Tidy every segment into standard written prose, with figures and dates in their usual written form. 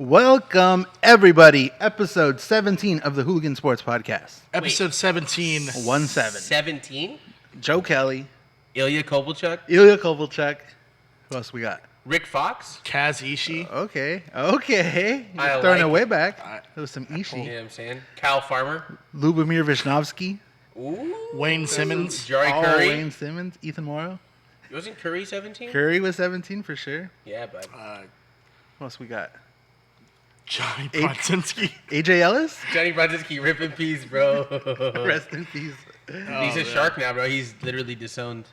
Welcome, everybody. Episode 17 of the Hooligan Sports Podcast. Episode 17. 1-7. 17? Joe Kelly. Ilya Kovalchuk? Ilya Kovalchuk. Who else we got? Rick Fox? Kaz Ishii. Okay. I Throwing like it way it. back. There was some You know Ishii. what I'm saying? Cal Farmer? Lubomir Visnovsky. Ooh. Wayne Simmons. Jari Curry? Wayne Simmons. Ethan Morrow. Wasn't Curry 17? Curry was 17 for sure. Yeah, but Who else we got? Johnny Brodzinski. AJ Ellis. Johnny Brodzinski, rip in peace, bro. Rest in peace. He's a shark now, bro. He's literally disowned.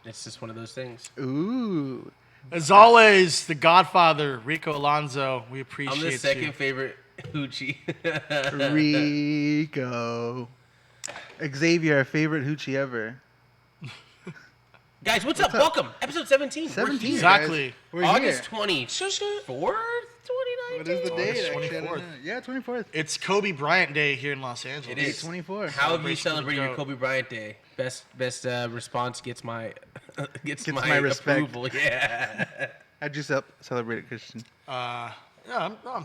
It's just one of those things. Ooh. As always, the Godfather, Rico Alonso. We appreciate you. I'm the second favorite Hoochie. Rico. Xavier, our favorite hoochie ever. Guys, what's up? Welcome. Episode 17. 17. Exactly. Guys. We're August here. 24th, 2019. What is the date? August Actually, I don't 24th. know. Yeah, 24th. It's Kobe Bryant Day here in Los Angeles. It is. 24. How have you Celebration of the celebrated your goat. Kobe Bryant Day? Best response gets my my respect. approval. Yeah. How'd you celebrate it, Christian? I'm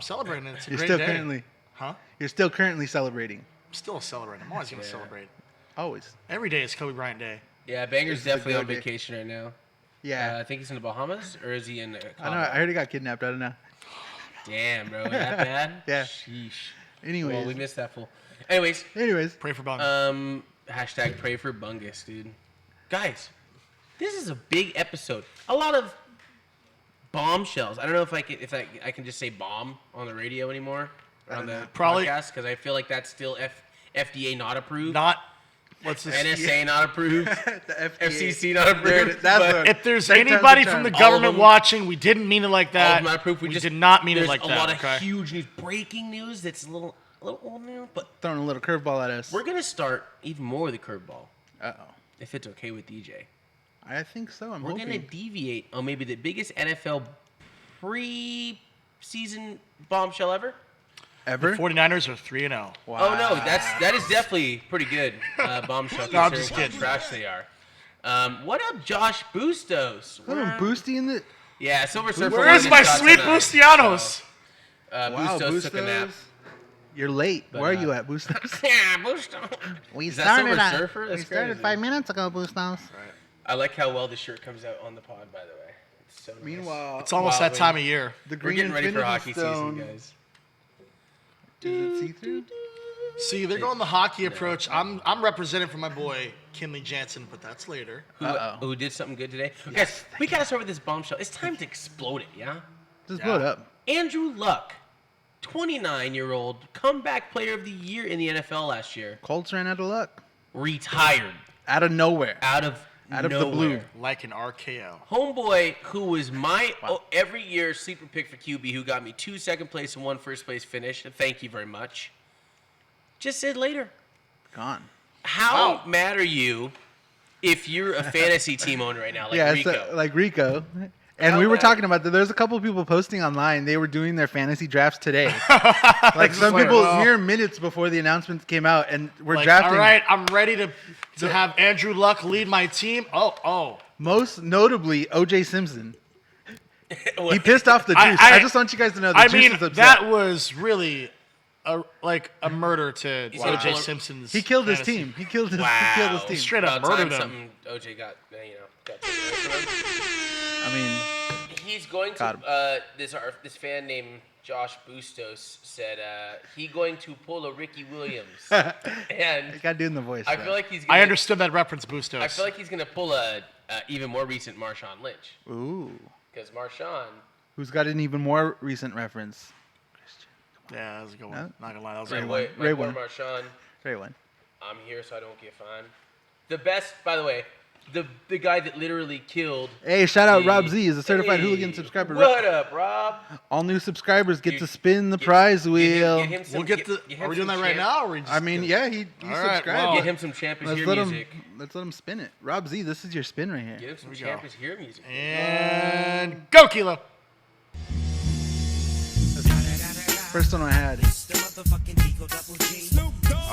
celebrating it. It's a You're great still day. currently. Huh? You're still currently celebrating. I'm still celebrating. I'm always going to celebrate. Always. Every day is Kobe Bryant Day. Yeah, Banger's This is a definitely good on day. vacation right now. Yeah. I think he's in the Bahamas, or is he in? I know. Cabo? I heard he got kidnapped. I don't know. Damn, bro, that bad? Yeah. Sheesh. Anyways. Well, we missed that fool. Anyways, Pray for Bong. hashtag pray for Bungus, dude. Guys, this is a big episode. A lot of bombshells. I don't know if I can just say bomb on the radio anymore or on the Probably- podcast because I feel like that's still FDA not approved. Not. What's this? NSA not approved. the FDA. FCC not approved. That's but what- If there's Take time anybody to from the time. All of government them- watching, we didn't mean it like all that. of my proof. We just did not mean it there's like a that. lot of Okay. huge news, breaking news that's a little old now, but Throwing a little curveball at us. we're gonna start even more of the curveball, Uh-oh. if it's okay with DJ. I think so. I'm We're hoping. gonna deviate on maybe the biggest NFL pre-season bombshell ever. Ever? 49ers are 3-0. Wow. Oh no, that is definitely pretty good bombshell. No, I'm considering just how kidding. trash they are. What up, Josh Bustos? Hold on, Boosty in the... Yeah, Silver Surfer. Where is won my his shot sweet tonight, Bustianos? so, Wow, Bustos took a nap. You're late. But, Where are you at, Bustos? Yeah, Bustos. We Is that Silver Surfer? That's we started crazy. 5 minutes ago, Bustos. I like how well the shirt comes out on the pod, by the way. It's so nice. Meanwhile, It's almost Wow, that time of year. the We're green getting ready for Infinity hockey Stone. season, guys. Is it see-through? See, they're going the hockey approach. I'm representing for my boy Kinley Jansen, but that's later. Who did something good today? Guys, we gotta start with this bombshell. It's time to explode it, yeah? Just blow it up. Andrew Luck, 29-year-old comeback player of the year in the NFL last year, Colts ran out of luck. retired Out of nowhere. out of Out of the nowhere. blue. Like an RKO. Homeboy, who was my every year sleeper pick for QB, who got me 2 second place and 1 first place finish. Thank you very much. Just said later. Gone. How Wow. mad are you if you're a fantasy team owner right now, like yeah, Rico? so, like Rico. And How we were bad? talking about that. There's a couple people posting online. They were doing their fantasy drafts today. Like some like, people well- mere minutes before the announcements came out, and we're Like, drafting. all right, I'm ready to have Andrew Luck lead my team. Oh. Most notably, O.J. Simpson. He pissed off the juice. I- I just want you guys to know the I juice mean, is upset. that was really a murder to You said O.J. pull- Simpson's. He killed his fantasy. team. He killed his Wow. team. Straight up About murdered time them. something OJ got taken away from I mean, him. He's going God. to this fan named Josh Bustos said he going to pull a Ricky Williams, I and got doing the voice. I though. feel like he's. Gonna, I understood that reference, Bustos. I feel like he's gonna pull a even more recent Marshawn Lynch Ooh. because Marshawn. Who's got an even more recent reference? Yeah, that was a good one. No? Not gonna lie, that was a My good boy, one. my Ray boy won. Marshawn. Great one. I'm here so I don't get fined. The best, by the way, the guy that literally killed. Hey, shout out the- Rob Z, is a certified Hey, hooligan subscriber. What up, Rob? All new subscribers get Dude, to spin the prize wheel. Get him some, We'll get the. him Are we some doing that right champ- now? Or we just I mean, yeah, he All right, subscribed. well, Get him some Champions Let's Here let him. music. Let's let him spin it. Rob Z, this is your spin right Get here. him some we go. Champions Here music. And go, Kilo. First one I had.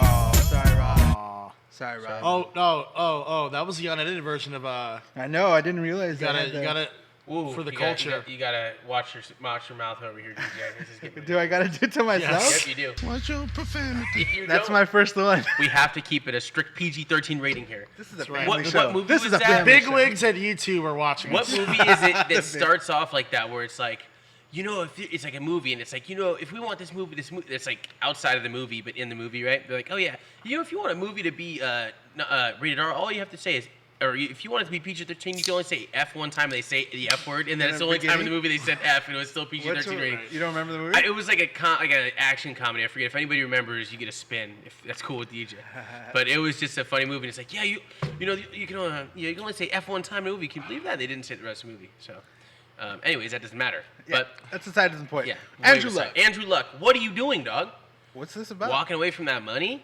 Oh, sorry, Rob. Aw. Sorry, Rob. Oh no! Oh! That was the unedited version of I know. I didn't realize You gotta, that. you gotta. Ooh, for the you culture. You gotta watch your mouth over here, DJ. This is getting Do I gotta do it to myself? Yes. Yep, you do. Watch your profanity. If you That's don't, my first one. we have to keep it a strict PG-13 rating here. This is a right. family What show. movie this was is a that? family Big show. wigs at YouTube are watching What us. movie is it that starts off like that, where it's like, you know, if it's like a movie, and it's like, you know, if we want this movie, it's like outside of the movie, but in the movie, right? They're like, oh yeah, you know, if you want a movie to be rated R, all you have to say is, or if you want it to be PG-13, you can only say F one time, and they say the F word, and then In it's the the only time in the beginning? movie they said F, and it was still What's PG-13 your- rating. You don't remember the movie? It was like an action comedy. I forget. If anybody remembers, you get a spin. If that's cool with DJ. But it was just a funny movie. And it's like, yeah, you can only say F one time in a movie. Can you believe that? They didn't say the rest of the movie. So, anyways, that doesn't matter. Yeah, But that's aside the point. yeah, Andrew wait a Luck. second. Andrew Luck, what are you doing, dog? What's this about? Walking away from that money?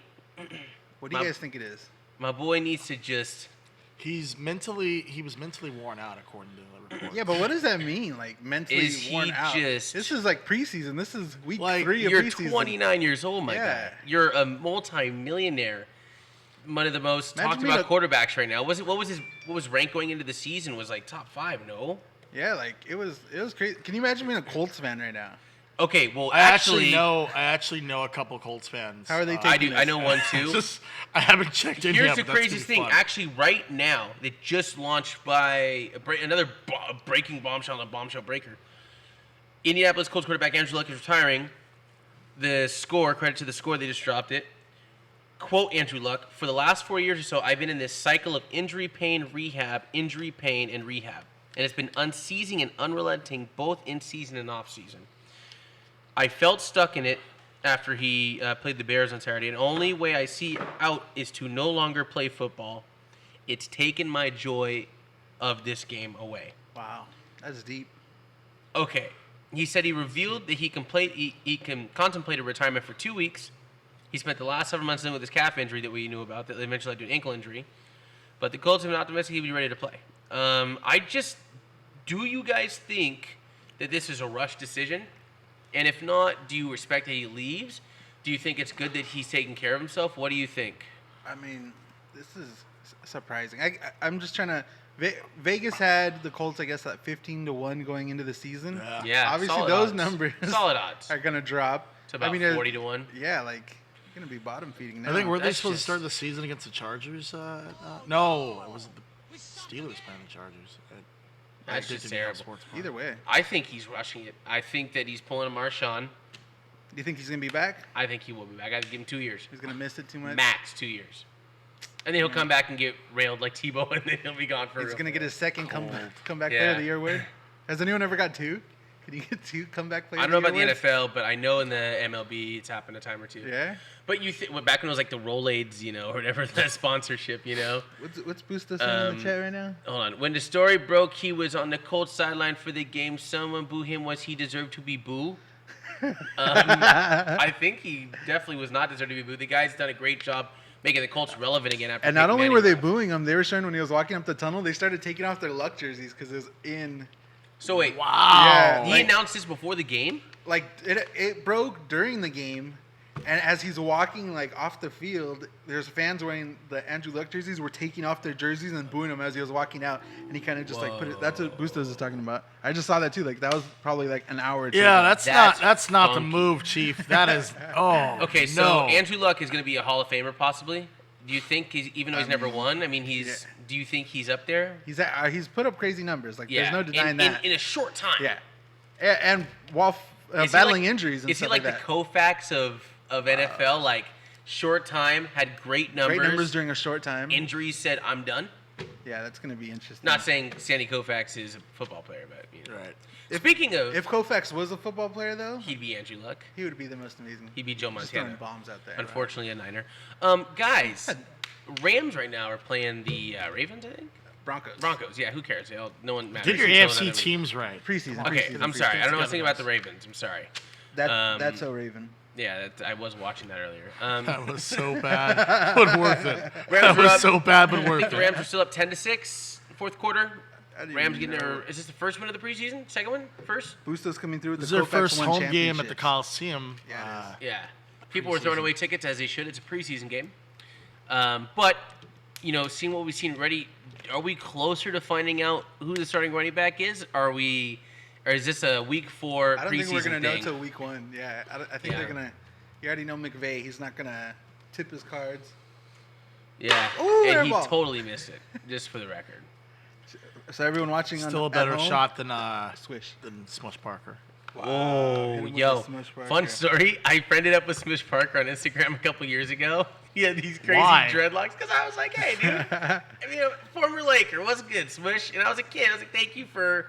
What do you guys think it is? My boy needs to just. He was mentally worn out, according to the report. Yeah, but what does that mean? Like mentally Is he worn out? just- This is like preseason. This is week Like, 3 of You're preseason. 29 years old, my Yeah. guy. You're a multi-millionaire. One of the most Imagine talked being about quarterbacks right now. What was rank going into the season? Was like top 5? No. Yeah, like it was crazy. Can you imagine being a Colts fan right now? Okay, well, I actually know a couple Colts fans. How are they I taking do. this? I know one too. I haven't checked in Here's yet. the but that's craziest gonna thing. be fun. Actually, right now, that just launched by another breaking bombshell on a bombshell breaker. Indianapolis Colts quarterback Andrew Luck is retiring. The score, credit to the score, they just dropped it. Quote Andrew Luck, for the last 4 years or so, I've been in this cycle of injury, pain, rehab, injury, pain, and rehab. And it's been unceasing and unrelenting both in season and off season. I felt stuck in it after he played the Bears on Saturday, and the only way I see out is to no longer play football. It's taken my joy of this game away. Wow, that's deep. Okay. He said he revealed that he can contemplate a retirement for 2 weeks. He spent the last 7 months in with his calf injury that we knew about, that eventually led to an ankle injury. But the Colts have been optimistic he'll be ready to play. Do you guys think that this is a rush decision? And if not, do you respect that he leaves? Do you think it's good that he's taking care of himself? What do you think? I mean, this is surprising. I'm just trying to. Vegas had the Colts, I guess, at 15-1 going into the season. Yeah, Obviously, solid those odds. numbers Solid odds. are gonna drop. It's about I mean, 40-1. Yeah, like you're gonna be bottom feeding now. I think weren't they That's supposed to just- start the season against the Chargers? No, it was the Steelers playing the Chargers. That's just terrible. Either way. I think he's rushing it. I think that he's pulling a Marshawn. Do you think he's gonna be back? I think he will be back. I'd give him 2 years. He's gonna miss it too much. Max 2 years. And then he'll come back and get railed like Tebow, and then he'll be gone for He's real. gonna get his second comeback Yeah. player of the year award. Has anyone ever got 2? Can you get 2 comeback players? I don't know of about year the awards? NFL, but I know in the MLB it's happened a time or two. Yeah. But back when it was like the Rolaids, or whatever, the sponsorship, What's Bustos saying in the chat right now? Hold on. When the story broke, he was on the Colts sideline for the game. Someone boo him. Was he deserved to be boo? I think he definitely was not deserved to be booed. The guy's done a great job making the Colts relevant again after. And not Peyton only Manning were they left. booing him, they were showing when he was walking up the tunnel, they started taking off their Luck jerseys because it was in. So wait, Wow. he announced this before the game? Like it broke during the game, and as he's walking like off the field, there's fans wearing the Andrew Luck jerseys were taking off their jerseys and booing him as he was walking out, and he kind of just like put it. That's what Bustos is talking about. I just saw that too. Like that was probably like an hour or two. Yeah, ago. that's not the funky. move, Chief. That is Okay, so no. Andrew Luck is going to be a Hall of Famer possibly. Do you think even though he's never won? I mean, he's. yeah. Do you think he's up there? He's put up crazy numbers. Like Yeah. there's no denying that. In a short time. Yeah, and while Is he battling like- injuries and Is he stuff like that. the Koufax of NFL? Like short time, had great numbers. Great numbers during a short time. Injuries said I'm done. Yeah, that's gonna be interesting. Not saying Sandy Koufax is a football player, but Right. Speaking of, If Koufax was a football player, though, he'd be Andrew Luck. he would be the most amazing. He'd be Joe Just throwing Montana. bombs out there. Unfortunately, a Niner. Guys, Rams right now are playing the Ravens, I think. Broncos. Broncos, yeah. Who cares? No one matters. Get your Until AFC another week. teams right. Preseason. Okay, preseason, I'm sorry. I don't know what's Preseason. thinking about the Ravens. I'm sorry. That's so Raven. Yeah, I was watching that earlier. That was so bad, but worth it. Rams That were was up- so bad, but I worth think the it. Rams are still up 10-6, fourth quarter. I didn't Rams even getting know. their. Is this the first win of the preseason? Second one? First? Bustos coming through with This the is their Koufax first won home game at the championships. Coliseum. Yeah, it is. Yeah. People were throwing away tickets as they should. It's a preseason game. But seeing what we've seen already, are we closer to finding out who the starting running back is? Or is this a week 4 preseason I don't think we're gonna know thing? till week 1. Yeah, I think they're gonna. You already know McVay. He's not gonna tip his cards. Yeah, Ooh, and he airball. totally missed it. Just for the record. So everyone watching Still a at better home, shot than Swish. Smush Parker. Wow, Oh, hit him with yo, the Smush Parker. fun story. I friended up with Smush Parker on Instagram a couple years ago. He had these crazy Why? dreadlocks because I was like, hey, dude. I mean, former Laker. What's good, Smush? And I was a kid. I was like, thank you for,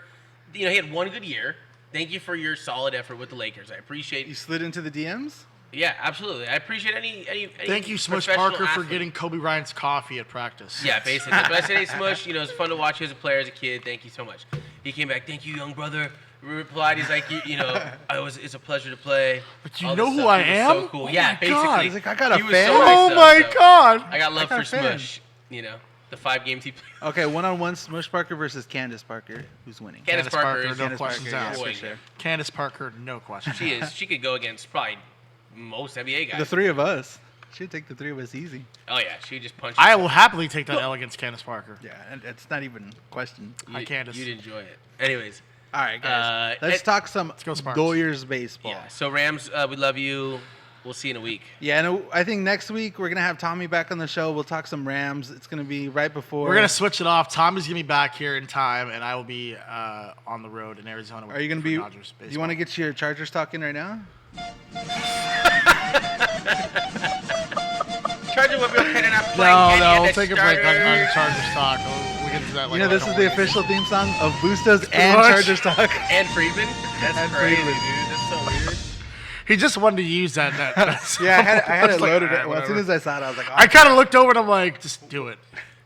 he had one good year. Thank you for your solid effort with the Lakers. I appreciate. You slid into the DMs. Yeah, absolutely. I appreciate any Thank you, Smush professional Parker, for athlete. getting Kobe Bryant's coffee at practice. Yeah, basically. But I said, hey, Smush, it's fun to watch you as a player, as a kid. Thank you so much. He came back, thank you, young brother. Replied, he's like, it's a pleasure to play. But you All know this who stuff. I He was am? So cool. Oh Yeah, my basically. God. He's like, I got a He was fan? so nice, Oh though, my so God. I got love I got for a fan. Smush. The 5 games he played. Okay, 1-on-1 Smush Parker versus Candace Parker. Who's winning? Candace Parker is no Candace questions Parker, asked. yeah, Boy, for sure. Candace Parker, no questions. She is. She could go against probably most NBA guys. The 3 of us. She'd take the 3 of us easy. Oh yeah, she just punched. I will happily take that L against Candace Parker. Yeah, and it's not even a question. Hi, Candace. You'd enjoy it. Anyways. All right, guys. Let's and- talk some go Sparks. Doyers baseball. Yeah. So Rams, we love you. We'll see you in a week. Yeah, and I think next week we're gonna have Tommy back on the show. We'll talk some Rams. It's gonna be right before. We're going to switch it off. Tommy's going to be back here in time, and I will be on the road in Arizona. Are you gonna for be? Dodgers You baseball. want to get your Chargers talk in right now? Chargers will be heading up playing No, any we'll of the take a break on starters. Chargers talk. We'll get to that later. This is the official theme song of Bustos and much. Chargers talk. And Friedman. That's And crazy, Friedman. dude. That's so weird. He just wanted to use that. Yeah, I had it was like, loaded. "Alright, Well, as soon whatever." as I saw it, I was like, oh, I kind of looked over and I'm like, just do it.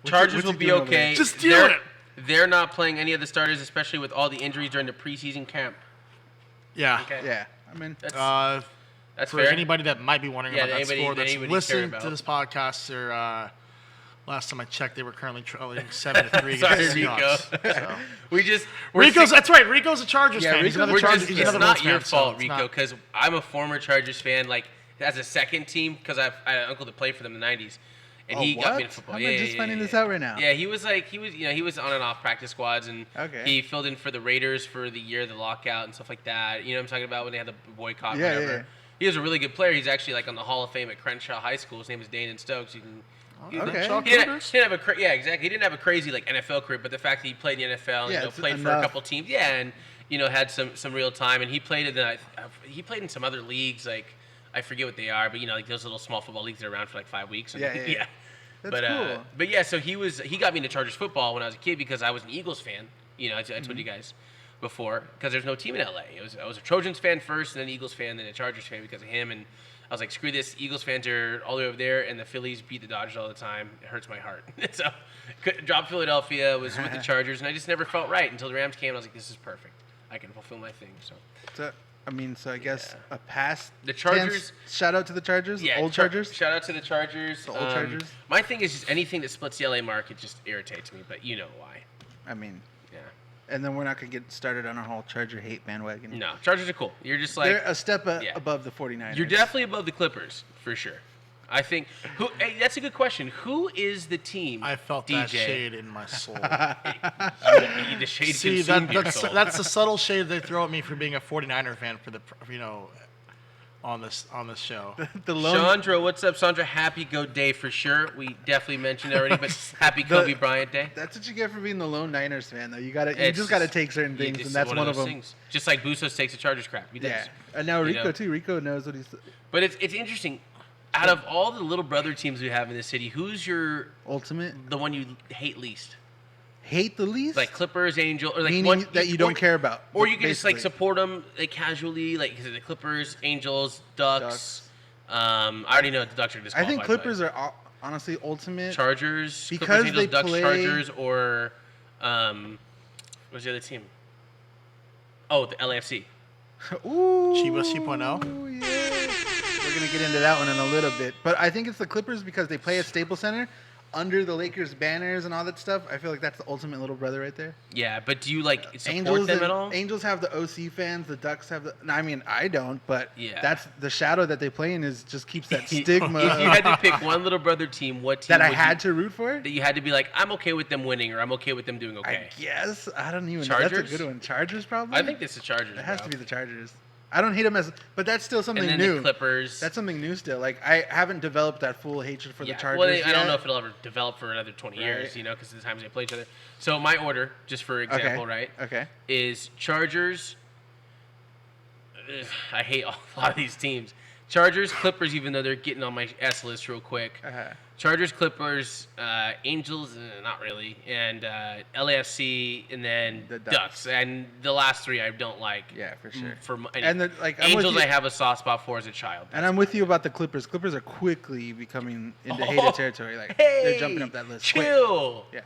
Chargers what's will he be doing over there? okay. Just do They're- it. They're not playing any of the starters, especially with all the injuries during the preseason camp. Yeah. Okay. yeah. I mean, That's For fair. anybody that might be wondering Yeah, about that anybody- score that's anybody listening care to about. this podcast, they're, last time I checked, they were currently trailing 7-3 Sorry, against the Rico. Seahawks. So. We're Rico's, sick- that's right. Rico's a Chargers Yeah, fan. He's Rico's another a We're Chargers. just, He's it's another not Bills your fan, so fault, it's Rico, not- because I'm a former Chargers fan. Like as a second team, because I had an uncle that played for them in the '90s, and Oh, he got me what? into football. I'm yeah, just yeah, finding yeah, this yeah. out right now. Yeah, he was on and off practice squads, and Okay. he filled in for the Raiders for the year of the lockout and stuff like that. You know what I'm talking about when they had the boycott, Yeah, whatever. yeah. He was a really good player. He's actually like on the Hall of Fame at Crenshaw High School. His name is Dane Stokes. You can. Okay. Chalk He didn't, Cougars? he didn't have a exactly. He didn't have a crazy like NFL career, but the fact that he played in the NFL, and, Yeah, it's played for enough. a couple teams, yeah, and had some real time, and he played in some other leagues like I forget what they are, but like those little small football leagues that are around for like 5 weeks. And, Yeah. That's but cool. but yeah, so he got me into Chargers football when I was a kid because I was an Eagles fan. I told Mm-hmm. you guys before because there's no team in LA. I was a Trojans fan first, and then Eagles fan, then a Chargers fan because of him. And I was like, screw this. Eagles fans are all the way over there, and the Phillies beat the Dodgers all the time. It hurts my heart. So dropped Philadelphia, was with the Chargers, and I just never felt right until the Rams came. And I was like, this is perfect. I can fulfill my thing. So So I guess a past The Chargers- tense shout out to the Chargers, yeah, old Chargers. Shout out to the Chargers. The old Chargers. My thing is just anything that splits the LA market just irritates me, but you know why. I mean, Yeah. and then we're not gonna get started on our whole Charger hate bandwagon. No, Chargers are cool. You're just like They're a step yeah. above the 49ers. You're definitely above the Clippers for sure. I think. Hey, that's a good question. Who is the team? I felt DJ? that shade in my soul. The shade See, consumed your that's soul. that's the subtle shade they throw at me for being a 49er fan for the on this show. the lone, Sandra, what's up, Sandra? Happy Goat Day for sure. We definitely mentioned it already, but happy Kobe Bryant Day. That's what you get for being the lone Niners fan, though. You It's just gotta take certain you things, just- and that's one of those them. things. Just like Bustos takes a Chargers crap. He does. Yeah, and now You Rico know? too. Rico knows what he's. But it's interesting. Out of all the little brother teams we have in the city, who's Ultimate the one you hate least? hate the least, Like Clippers, Angel, or like meaning one that you don't care about, or you can just like basically. support them like casually, like is it the Clippers, Angels, Ducks. I already know the Ducks are I disqualified. think Clippers are honestly ultimate. Chargers, because Clippers, Angels, they Ducks, play- Chargers, or what's the other team? Oh, the LAFC. Ooh, Chivas 2.0? Yeah. We're gonna get into that one in a little bit, but I think it's the Clippers because they play at Staples Center. under the Lakers banners and all that stuff. I feel like that's the ultimate little brother right there. Yeah, but do you like support them at all? Angels have the OC fans. The Ducks have the. No, I mean, I don't, but Yeah. that's the shadow that they play in is just keeps that stigma. If you had to pick one little brother team, what team that I would had to root for. that you had to be like, I'm okay with them winning, or I'm okay with them doing okay? I guess I don't even. know. Chargers? That's a good one. Chargers probably. I think it's the Chargers. it has bro. to be the Chargers. I don't hate them but that's still something And then new. the Clippers. That's something new still. Like I haven't developed that full hatred for the Chargers. Well, I yet. don't know if it'll ever develop for another 20 years, Right. you know, because of the times they play each other. So my order, just for example, right, Okay. is Chargers. Ugh, I hate a lot of these teams. Chargers, Clippers, even though they're getting on my S list real quick. Uh-huh. Chargers, Clippers, Angels, not really, and LAFC, and then The Ducks. Ducks. And the last three I don't like. Yeah, for sure. And And I'm with Angels you- I have a soft spot for as a child. And I'm with you about the Clippers. Clippers are quickly becoming into hated territory. Like they're jumping up that list. quick. Chill. Yeah.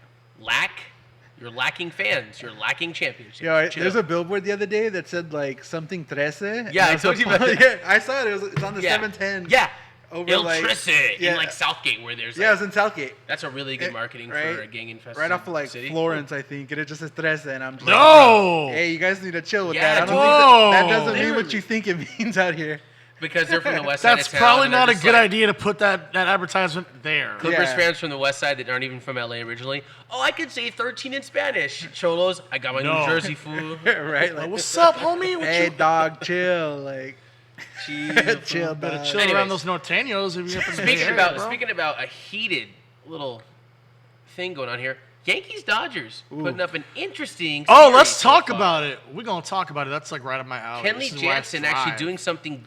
You're lacking fans. You're lacking championships. Yo, Chill. there's a billboard the other day that said like something 13. Yeah, I And told you about that. Yeah, I saw it. It's on the Yeah. 710. Yeah. Over Il like Trece yeah. in like Southgate where there's Yeah, it like, was in Southgate. that's a really good It- marketing right? for a gang infested Right off of like city. Florence, I think, and it just says 13, and I'm just No. like, hey, you guys need to chill with Yeah, that. I don't dude. think that doesn't mean what Literally. you think it means out here. Because they're from the west side That's of town. probably and they're not a just good like, idea to put that advertisement there. Clippers Yeah. fans from the west side that aren't even from LA originally. Oh, I could say 13 in Spanish. Cholos, I got my No. New Jersey fool. Right? Like, what's up, homie? What Hey, you dog, chill. Like, Jeez. chill, better dog. chill Anyways. around those Norteños if you up in the Bay Speaking Area, bro. about a heated little thing going on here, Yankees Dodgers putting up an interesting. Oh, series let's so talk far. about it. We're gonna talk about it. That's like right up my alley. Kenley This is where I Jansen actually thrive. doing something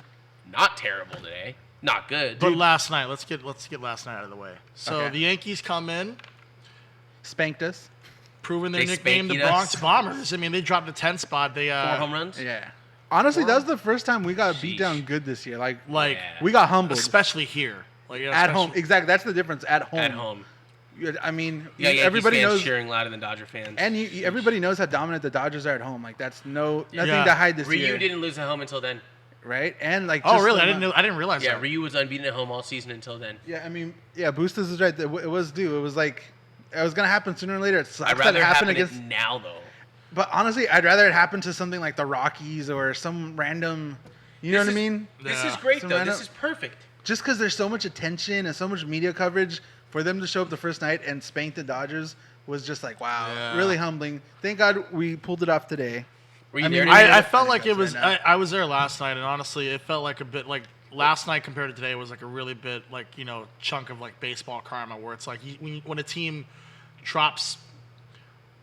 not terrible today, not good. But last night, let's get last night out of the way. So Okay. the Yankees come in, Spanked us. proving their They nickname the spankied us. Bronx Bombers. I mean, they dropped the 10th spot. They 4 home runs. Yeah. Honestly, that was the first time we got beat Sheesh. down good this year. Like, like Yeah. we got humbled. especially here, like you know, At especially- home. Exactly. That's the difference. At home. At home. I mean, Yeah, Yankees everybody fans knows. cheering louder than Dodger fans. And everybody knows how dominant the Dodgers are at home. Like, that's nothing Yeah. to hide this Ryu year. didn't lose at home until then. Right? And, like, Oh, just really? the I didn't amount- know. I didn't realize Yeah, that. Ryu was unbeaten at home all season until then. Yeah, I mean, yeah, Bustos is right. It was due. It was like, it was going to happen sooner or later. It sucks I'd that rather it happened happen against. it now though. But honestly, I'd rather it happen to something like the Rockies or some random. You know what I mean? This Yeah. is great Some though. random- This is perfect. Just because there's so much attention and so much media coverage, for them to show up the first night and spank the Dodgers was just like, wow, Yeah. really humbling. Thank God we pulled it off today. Were you I there? mean, today? I felt like it That's was. right I was there last night, and honestly, it felt like a bit like last night compared to today was like a really bit like chunk of like baseball karma, where it's like when a team drops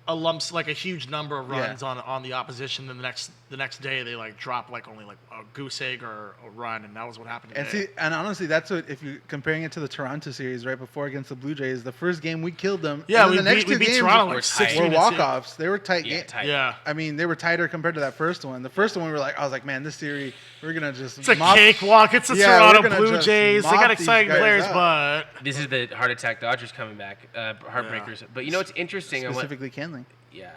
a lumps like a huge number of runs Yeah. on the opposition, then the next day they like drop like only like a goose egg or a run, and that was what happened And today. see, and honestly, that's what if you're comparing it to the Toronto series right before against the Blue Jays, the first game we killed them. Yeah, and we then the next beat, we two beat games Toronto were like tight. 16 were to 2. walk-offs. They were tight. Yeah, tight. Yeah. I mean, they were tighter compared to that first one. The first one, we were like, I was like, man, this series, we're gonna just. It's a mop- cakewalk. It's the Yeah, we're Toronto gonna Blue just Jays. They mop got these exciting guys players, up. but This is the heart attack Dodgers coming back, heartbreakers. But you know what's interesting? Specifically, Kenley. Yeah.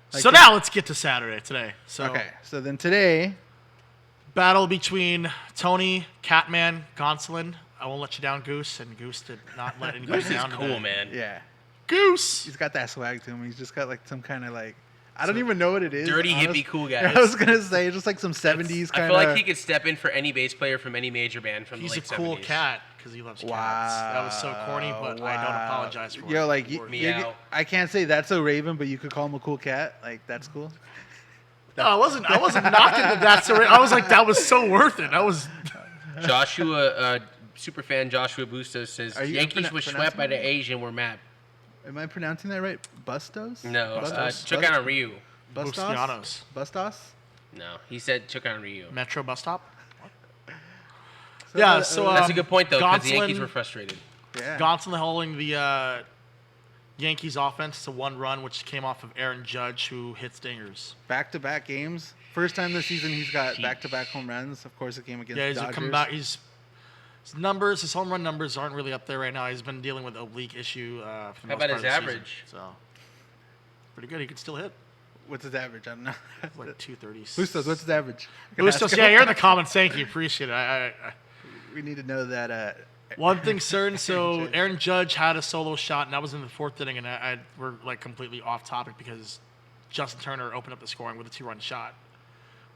so now let's get to Saturday today. So Okay, so then today, battle between Tony, Catman, Gonsolin. I won't let you down, Goose, and Goose did not let anybody Goose is down. cool, today. man. yeah, Goose. he's got that swag to him. He's just got like some kind of like, I don't even know what it is. Dirty, honest- hippie, cool guy. I was gonna say just like some 70s I kind feel of. like he could step in for any bass player from any major band from He's the a late cool 70s. cat because he loves cats. That was so corny, but I don't apologize for it. Yo, like, For it. Meow. I can't say that's a Raven, but you could call him a cool cat. Like, that's cool. No, I wasn't knocking the that story. I was like, that was so worth it. That was. Joshua, super fan Joshua Bustos says Are you Yankees were swept by the pronouncing Asian. We're mad. Am I pronouncing that right? Bustos? No, Bustos? check out on Ryu. Bustos? Bustianos. Bustos? No, he said check out on Ryu. Metro bus stop. So, Yeah, so That's a good point though, because the Gonsolin- Yankees were frustrated. yeah. Gonsolin holding the Yankees offense to one run, which came off of Aaron Judge, who hits dingers. Back-to-back games. First time this season he's got Sheesh. back-to-back home runs. Of course, it came against Yeah, the he's Dodgers. coming back. His home run numbers aren't really up there right now. He's been dealing with a oblique issue. For the How most about part his of the season. average? So pretty good. He could still hit What's his average? I don't know. like 230s. Bustos, what's his average? I can Bustos, ask yeah, him. you're in the comments. Thank you, appreciate it. We need to know that One thing certain, so Aaron Judge had a solo shot, and that was in the 4th inning, and we're like completely off topic because Justin Turner opened up the scoring with a 2-run shot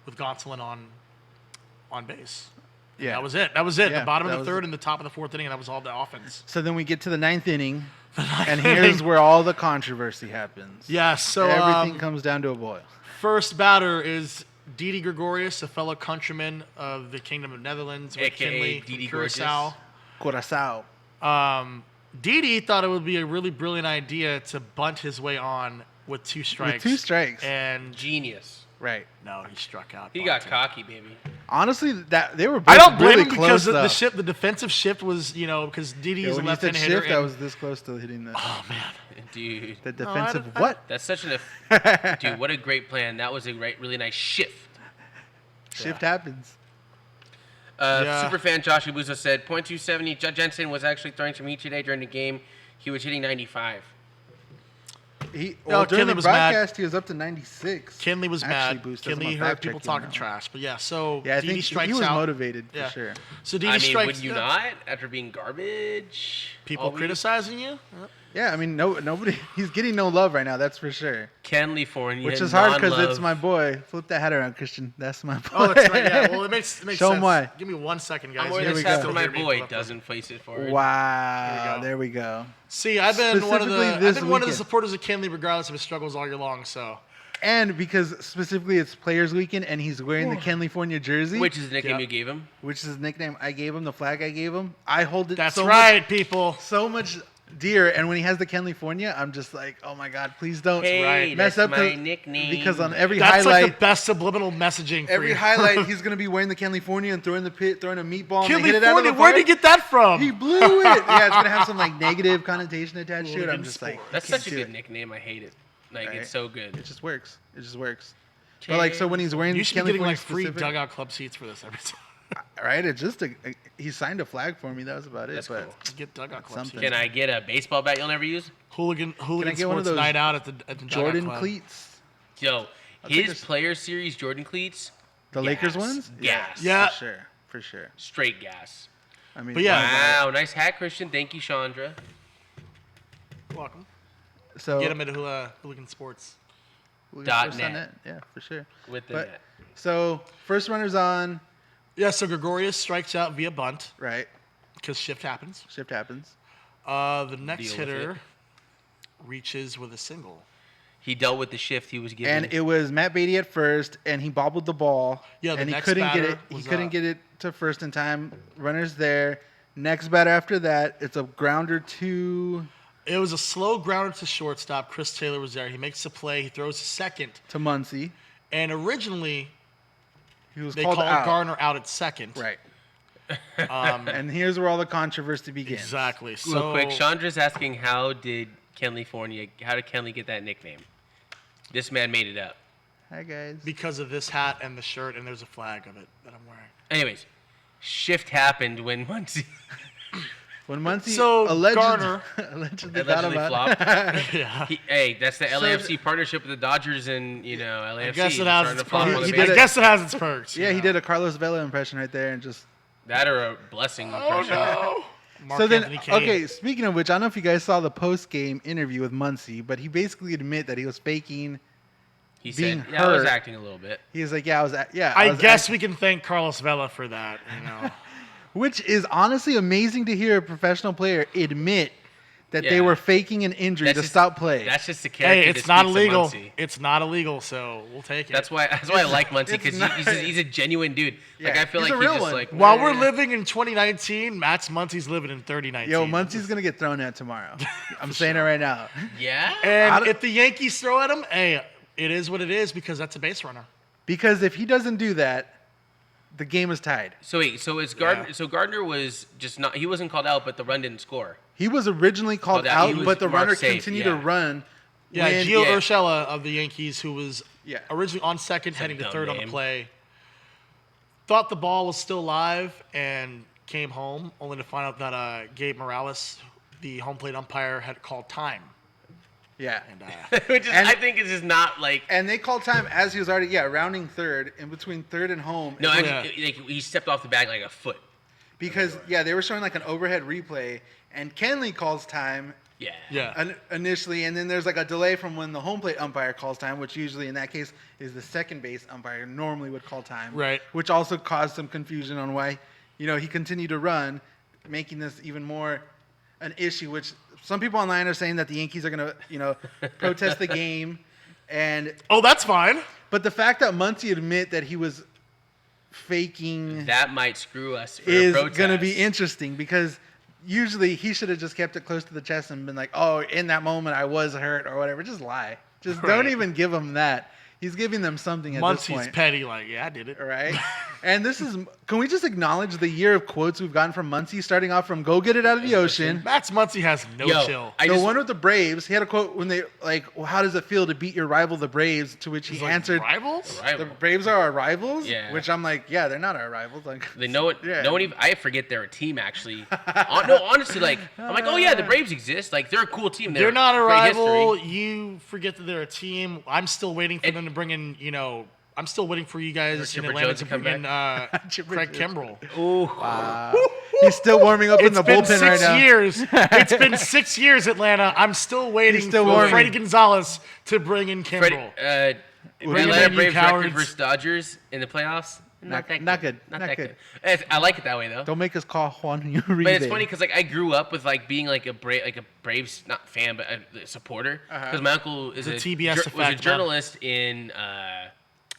with Gonsolin on base. Yeah, That was it. That was it. Yeah, The bottom that of the was 3rd it. and the top of the 4th inning, and that was all the offense. So then we get to the 9th inning, and here's where all the controversy happens. Yeah, so Everything comes down to a boil. first batter is Didi Gregorius, a fellow countryman of the Kingdom of Netherlands, with AKA Kinley, Didi Curacao. Curacao. Didi thought it would be a really brilliant idea to bunt his way on with 2 strikes. With 2 strikes. And Genius. Right. no, he struck out. He got bunting. cocky, baby. Honestly, that they were both I don't blame really him close, because though. the defensive shift was, because Didi Yeah, is a when you said left-handed hitter. shift, I and- was this close to hitting the, oh man, Dude. the I defensive don't- what? That's such an... Dude, what a great plan. That was a really nice shift. Shift happens. Yeah. Superfan Josh Abuso said, .270, Judge Jensen was actually throwing to me today during the game. He was hitting 95. During Kinley the was mad. broadcast, he was up to 96. Kinley was Actually mad. boosted. That's Kinley my heard fact people check talking now. trash. But yeah, so Yeah, I Didi think strikes he was out. motivated for Yeah. sure. So Didi I mean, strikes. would you not? After being garbage? People all week? criticizing you? Yeah, I mean, nobody. He's getting no love right now. That's for sure. California, Which is hard because non-love. it's my boy. Flip that hat around, Christian. That's my boy. Oh, that's right. Yeah. Well, it makes Show sense. him why. Give me 1 second, guys. I'm wearing Here this we hat go. for my Still hear me boy. pull up Doesn't face it forward. Wow. go. There we go. See, I've been one of Specifically the this one of the weekend. supporters of Kinley, regardless of his struggles all year long. So And because specifically it's Players Weekend and he's wearing the California jersey, Which is the nickname Yep. you gave him? which is his nickname I gave him, the flag I gave him. I hold it that's so right, people. so much dear. And when he has the California, I'm just like, oh my God, please don't Hey, right. mess that's up my the nickname. because on every That's highlight, like the best subliminal messaging. For every you. highlight, he's gonna be wearing the California and throwing the pit, throwing a meatball. And they hit it out of California, the where'd park. you get that from? He blew it. Yeah, it's gonna have some like negative connotation attached to it. I'm Hooligan just like, sport. That's can't such a do good it. nickname. I hate it. Like, Right. it's so good. It just works. It just works. But like, so when he's wearing You should be getting California like free specific- dugout club seats for this every time. right? It's just he signed a flag for me. That was about it. That's but cool. Get dugout club Something. seats. Can I get a baseball bat you'll never use? Hooligan get one of sports those night out at the dugout Jordan club. cleats, Yo, take his this- player series Jordan cleats, the gas. Lakers ones. Gas. Yeah. for sure. Straight gas. I mean, But yeah. Wow, nice hat, Christian. Thank you, Chandra. You're welcome. So Get him at Hooligan Sports. we dot first on net. it. Yeah, for sure. With the But- net. So first runner's on. Yeah, so Gregorius strikes out via bunt Right. because shift happens. Shift happens. The next Deal with hitter it. reaches with a single. He dealt with the shift he was given. And it was Matt Beatty at first, and he bobbled the ball. Yeah, the and he next couldn't get batter it. He was, couldn't get it to first in time. Runner's there. Next batter after that, it's a grounder to It was a slow grounder to shortstop. Chris Taylor was there. He makes the play. He throws a second. Muncie. And originally, He was they called called out. Garner out at second. Right. Um, And here's where all the controversy begins. exactly. Real So quick, Chandra's asking how did Kenley get that nickname? This man made it up. Hi guys. because of this hat and the shirt, and there's a flag of it that I'm wearing. Anyways, shift happened when When Muncie So, allegedly Garner- allegedly got allegedly him flopped. out. Yeah. Hey, that's the LAFC partnership with the Dodgers and LAFC. I guess it Starting has to its flop perks. on the He base. did I it- guess it has its perks. Yeah, you he know. did a Carlos Vela impression right there, and just. That or a blessing Oh impression. no. Mark So then, Anthony Kane. okay. Speaking of which, I don't know if you guys saw the post-game interview with Muncie, but he basically admitted that he was faking. He Being said, "Yeah, I was hurt. acting a little bit." He was like, "Yeah, I was. Yeah, I was guess act-" we can thank Carlos Vela for that. You know. Which is honestly amazing to hear a professional player admit that they Yeah. were faking an injury That's to just- stop play. That's just the character. Hey, that it's not speaks of illegal. Muncie. It's not illegal, so we'll take it. That's why I like Muncie It's because not- he's a genuine dude. Like Yeah, I feel he's like a he's real just one. like While we're living in 2019, Matt's Muncie's living in 3019. Yo, Muncie's gonna get thrown at tomorrow. I'm saying it right now. Yeah. I And don't- if the Yankees throw at him, hey, it is what it is because that's a base runner. Because if he doesn't do that, the game is tied. So wait, so it's Gardner. Yeah. So Gardner was just not. He wasn't called out, but the run didn't score. He was originally called Oh, he out, was but the marked runner safe, continued to yeah. run. Yeah, when- Gio yeah. Urshela of the Yankees, who was Yeah. originally on second, heading to dumb third on the name. play, thought the ball was still live and came home, only to find out that Gabe Morales, the home plate umpire, had called time. Yeah. And Which is, And- I think, is just not like. And they called time as he was already rounding third, in between third and home. No, Yeah. actually, like, he stepped off the bag like a foot. because they were showing like an overhead replay, and Kenley calls time. Yeah. Initially, and then there's like a delay from when the home plate umpire calls time, which usually in that case is the second base umpire normally would call time. Right. Which also caused some confusion on why, he continued to run, making this even more an issue, which some people online are saying that the Yankees are going to, protest the game. And that's fine. But the fact that Muncy admit that he was faking that might screw us for is a protest. going to be interesting because usually he should have just kept it close to the chest and been like, oh, in that moment I was hurt or whatever. Just lie. Just don't even give him that. He's giving them something at this point. Muncy's petty, like, yeah, I did it. Right? And can we just acknowledge the year of quotes we've gotten from Muncy, starting off from go get it out of the ocean. Max Muncy has no chill. The one with the Braves, he had a quote when they, well, how does it feel to beat your rival, the Braves? To which he answered, rivals? The Braves are our rivals? Yeah. Which I'm like, they're not our rivals. Like, they know it. Yeah. No one even, I forget they're a team, actually. No, honestly, like, I'm like, oh, yeah, the Braves exist. Like, they're a cool team. They're not a rival. You forget that they're a team. I'm still waiting for them to bring in, I'm still waiting for you guys in Atlanta to bring in Craig Kimbrell. Oh, wow. He's still warming up in the bullpen right now. It's been 6 years, Atlanta. I'm still waiting for Freddie Gonzalez to bring in Kimbrell. Atlanta Braves record versus Dodgers in the playoffs. Not good. I like it that way though. Don't make us call Juan Uribe. But it's funny because I grew up with being a Braves not fan but a supporter because my uncle is was a journalist in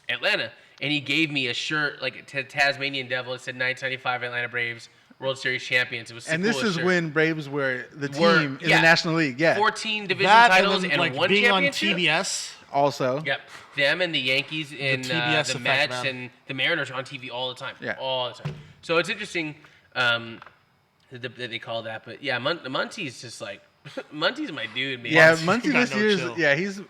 Atlanta, and he gave me a shirt Tasmanian Devil. It said 1995 Atlanta Braves World Series champions. It was and this is when Braves were the team in the National League. 14 division titles and one being championship. On TBS. Also. Yep. Them and the Yankees in the Mets and the Mariners are on TV all the time. Yeah. All the time. So it's interesting that they call that. But yeah, Muncy's just Muncy's my dude, man. Yeah, Muncy this year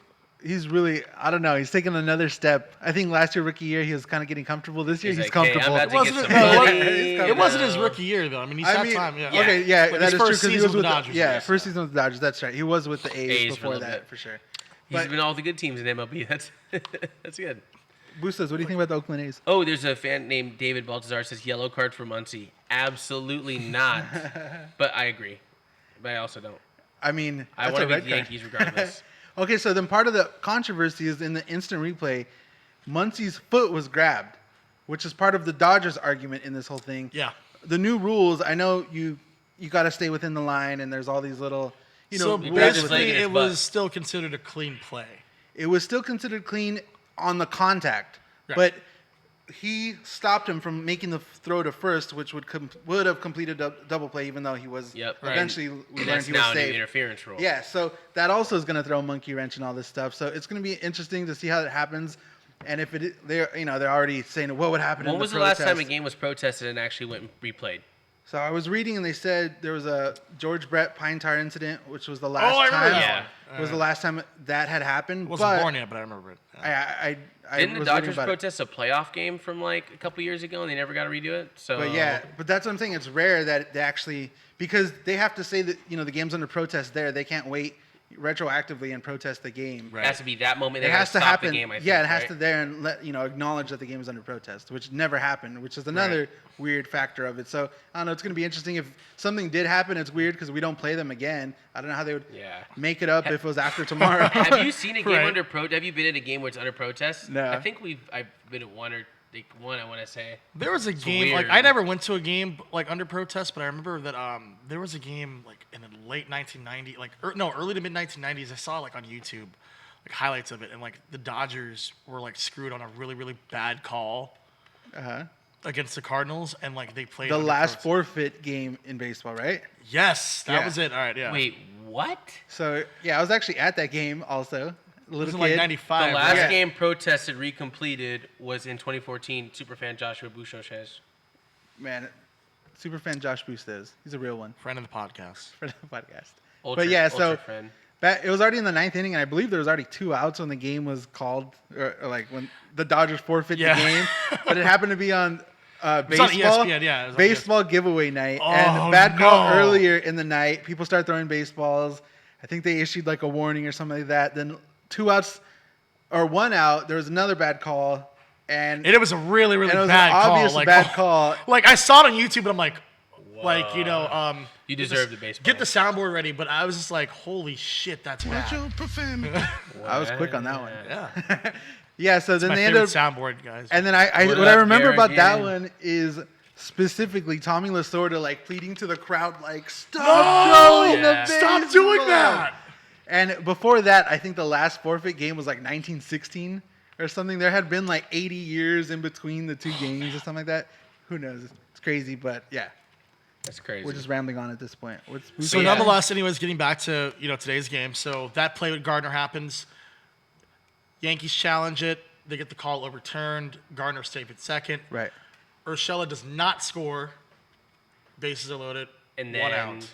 he's really, I don't know, he's taking another step. I think last year, rookie year, he was kind of getting comfortable. This year, he's comfortable. It wasn't his rookie year, though. I mean, he's had time, yeah. Okay, yeah, that is true, because he was with the Dodgers. First season with the Dodgers, that's right. He was with the A's before that, for sure. He's been all the good teams in MLB. That's good. Bustos, what do you think about the Oakland A's? Oh, there's a fan named David Baltazar says yellow card for Muncy. Absolutely not. But I agree. But I also don't. I mean, I want to beat the Yankees regardless. Okay, so then part of the controversy is in the instant replay, Muncy's foot was grabbed, which is part of the Dodgers' argument in this whole thing. Yeah. The new rules, I know you got to stay within the line, and there's all these little, So basically, it was still considered a clean play. It was still considered clean on the contact, but he stopped him from making the throw to first, which would have completed a double play, even though he was eventually we learned he was safe. An interference rule. Yeah, so that also is going to throw a monkey wrench and all this stuff. So it's going to be interesting to see how that happens, and if they're already saying what would happen. When was the last time a game was protested and actually went and replayed? So I was reading, and they said there was a George Brett pine tar incident, which was the last time. Yeah. Was the last time that had happened. Wasn't born yet, but I remember it. Yeah. I didn't the Dodgers protest a playoff game from a couple years ago, and they never got to redo it? So. But that's what I'm saying. It's rare that they actually, because they have to say that the game's under protest there. They can't wait retroactively and protest the game. Right. It has to be that moment. It has to happen. The game, I think, it has to there and let acknowledge that the game is under protest, which never happened, which is another weird factor of it. So I don't know. It's going to be interesting if something did happen. It's weird because we don't play them again. I don't know how they would make it up if it was after tomorrow. Have you seen a game under protest? Have you been in a game where it's under protest? No. I think I've been at one. I want to say. There was a game, I never went to a game under protest, but I remember that there was a game in the late 1990s, early to mid 1990s. I saw on YouTube, highlights of it, and the Dodgers were screwed on a really, really bad call against the Cardinals, and they played the last forfeit game in baseball, right? Yes, that was it. All right, yeah. Wait, what? So I was actually at that game also. Little kid. 95. The last game protested, recompleted, was in 2014. Superfan Joshua Bushos says. Man, superfan Josh Bustos. He's a real one. Friend of the podcast. Ultra friend. It was already in the ninth inning, and I believe there was already 2 outs when the game was called, or when the Dodgers forfeit the game. But it happened to be on baseball. It was on ESPN, baseball giveaway night, and bad call earlier in the night. People start throwing baseballs. I think they issued a warning or something like that. Then 2 outs or 1 out, there was another bad call, and it was a really, really bad call. Obvious bad call. I saw it on YouTube, but I'm like, Like, You deserve the baseball. Get the soundboard ready, but I was just like, holy shit, that's bad. I was quick on that one. Yeah. Yeah, so then My they favorite ended up, soundboard, guys. and then What what I up, remember about that Garrigan? one is specifically Tommy Lasorda like pleading to the crowd like, stop throwing the Stop baseball. doing that. And before that, I think the last forfeit game was like 1916 or something. There had been like 80 years in between the two games or something like that. Who knows? It's crazy, but yeah, That's crazy. we're just rambling on at this point. So nonetheless, anyways, getting back to today's game. So that play with Gardner happens. Yankees challenge it. They get the call overturned. Gardner safe at second. Right. Urshela does not score. Bases are loaded. And 1 then out.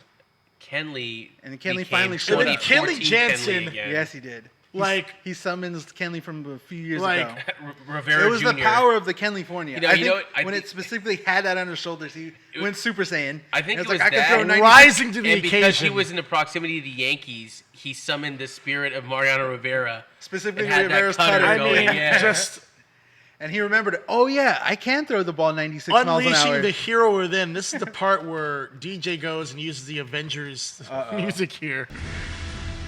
Kenley Kenley. finally became showed up. 2014 Kenley Jansen- Kenley again. Yes, he did. Like- he summons Kenley from a few years Like- ago. Rivera It was Jr. the power of the Kenleyfornia. You know- I you think know, I when think- it specifically had that on his shoulders, he went Super Saiyan. I think And it was I can that. throw 90 Rising to the And because he occasion. was in the proximity of the Yankees, he summoned the spirit of Mariano Rivera. Specifically and had that Rivera's cutter cutter. I going, mean, yeah. just And he remembered, oh yeah, I can throw the ball 96 miles an unleashing hour. the hero within. This is the part where DJ goes and uses the Avengers music here.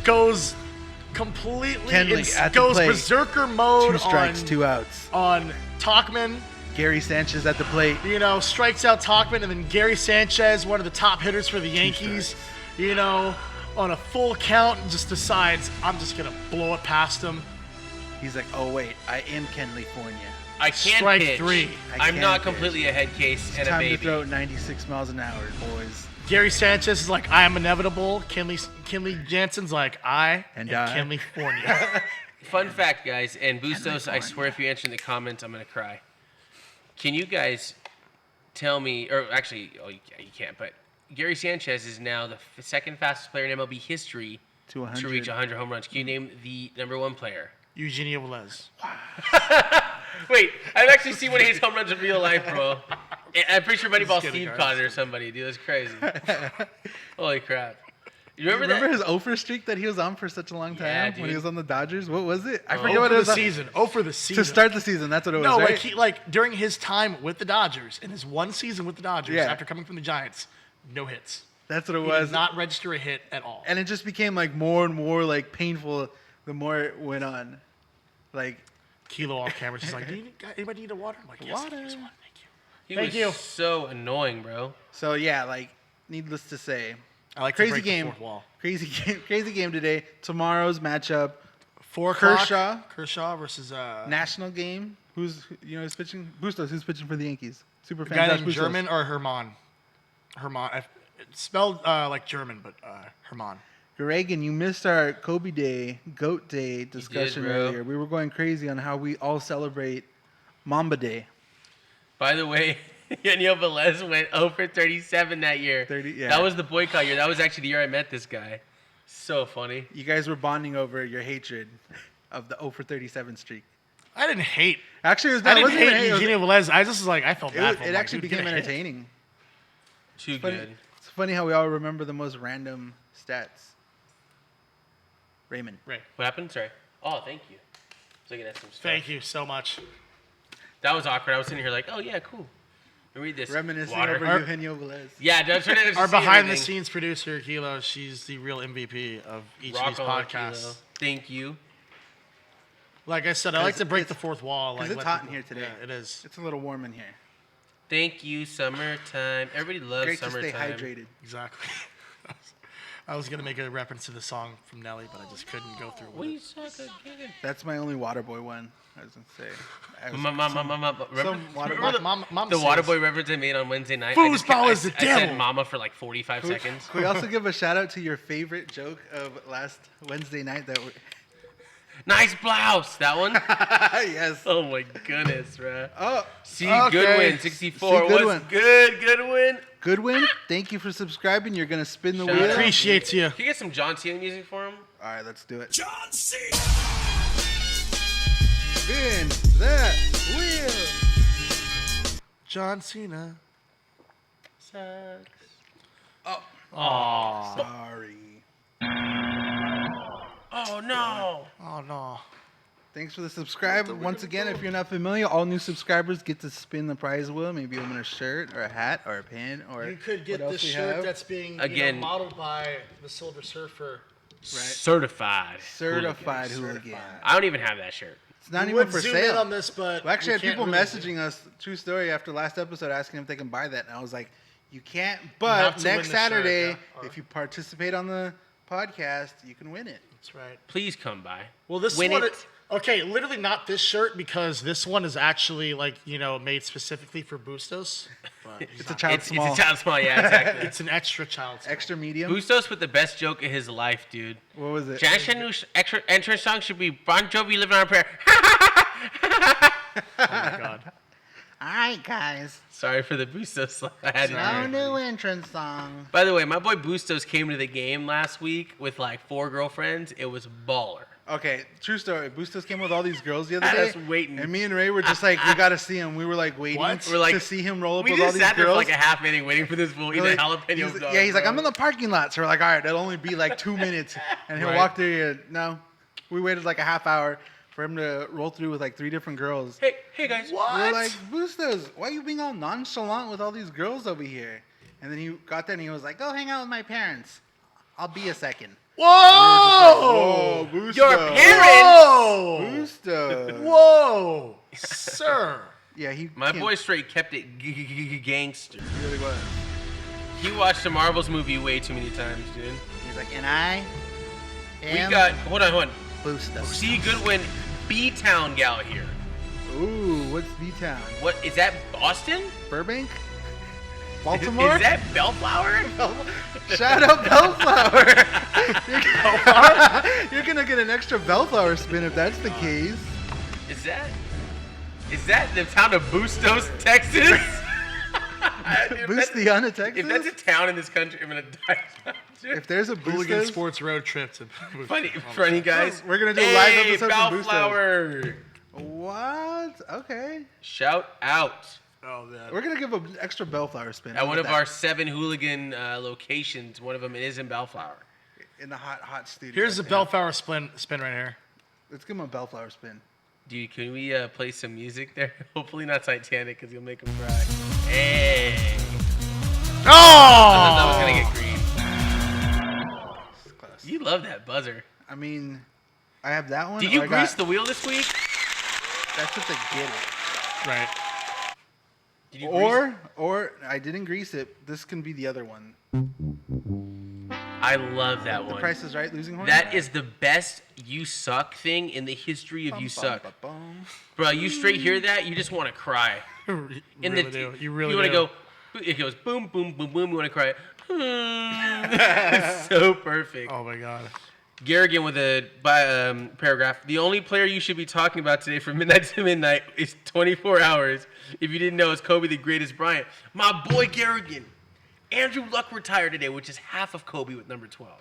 Goes completely, Kenley at the goes plate. berserker mode 2 strikes, on 2 outs. on Tachman. Gary Sanchez at the plate. Strikes out Tachman, and then Gary Sanchez, one of the top hitters for the Yankees, on a full count, just decides, I'm just going to blow it past him. He's like, oh wait, I am Kenleyfornia. I can't Strike pitch. 3. I'm can not pitch. completely a head case and a Time baby. to throw 96 miles an hour, boys. Gary Sanchez is like, I am inevitable. Kenley Jansen's like, I am And I. Kenleyfornia. Fun fact, guys, and Bustos, I swear if you answer in the comments, I'm going to cry. Can you guys tell me, or actually, you can't, but Gary Sanchez is now the second fastest player in MLB history To 100. to reach 100 home runs. Can you name the number 1 player? Eugenio Velez. Wait, I've actually seen one of his home runs in real life, bro. I'm pretty sure Moneyball kidding, Steve guys. caught it or somebody, dude. That's crazy. Holy crap. You remember Remember that? his offer streak that he was on for such a long time Yeah, when dude. he was on the Dodgers? What was it? I Oh, forget what for it the was. on- season. Oh, for the season. To start the season, that's what it was, No, right? like during his time with the Dodgers, in his one season with the Dodgers, Yeah. after coming from the Giants, no hits. That's what it He was. did not register a hit at all. And it just became like more and more like painful the more it went on. Like, Kilo off camera, just like, anybody need a water? I'm like, yes, Water. here's one. Thank you. He Thank was you. so annoying, bro. so yeah, like, needless to say, I like crazy to break game. the fourth wall. Crazy game today. Tomorrow's matchup, 4 o'clock. Kershaw. versus national game. Who's pitching? Bustos, who's pitching for the Yankees? Super a fan. guy Josh named Bustos. German or Herman. It's spelled like German, but Herman. Reagan, you missed our Kobe Day, Goat Day discussion bro. earlier. We were going crazy on how we all celebrate Mamba Day. By the way, Daniel Velez went 0 for 37 that year. 30, yeah. That was the boycott year. That was actually the year I met this guy. So funny. You guys were bonding over your hatred of the 0 for 37 streak. I didn't hate. Actually, it was I not. didn't It wasn't even hate hate. It, was- Eugenio Velez. I just was like, I felt it, bad was- for him. it Like, actually dude, became get a hit. entertaining. Too Funny- good. It's funny how we all remember the most random stats. Raymond. Right. What happened? Sorry. Oh, thank you. I was looking at some stuff. Thank you so much. That was awkward. I was sitting here like, oh, yeah, cool. Let me read this. Reminiscing Water. over Eugenio Velez. Yeah, that's what it is. Our See everything. behind-the-scenes producer, Kilo, she's the real MVP of each Rock of these on, podcasts. Kilo. Thank you. Like I said, I like to break the it's- fourth wall. Like, it's let hot in people- here today. Yeah, it is. It's a little warm in here. Thank you, summertime. Everybody loves Great to summertime. stay hydrated. Exactly. I was gonna make a reference to the song from Nelly, but I just couldn't go through with What it. you suck again? That's my only Waterboy one. I was gonna say. I was- Remember the says, Waterboy reference I made on Wednesday night? I just Foosball kept- is the I said devil. mama for like 45 seconds. Can we also give a shout out to your favorite joke of last Wednesday night? That we Nice blouse. That one? yes. Oh my goodness, bro. Oh, See, okay. Goodwin, 64. See, What's Goodwin. good, Goodwin? Goodwin, thank you for subscriing. You're gonna spin the Shout wheel. out. Appreciate you. Can you get some John Cena music for him? All right, let's do it. John Cena. Spin that wheel. John Cena. Sucks. Sorry. Oh no. Oh no. Thanks for the subscribe. Once again, if you're not familiar, all new subscribers get to spin the prize wheel. Maybe win a shirt or a hat or a pin or You could get what this else we shirt have. that's being Again- modeled by the Silver Surfer. Certified. Certified hooligan. I don't even have that shirt. It's not We even would for zoom in sale. on this, but We actually we had can't people really messaging us, true story, after last episode asking if they can buy that. And I was like, you can't. have But to win next the shirt, Saturday, yeah. if you participate on the podcast, you can win it. That's right. Please come by. Well, this Win one, it. okay, literally not this shirt because this one is actually made specifically for Bustos. But It's a child small. It's a child small, yeah, exactly. It's an extra child. Small. Extra medium. Bustos with the best joke of his life, dude. What was it? Janssen's extra entrance song should be Bon Jovi Living on a Prayer. Oh my god. All right, guys. Sorry for the Bustos. I had to do No it. new entrance song. By the way, my boy Bustos came to the game last week with like 4 girlfriends. It was baller. Okay, true story. Bustos came with all these girls the other I day. was waiting. And me and Ray were just like, we got to see him. We were like waiting What? We're like- to see him roll up We with all just these sat there for girls. like a half inning waiting for this fool to eat We're a like- jalapeno he's, dog. yeah, he's like, bro. I'm in the parking lot. So we're like, all right, it'll only be like 2 minutes. And he'll Right. walk through here. No, we waited like a half hour for him to roll through with like 3 different girls. Hey guys. What? We're like, Bustos, why are you being all nonchalant with all these girls over here? And then he got there and he was like, go hang out with my parents. I'll be a second. Whoa! Bustos. Your parents. Whoa! Bustos. Whoa! Sir. Yeah, he. My he- boy straight kept it gangster. he really was. He watched the Marvels movie way too many times, dude. He's like, and I am We got hold on. Bustos. See Goodwin, B-Town gal here. Ooh, what's B-Town? What is that? Boston? Burbank? Is Baltimore? that Bellflower? Shout out Bellflower! You're gonna get an extra Bellflower spin if that's the case. Is that the town of Bustos, Texas? Bustiana, Texas? If that's a town in this country, I'm gonna die. If there's a Hooligan Bustos, Sports Road Trip to. funny guys. We're gonna do a live Hey, episode from Bustos. Bellflower. What? Okay. Shout out Oh man. We're gonna give an extra Bellflower spin. at How one about of our that? 7 hooligan locations. One of them is in Bellflower. in the hot studio. Here's a Yeah. Bellflower spin right here. Let's give him a Bellflower spin. Dude, can we play some music there? Hopefully not Titanic, because you'll make him cry. Hey. I thought that was Oh! gonna get green. It's close. You love that buzzer. I mean, I have that one. Did or you I grease got- the wheel this week? That's if they get it. Right. Did you grease? Or I didn't grease it. This can be the other one. I love that The one. Price is Right, losing horn. That is the best "you suck" thing in the history of "you suck." Bro, you straight hear that, you just want to cry. You In really the do. You really want to do. go. It goes boom, boom, boom, boom. You want to cry. It's so perfect. Oh my god. Garrigan with a paragraph. The only player you should be talking about today from midnight to midnight is 24 hours. If you didn't know, it's Kobe the Greatest Bryant. My boy Garrigan. Andrew Luck retired today, which is half of Kobe with number 12.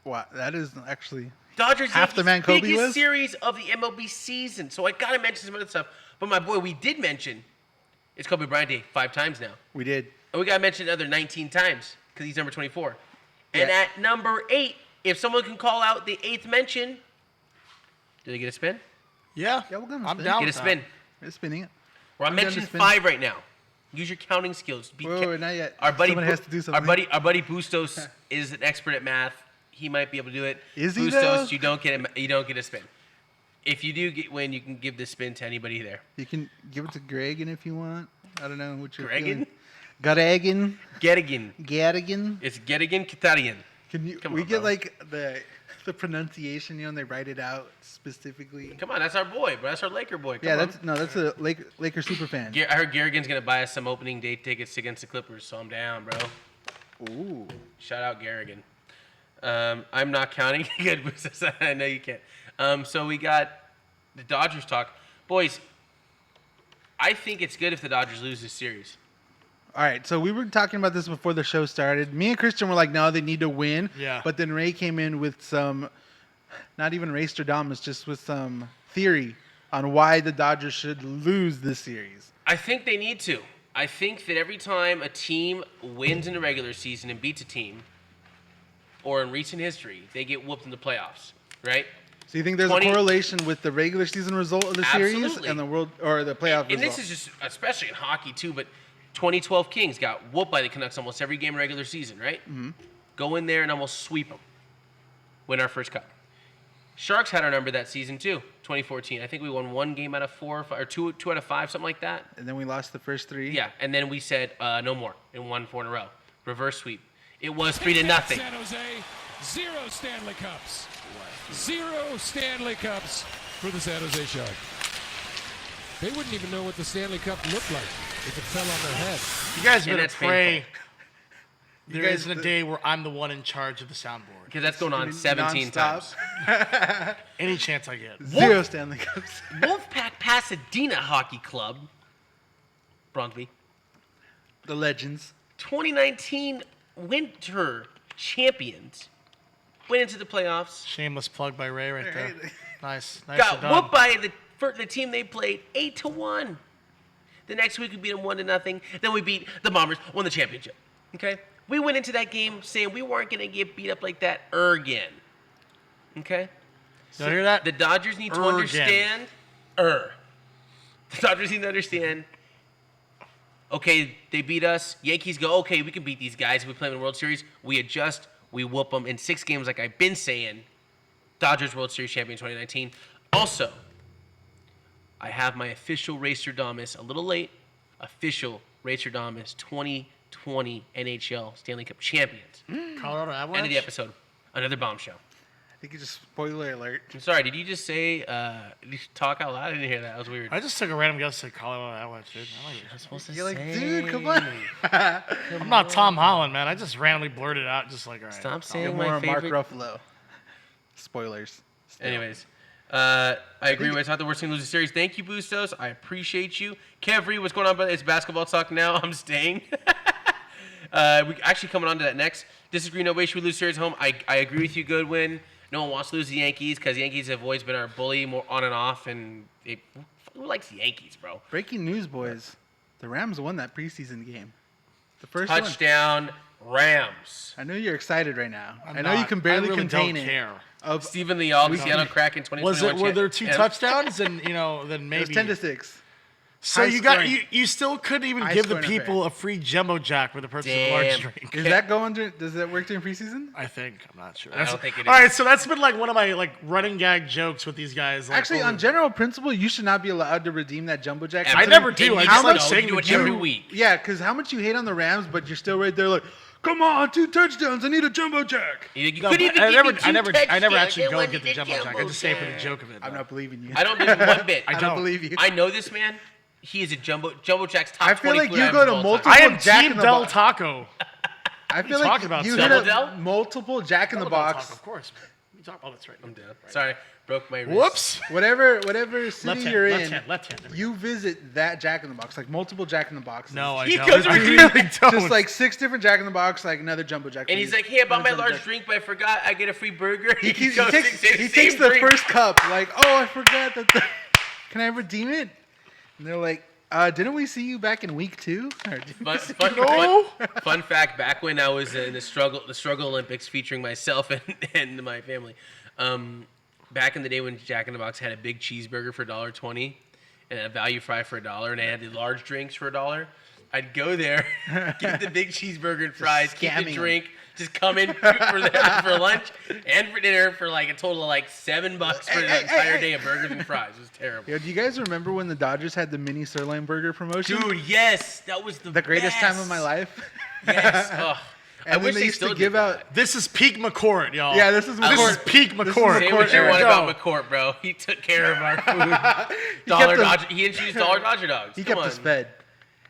Wow, that is actually Dodgers Half the Yankees man Kobe biggest was? series of the MLB season. So I gotta mention some other stuff. But my boy, we did mention it's Kobe Bryant Day 5 times now. we did. And we gotta mention another 19 times because he's number 24. And Yeah. at number 8, if someone can call out the 8th mention, do they get a spin? Yeah. Yeah, we're gonna I'm spin. down. Get a with spin. We're spinning it. We're on I'm done mention with spin. 5 right now. Use your counting skills. Be Wait, not yet. Our buddy, Someone has to do something. Our buddy Bustos is an expert at math. He might be able to do it. Is he, Bustos, though? you don't get a spin. If you do win, you can give the spin to anybody there. You can give it to Gregan if you want. I don't know what you're Gregan? feeling. Gettigan. Gadigan. It's Gettigan Katarian. Can you? Come we on, get bro. like the pronunciation, and they write it out specifically. Come on, that's our boy, bro. That's our Laker boy. Come Yeah, on. that's a Laker super fan. I heard Garrigan's gonna buy us some opening day tickets against the Clippers, so I'm down, bro. Ooh. Shout out Garrigan. I'm not counting. Good, Bustos. I know you can't. So we got the Dodgers talk, boys. I think it's good if the Dodgers lose this series. All right, so we were talking about this before the show started. Me and Christian were like, no, they need to win. Yeah. But then Ray came in with some, not even Ray Stradamus, just with some theory on why the Dodgers should lose this series. I think they need to. I think that every time a team wins in the regular season and beats a team, or in recent history, they get whooped in the playoffs, right? So So you think there's a correlation with the regular season result of the series and the world or the playoff result? And this is just especially in hockey too, but 2012 Kings got whooped by the Canucks almost every game regular season, right? Mm-hmm. Go in there and almost sweep them. Win our first cup. Sharks had our number that season too, 2014. I think we won 1 game out of 4 or 5, or two out of 5, something like that. And then we lost the first 3. Yeah, and then we said no more and won 4 in a row. Reverse sweep. It was 3-0. San Jose, 0 Stanley Cups. 0 Stanley Cups for the San Jose Sharks. They wouldn't even know what the Stanley Cup looked like if it fell on their head. You guys better that's pray painful. there isn't a day where I'm the one in charge of the soundboard. Because that's going on 17 Non-stop. times. Any chance I get. 0 Stanley Cups. Wolfpack Pasadena Hockey Club, Bronxby, The legends. 2019 winter champions, went into the playoffs. Shameless plug by Ray right there. Nice. Got done. whooped by the team they played 8-1. The next week we beat them 1-0. Then we beat the Bombers, won the championship. Okay, we went into that game saying we weren't gonna get beat up like that again. Okay, Y'all hear that? the Dodgers need to understand. The Dodgers need to understand. Okay, they beat us. Yankees go, okay, we can beat these guys if we play them in the World Series. We adjust. We whoop them in 6 games like I've been saying. Dodgers World Series champion 2019. Also, I have my official Racerdamus, a little late, official Racerdamus 2020 NHL Stanley Cup champions. Colorado Avalanche. End of the episode. Another bombshell. I think you just spoiler alert. I'm sorry, did you just say, did you talk out loud? I didn't hear that. That was weird. I just took a random guess at Colorado Avalanche, dude. You're supposed to You're like, say. dude, come on. I'm not Tom Holland, man. I just randomly blurted out, just like, all right. Stop Get saying more my Mark favorite. Ruffalo. Spoilers. Still. Anyways, I agree with not the worst thing to lose the series. Thank you, Bustos. I appreciate you. Kevry, what's going on, brother? It's basketball talk now. I'm staying. We actually coming on to that next. Disagree, no way should we lose series at home. I agree with you, Goodwin. No one wants to lose the Yankees because the Yankees have always been our bully more on and off, and who likes the Yankees, bro? Breaking news, boys. The Rams won that preseason game. The first Touchdown, Rams. one. I know you're excited right now. I'm I know you not. can barely I really contain don't it. care. Of, Stephen Leal, the Seattle Kraken 2021 Were there 2 champ. touchdowns? And, then maybe. it was 10-6. So High-scoring. you still couldn't even High give the scoring people affair. a free jumbo jack with a purchase of a Damn. large drink. Does that go under? Does that work during preseason? I think. I'm not sure. I don't think it All is. right, so that's been like one of my running gag jokes with these guys. Like, Actually, on general principle, you should not be allowed to redeem that jumbo jack. I never do. And I you just know, like you saying do the it every joke. week. Yeah, because how much you hate on the Rams, but you're still right there like, come on, 2 touchdowns. I need a jumbo jack. You No, couldn't but even I give never, me I never, I never touchdowns. actually They go wanted get the jumbo jack. I just say it for the jack. joke of it. I'm though. not believing you. I don't believe one bit. I don't believe you. I know this man. He is a jumbo jack's top I feel 20 like food you items go to of all multiple- time. I am Jack in Team the Del Box. Taco. I feel talking like about? you Double hit Del? a multiple Jack in the Double Del Box. Taco, of course. You talk. Oh, that's right. I'm down. Sorry, broke my wrist. Whoops. Whatever city Left hand. you're Left in, hand. Left hand. There we go. you visit that Jack in the Box, like multiple Jack in the Boxes. No, I He don't. goes I right really don't. Just like 6 different Jack in the Box, like another jumbo jack. And he's like, "Hey, I bought my large drink, but I forgot I get a free burger." He goes, takes same the drink. first cup, like, oh, I forgot that. Can I redeem it? And they're like, didn't we see you back in week 2? Or did we see you- Fun fact: back when I was in the struggle Olympics, featuring myself and my family, back in the day when Jack in the Box had a big cheeseburger for $1.20 and a value fry for $1, and they had the large drinks for $1, I'd go there, get the big cheeseburger and fries, get scamming the 'em. drink, just come in for lunch and for dinner for like a total of like $7 for the entire day of burgers and fries. It was terrible. Yo, do you guys remember when the Dodgers had the mini sirloin burger promotion? Dude, yes, that was the greatest time of best. my life. Yes. Ugh. And I then wish they they used still to did give that. out. This is peak McCourt, y'all. Yeah, this is This McCourt. is peak This is McCourt. Say what you era. want Go. about McCourt, bro. He took care of our food. He introduced Dollar Dodger dogs. He Come kept on. us fed.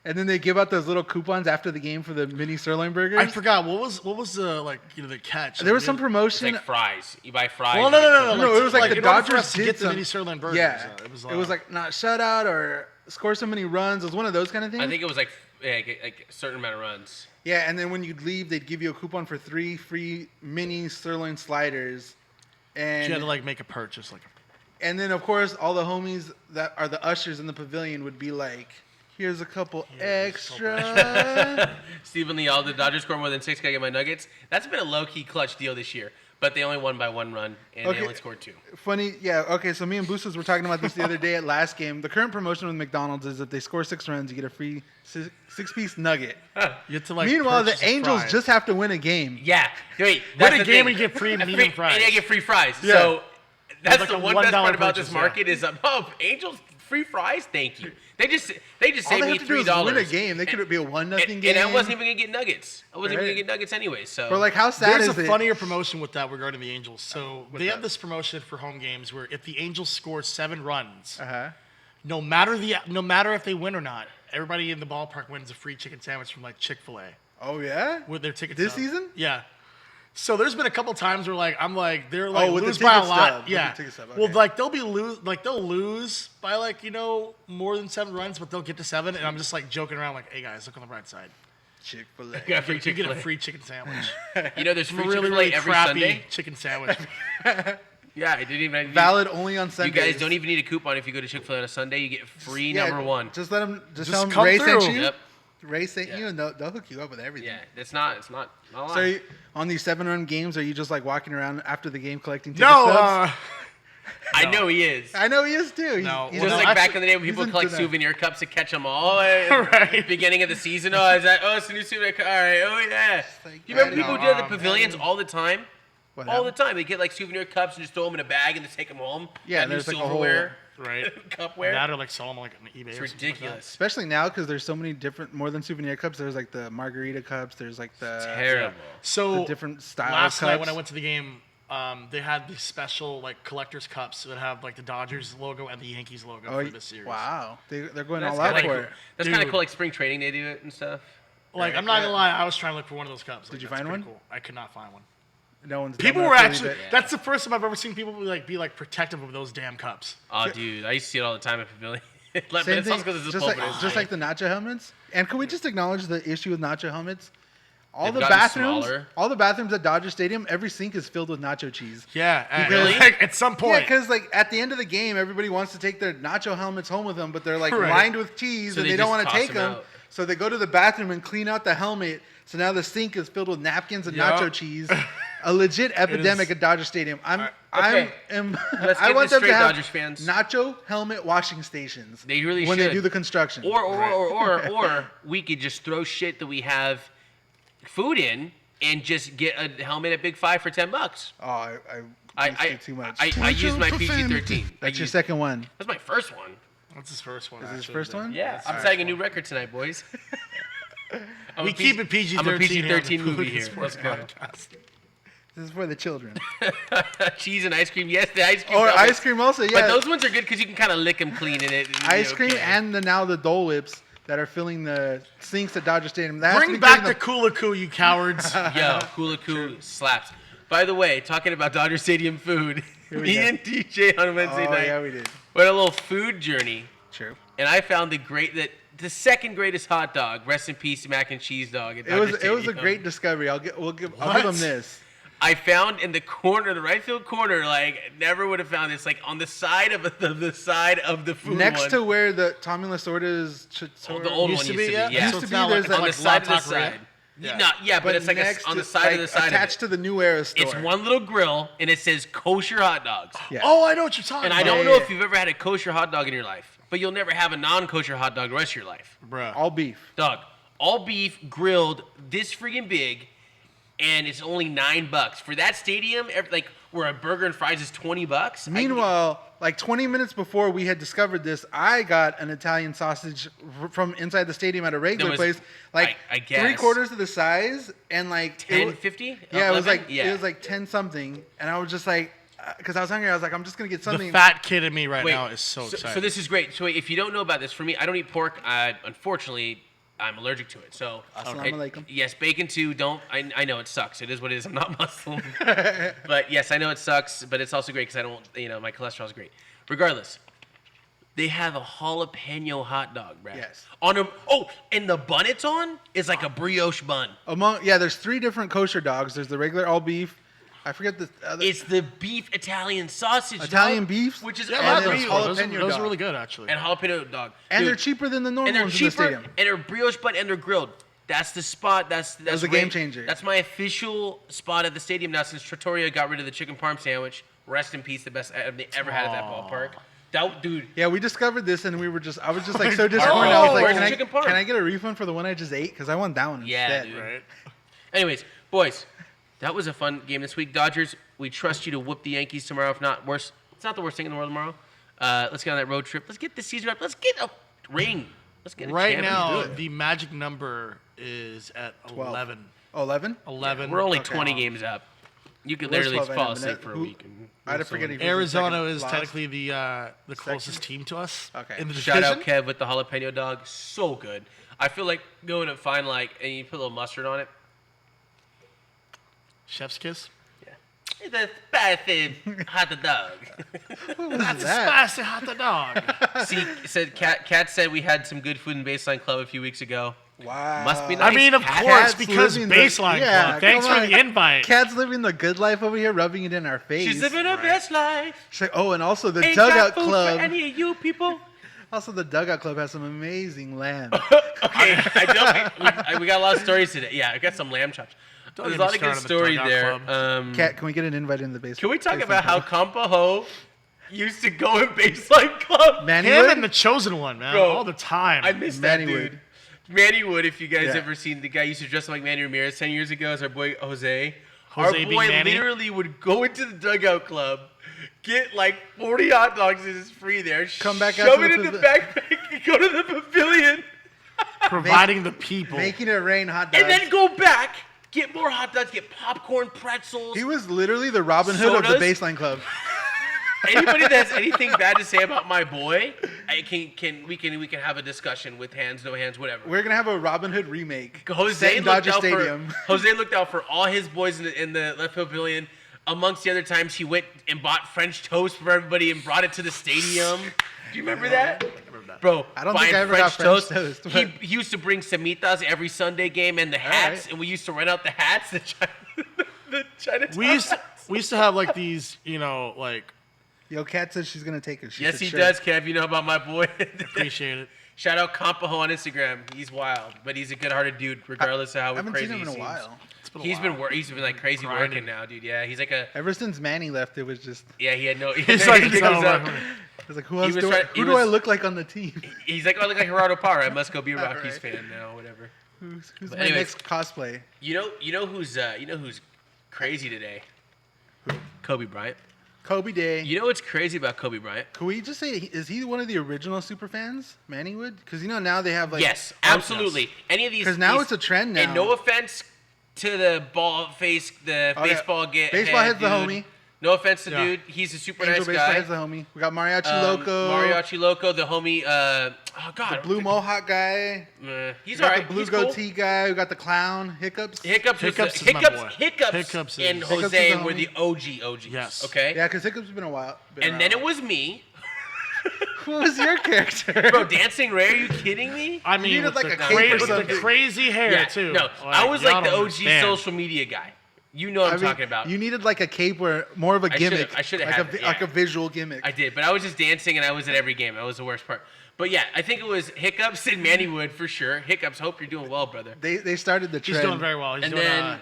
And then they give out those little coupons after the game for the mini sirloin burgers. I forgot what was the the catch. There was some It's promotion. like fries. You buy fries. Well, no. No, it was like the in order for Dodgers us to did get the some- mini sirloin burgers. Yeah, it was like not shutout or score so many runs. It was one of those kind of things. I think it was like a certain amount of runs. Yeah, and then when you'd leave, they'd give you a coupon for 3 free mini sirloin sliders. And you had to make a purchase. and then of course all the homies that are the ushers in the pavilion would be like, "Here's a couple extra." Stephen Leal, the Dodgers score more than 6. Can I get my Nuggets? That's been a low-key clutch deal this year. But they only won by 1 run, and Okay. they only scored 2. Funny, yeah. Okay, so me and Boosters were talking about this the other day at last game. The current promotion with McDonald's is if they score 6 runs, you get a free 6-piece nugget. You have to like. Meanwhile, the purchase the Angels fries. just have to win a game. Yeah. Wait, Win that's a the game thing. and get free A medium fries. And they get free fries. Yeah. So that's like the a one best $1 part about purchase, this market is, Angels free fries? Thank you. They just All saved they me have to do is $3. win a game. They could be a 1-0 game. And I wasn't even going to get nuggets. I wasn't even Right. going to get nuggets anyway. So But like, how sad There's is a it? funnier promotion with that regarding the Angels. So they have that? this promotion for home games where if the Angels score 7 runs, Uh-huh. no matter if they win or not, everybody in the ballpark wins a free chicken sandwich from like Chick-fil-A Oh yeah. with their tickets. This stub. season? Yeah. So there's been a couple times where they're like with the lose by a ticket lot. stub, with Yeah. the ticket stub, Well, okay. like they'll lose by more than 7 runs, but they'll get to 7, and I'm just like joking around like, hey guys, look on the bright side. Chick-fil-A. got free You get a Chick-fil-A. free chicken sandwich. There's free really, Chick-fil-A really every crappy Sunday. chicken sandwich. Yeah, I didn't even. Valid only on You Sundays. guys don't even need a coupon if you go to Chick-fil-A on a Sunday. You get free number 1. Just let them. Just Just tell them come Ray sent through. you. Yep. Ray sent Yeah. you, and they'll hook you up with everything. Yeah, it's not a lot. So on these 7-run games, are you just like walking around after the game collecting ticket No, stubs? I know he is. I know he is too. No. He's Just Well, like no, back actually, in the day when he's people into collect that. souvenir cups to catch them all. Right. Beginning of the season. It's a new souvenir cup. All right. Oh, yeah. like, You remember I people know. who do that at the pavilions all the time? What All the happened? time. They get like souvenir cups and just throw them in a bag and just take them home. Yeah, That new there's like a whole- silverware, right. cupware. That or like sell them like on eBay. It's or something like that. ridiculous. Especially now because there's so many different, more than souvenir cups. There's like the margarita cups. There's like the Terrible. So the different style last night cups. when I went to the game, they had these special like collector's cups that have like the Dodgers logo and the Yankees logo Oh, for this series. wow, they're going That's all out kinda for cool. it. That's kind of Dude. cool. Like spring training, they do it and stuff. Like Right, I'm not yeah. gonna lie, I was trying to look for one of those cups. Did you that's find pretty one? Cool. I could not find one. No one's. People dumb were enough to leave actually. it. That's the first time I've ever seen people be like protective of those damn cups. Oh, dude, I used to see it all the time at pavilion. Same It's thing, also 'cause it's just pulpit. like the nacho helmets. And can we just acknowledge the issue with nacho helmets? All They've the gotten bathrooms, smaller. all the bathrooms at Dodger Stadium, every sink is filled with nacho cheese. Yeah, Really? like, at some Yeah, point. because like at the end of the game, everybody wants to take their nacho helmets home with them, but they're like Right. lined with cheese, So and they they don't just want to toss take them them. out. So they go to the bathroom and clean out the helmet. So now the sink is filled with napkins and Yup. nacho cheese. A legit epidemic is. at Dodger Stadium. Okay. I Let's I get want this them to straight, have Dodgers fans. nacho helmet washing stations. They really when should. they do the construction. Or we could just throw shit that we have food in and just get a helmet at Big Five for $10. Oh, I I too much. I used my PG-13. That's your second one. That's my first one. That's his first one. Is this his actually. first one? Yeah, I'm setting a new record tonight, boys. We keep it PG-13. I'm a here on the PG-13 movie Hooligan here. Sports Let's go. Podcast. This is for the children. Cheese and ice cream. Yes, the ice cream. Or helmets. ice cream also, yeah. But those ones are good because you can kind of lick them clean in it. and ice be cream okay. and the Dole Whips that are filling the sinks at Dodger Stadium. That has to Bring be back getting the Kula-Koo, you cowards. Yo, Hula Coo slaps. By the way, talking about Dodger Stadium food, we me go. and DJ on Wednesday Oh night yeah, we did. went on a little food journey, True. and I found the second greatest hot dog. Rest in peace, mac and cheese dog. At It was Dodger a Stadium. great discovery. I'll give them What? this. I found in the corner, the right field corner, like never would have found this, like on the side of the food Next one. to where the Tommy Lasorda's Oh, the old Used one to used be, to yeah. be, yeah. Used So to it's be, now there's like, on like the side of the La Taqueria? side. Yeah. Yeah, but it's like next on the to- side of like, the side attached of to the New Era store. it. It's one little grill, and it says kosher hot dogs. Yeah. Oh, I know what you're talking And about. I don't Yeah, know yeah. if you've ever had a kosher hot dog in your life, but you'll never have a non-kosher hot dog the rest of your life. Bruh. all beef. Dog, all beef, grilled, this friggin' big, and it's only $9 for that stadium. Like where a burger and fries is $20. Meanwhile, like 20 minutes before we had discovered this, I got an Italian sausage from inside the stadium at a regular was- place, like I guess. 3/4 of the size, and like it wa- 10.50. Yeah, it was like yeah. it was like 10 something, and I was just like, because I was hungry, I was like, I'm just gonna get something. The fat kid in me right Wait, now is so excited. So this is great. So if you don't know about this, for me, I don't eat pork. Unfortunately, I'm allergic to it. So Assalamu alaikum. yes, bacon too. Don't. I know it sucks. It is what it is. I'm not Muslim. But yes, I know it sucks. But it's also great because I don't. My cholesterol's great. Regardless, they have a jalapeno hot dog, Brad. Yes. On a and the bun it's on is like a brioche bun. There's 3 different kosher dogs. There's the regular all beef. I forget the other. It's the beef Italian sausage. Italian dog, beef? which is yeah, and those, then unreal. there's those, jalapeno those dog. are really good, actually. And jalapeno dog. and Dude, they're cheaper than the normal and they're ones in the cheaper, stadium. and they're brioche bun, and they're grilled. That's the spot. That's was a game changer. That's my official spot at the stadium now since Trattoria got rid of the chicken parm sandwich. Rest in peace, the best they ever had at that ballpark. That dude. Yeah, we discovered this and I was just like so disappointed. I was like, where's the chicken parm? can I get a refund for the one I just ate? Because I want that one instead. Dude. Right. Anyways, boys, that was a fun game this week. Dodgers, we trust you to whoop the Yankees tomorrow. If not worse, it's not the worst thing in the world tomorrow. Let's get on that road trip. Let's get the season up. Let's get a ring. Let's get a Right champion. now, do it. the magic number is at 12. 11. Oh, 11? 11. We're only Okay. 20 games up. You could Where's literally 12 fall and asleep for a who- week. And I forget if it was the Arizona second is last. technically the closest team to us. Okay. In the Shout out division. Kev with the jalapeno dog. So good. I feel like going to find and you put a little mustard on it. Chef's kiss. Yeah. It's a spicy hot dog. What was That's that? a spicy hot dog. See, Kat said we had some good food in Baseline Club a few weeks ago. Wow. Must be I nice. mean, of Cat- course, Cat's because living the- Baseline yeah, Club. Thanks come for the on. invite. Cat's living the good life over here, rubbing it in our face. She's living her best life. She's like, oh, and also the Ain't Dugout got food Club. for any of you people. Also, the Dugout Club has some amazing lamb. Okay, we got a lot of stories today. Yeah, I got some lamb chops. Don't There's a get me lot of good started on the stories Dugout there. Club. Cat, can we get an invite in the basement? Can we talk about how Kampaho used to go in Baseline Club? Manny Him Wood? and the chosen one, man, Bro, all the time. I miss that Manny dude. Wood. Manny Wood, if you guys Yeah. ever seen the guy used to dress up like Manny Ramirez 10 years ago as our boy Jose. Jose Our being boy Manny? literally would go into the Dugout Club, get like 40 hot dogs and it's free there, Come back out shove to it the in the backpack, and go to the pavilion, Providing the people. Making it rain hot dogs. and then go back, get more hot dogs, get popcorn, pretzels. He was literally the Robin Hood of the Sodas? Baseline Club. Anybody that has anything bad to say about my boy, we can have a discussion with hands, no hands, whatever. We're gonna have a Robin Hood remake. set Jose in looked Dodger out Stadium. for Jose looked out for all his boys in the left pavilion. Amongst the other times, he went and bought French toast for everybody and brought it to the stadium. Do you remember that? Bro, I don't buying think I ever got French toast, He but- used to bring samitas every Sunday game and the hats, right. and we used to rent out the hats. The Chinatown We used to have like these, like Yo, Cat says she's gonna take a shit. Yes, he does, Kev. You know about my boy. appreciate it. Shout out Kampaho on Instagram. He's wild, but he's a good-hearted dude, regardless of how I haven't crazy seen him in he a seems. while. It's been a He's while. been like crazy Grinding. working now, dude. Yeah, he's like a Ever since Manny left, it was just. he had no. He's like, he goes no, up- I was like, who else was do trying- he who do I was- look like on the team? He's like, oh, I look like Gerardo Parra. I must go be a All Rockies right. fan now, whatever. Who's But my anyways. next cosplay? You know who's crazy today? Kobe Bryant. Kobe Day. You know what's crazy about Kobe Bryant? Can we just say, is he one of the original super fans, Manny Wood? Because now they have like. Yes, absolutely. Any of these. 'Cause now these- it's a trend And now. no offense to the baseball Baseball head's the dude. homie. No offense to Yeah. dude. He's a super Angel nice Baseball guy. head's the homie. We got Mariachi Loco. Mariachi Loco, the homie. Oh God, Blue Mohawk guy. He's We got alright. the blue He's cool. goatee guy. We got the clown. Hiccups. Hiccups, Hiccups was is my boy. Hiccups, Hiccups and is- Hiccups Jose is the were homie. the OGs. Yes. Okay. Yeah, because Hiccups has been a while. And then it was me. Who was your character? Bro, Dancing Ray, are you kidding me? I mean, needed with like the, a cape or with the something. crazy hair Yeah, too. no, I was y'all like the don't OG understand. social media guy. You know what I'm talking about. You needed like a cape or more of a gimmick. I should've like had a, it, like yeah. a visual gimmick. I did, but I was just dancing and I was at every game. That was the worst part. But yeah, I think it was Hiccups and Manny Wood for sure. Hiccups, hope you're doing well, brother. They started the trend. He's doing very well. He's And doing then a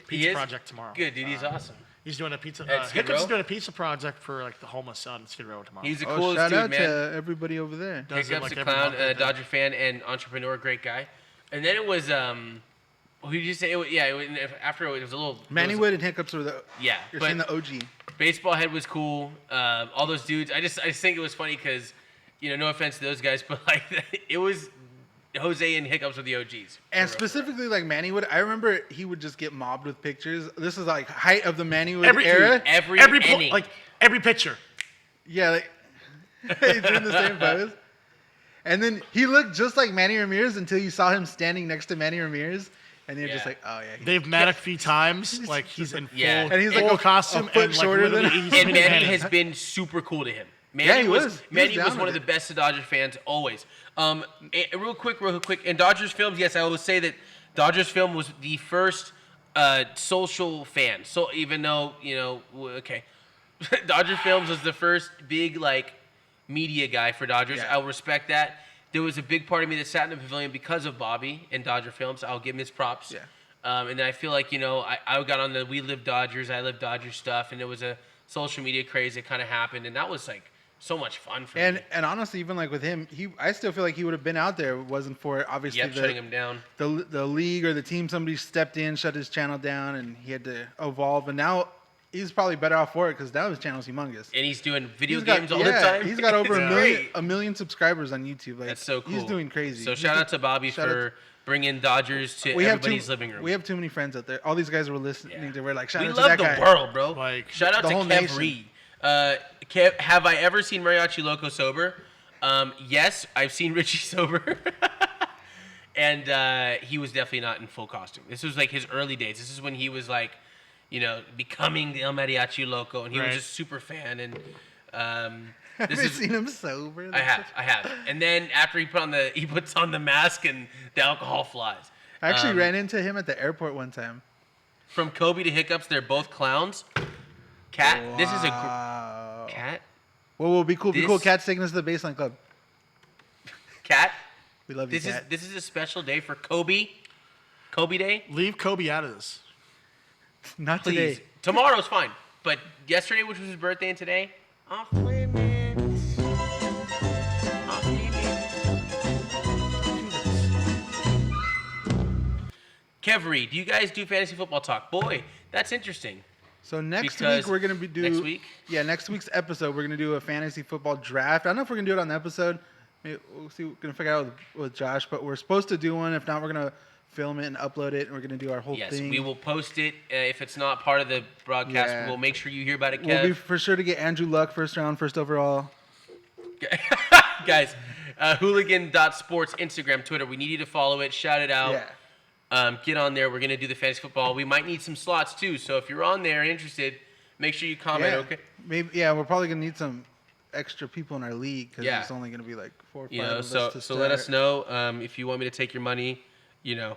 he pizza is? project tomorrow. Good, dude. He's awesome. He's doing a pizza. At Skid Hiccups is Row? doing a pizza project for like the homeless on Skid Row tomorrow. He's the Oh, coolest shout dude, out man. to everybody over there. Does it Hiccups, like a every clown, month, I think. Dodger fan, and entrepreneur, great guy. And then it was who did you say? It was, yeah, after it was a little. Manny it was- Wood and Hiccups were the. Yeah, You're but saying the OG. Baseball Head was cool. All those dudes. I just think it was funny because, no offense to those guys, but like it was Jose and Hiccups were the OGs. And For real. specifically like Manny Wood, I remember he would just get mobbed with pictures. This is like height of the Manny Wood Every- era. every inning. like every picture. Yeah, like he's doing the same pose. And then he looked just like Manny Ramirez until you saw him standing next to Manny Ramirez, and you're just Yeah. like, oh yeah. They've met a few times. Like he's in full, Yeah. And he's like full a costume foot and shorter like than literally him. he's And mini Manny Manny. has been super cool to him. Manny Yeah, he was. was. He was Manny down was one with of the it. best Dodger fans always. Real quick. In Dodgers films, yes, I will say that Dodgers film was the first social fan. So even though Dodger films was the first big like media guy for Dodgers. Yeah. I'll respect that. there was a big part of me that sat in the pavilion because of Bobby and Dodger Films. I'll give him his props. Yeah. And then I feel like, I got on the We Live Dodgers, I Live Dodgers stuff, and there was a social media craze that kind of happened, and that was like so much fun for me. And honestly, even like with him, I still feel like he would have been out there if it wasn't for obviously shutting him down. The league or the team, somebody stepped in, shut his channel down, and he had to evolve. And now he's probably better off for it because now his channel's humongous. And he's doing video games all the time. He's got over It's a million subscribers on YouTube. Like, that's so cool. He's doing crazy. So shout out to Bobby for bringing Dodgers to everybody's living room. We have too many friends out there. All these guys were listening to. We're like, shout we out to love that the guy. world, bro. Like, shout out to whole Kev nation. Reed. Kev, have I ever seen Mariachi Loco sober? Yes, I've seen Richie sober. And he was definitely not in full costume. This was like his early days. This is when he was like, becoming the El Mariachi Loco, and he was a super fan. And Have you seen him sober? I have. And then after he puts on the mask and the alcohol flies. I actually ran into him at the airport one time. From Kobe to Hiccups, they're both clowns. Cat, Wow. this is a cat. Well, we'll be cool. Be This- cool. Cat's taking us to the Baseline Club. Cat. We love you, This is Cat. this is a special day for Kobe. Kobe Day. Leave Kobe out of this. Not Please. today. Tomorrow's fine, but yesterday, which was his birthday, and today, off limits. Off limits. Kev Reed, do you guys do fantasy football talk? Boy, that's interesting. So next Because week we're gonna be next week? Yeah, next week's episode we're gonna do a fantasy football draft. I don't know if we're gonna do it on the episode. Maybe we'll see. We're gonna figure out with Josh, but we're supposed to do one. If not, we're gonna film it and upload it, and we're gonna do our whole Yes, thing. we will post it. If it's not part of the broadcast, Yeah. we'll make sure you hear about it, Kev. We'll be for sure to get Andrew Luck first round, first overall. Guys, hooligan.sports, Instagram, Twitter. We need you to follow it. Shout it out. Yeah. Get on there. We're going to do the fantasy football. We might need some slots, too. So if you're on there and interested, make sure you comment, Yeah. okay? Maybe. Yeah, we're probably gonna need some extra people in our league because Yeah. it's only gonna be like 4 or 5 You know, of so us to so let us start. know if you want me to take your money. Let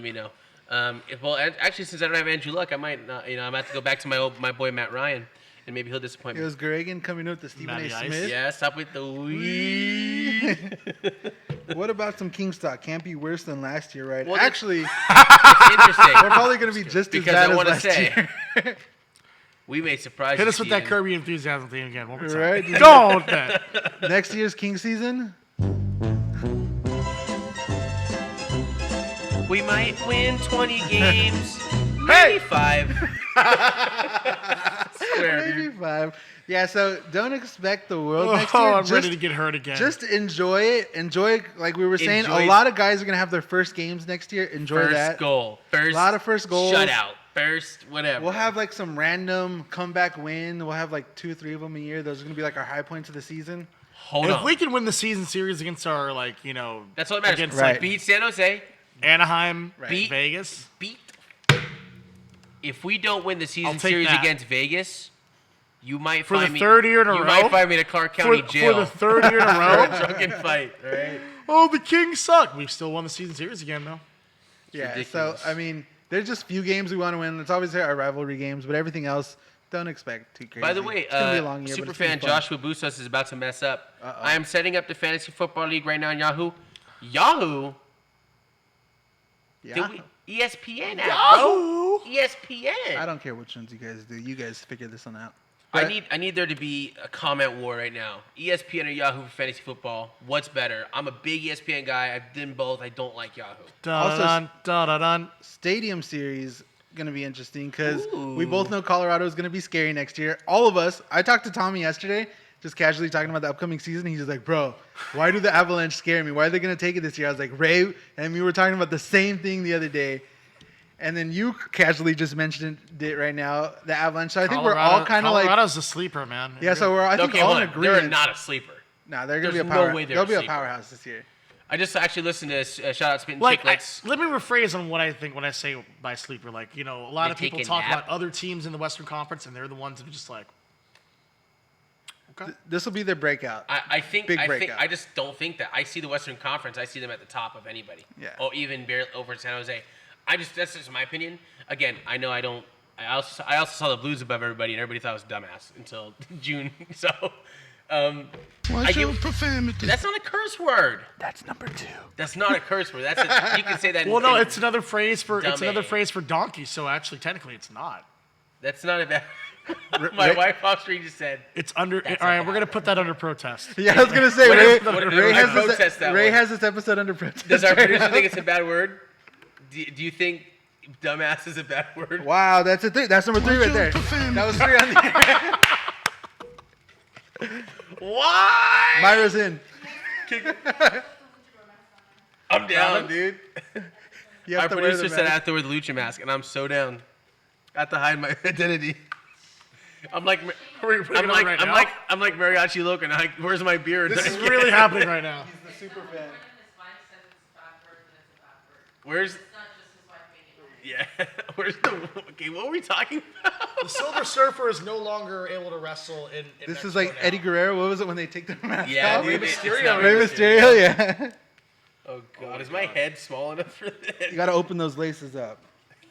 me know. Actually, since I don't have Andrew Luck, I might not. I'm gonna have to go back to my boy Matt Ryan, and maybe he'll disappoint It me. was Gregan coming out to Stephen Matty A. Ice. Smith. Yeah, stop with the weed. What about some King stock? Can't be worse than last year, right? Well, that's- Actually, It's interesting we're probably gonna be just as because bad I as want to last say year. we may surprise Hit you, us with that Steven. Kirby enthusiasm thing again. One more time. Right? Don't that. Next year's King season. We might win 20 games. Hey! Maybe 5. Swear, Maybe dude. 5. Yeah, so don't expect the world next Oh, year. I'm just, ready to get hurt again. Just enjoy it. Enjoy, like we were saying, Enjoy- a lot of guys are going to have their first games next year. Enjoy First that. goal. First A lot of first goals. shutout. First whatever. We'll have like some random comeback win. We'll have like 2 or 3 of them a year. Those are going to be like our high points of the season. Hold if on. we can win the season series against our, That's all that matters. against Right. Beat San Jose. Anaheim, Beat- Vegas. Beat. If we don't win the season I'll take series that. against Vegas, you might For find the me. third year in a you row? might find me in a Clark County jail For the third year in a for row. a drunken fight. All right. Oh, the Kings suck. We've still won the season series again, though. Yeah, ridiculous. so I mean, there's just few games we want to win. It's obviously our rivalry games, but everything else, don't expect too crazy. By the way, it's gonna be a long year, but it's gonna superfan be fun. Joshua Bustos is about to mess up. Uh-oh. I am setting up the fantasy football league right now on Yahoo. Yahoo. Yeah. Did we, ESPN app, Yahoo! bro. ESPN. I don't care which ones you guys do. You guys figure this one out. I But- need there to be a comment war right now. ESPN or Yahoo for fantasy football. What's better? I'm a big ESPN guy. I've done both. I don't like Yahoo. Dun, dun, dun, dun. Stadium series gonna be interesting because we Ooh. both know Colorado is gonna be scary next year. All of us. I talked to Tommy yesterday, just casually talking about the upcoming season. He's just like, "Bro, why do the Avalanche scare me? Why are they gonna take it this year?" I was like, "Ray," and we were talking about the same thing the other day. And then you casually just mentioned it right now, the Avalanche. So I think we're all kind of like, Colorado's a sleeper, man. yeah. So we're I think Okay, all hold in on. They're agreement. not a sleeper. Nah, they're gonna be a There's no power. way they're They'll a be a sleeper. powerhouse this year. I just actually listened to Shout Out Spittin' Like, Chicklets. let me rephrase on what I think when I say by sleeper. Like, a lot They of people take a talk nap. about other teams in the Western Conference, and they're the ones that are just like, okay. This will be their breakout. I think Big I think breakout. I just don't think that. I see the Western Conference. I see them at the top of anybody. Yeah. Or even barely over San Jose. That's just my opinion. Again, I know I don't. I also saw the Blues above everybody, and everybody thought I was a dumbass until June. So, What's your profanity? That's not a curse word. That's number 2. That's not a curse word. You can say that. Well, no, in- it's another phrase for Dumbass. donkey. So actually, technically, it's not. That's not a bad. My wife off screen just said. It's under. That's All right, a we're gonna put that under protest. Yeah, I was gonna say What Ray, if- what if Ray I has protest this. that Ray one? has this episode under protest. Does our right producer now. think it's a bad word? Do you think dumbass is a bad word? Wow, that's a 3. That's number 3 right there. That was 3 on the. Why? Myra's in. I'm down, dude. You have Our to wear the producer said I mask. have to wear the lucha mask, and I'm so down. I have to hide my identity. I'm like, We're putting it on right now? I'm like Mariachi Logan. Where's my beard? This is really happening right now. The super fan. Where's? Yeah. Where's the? Okay, what were we talking about? The Silver Surfer is no longer able to wrestle in This Mexico is like now. Eddie Guerrero. What was it when they take their mask Yeah, off? dude, it's Mysterio. not Rey Mysterio, yeah. Oh God, is my head small enough for this? You gotta open those laces up.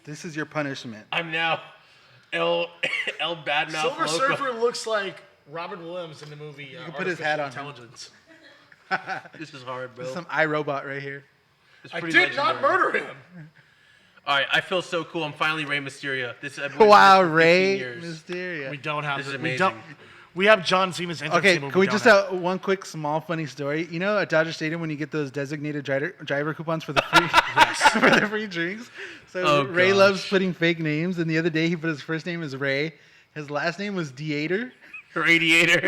This is your punishment. I'm now El Badmouth Silver Loco. Surfer looks like Robin Williams in the movie. You can put his hat on him. Intelligence. This is hard, bro. This is some iRobot right here. It's I pretty did not legendary. murder him. All right, I feel so cool. I'm finally Rey Mysterio. I've been Wow, waiting for 15 Ray years. Mysterio. We don't have. This is We amazing. don't. We have John Cena's entrance. Okay, but can we don't just have- one quick small funny story? You know, at Dodger Stadium when you get those designated driver coupons for the free for the free drinks. So Oh, Ray gosh. loves putting fake names, and the other day he put his first name as Ray. His last name was Deator. Radiator.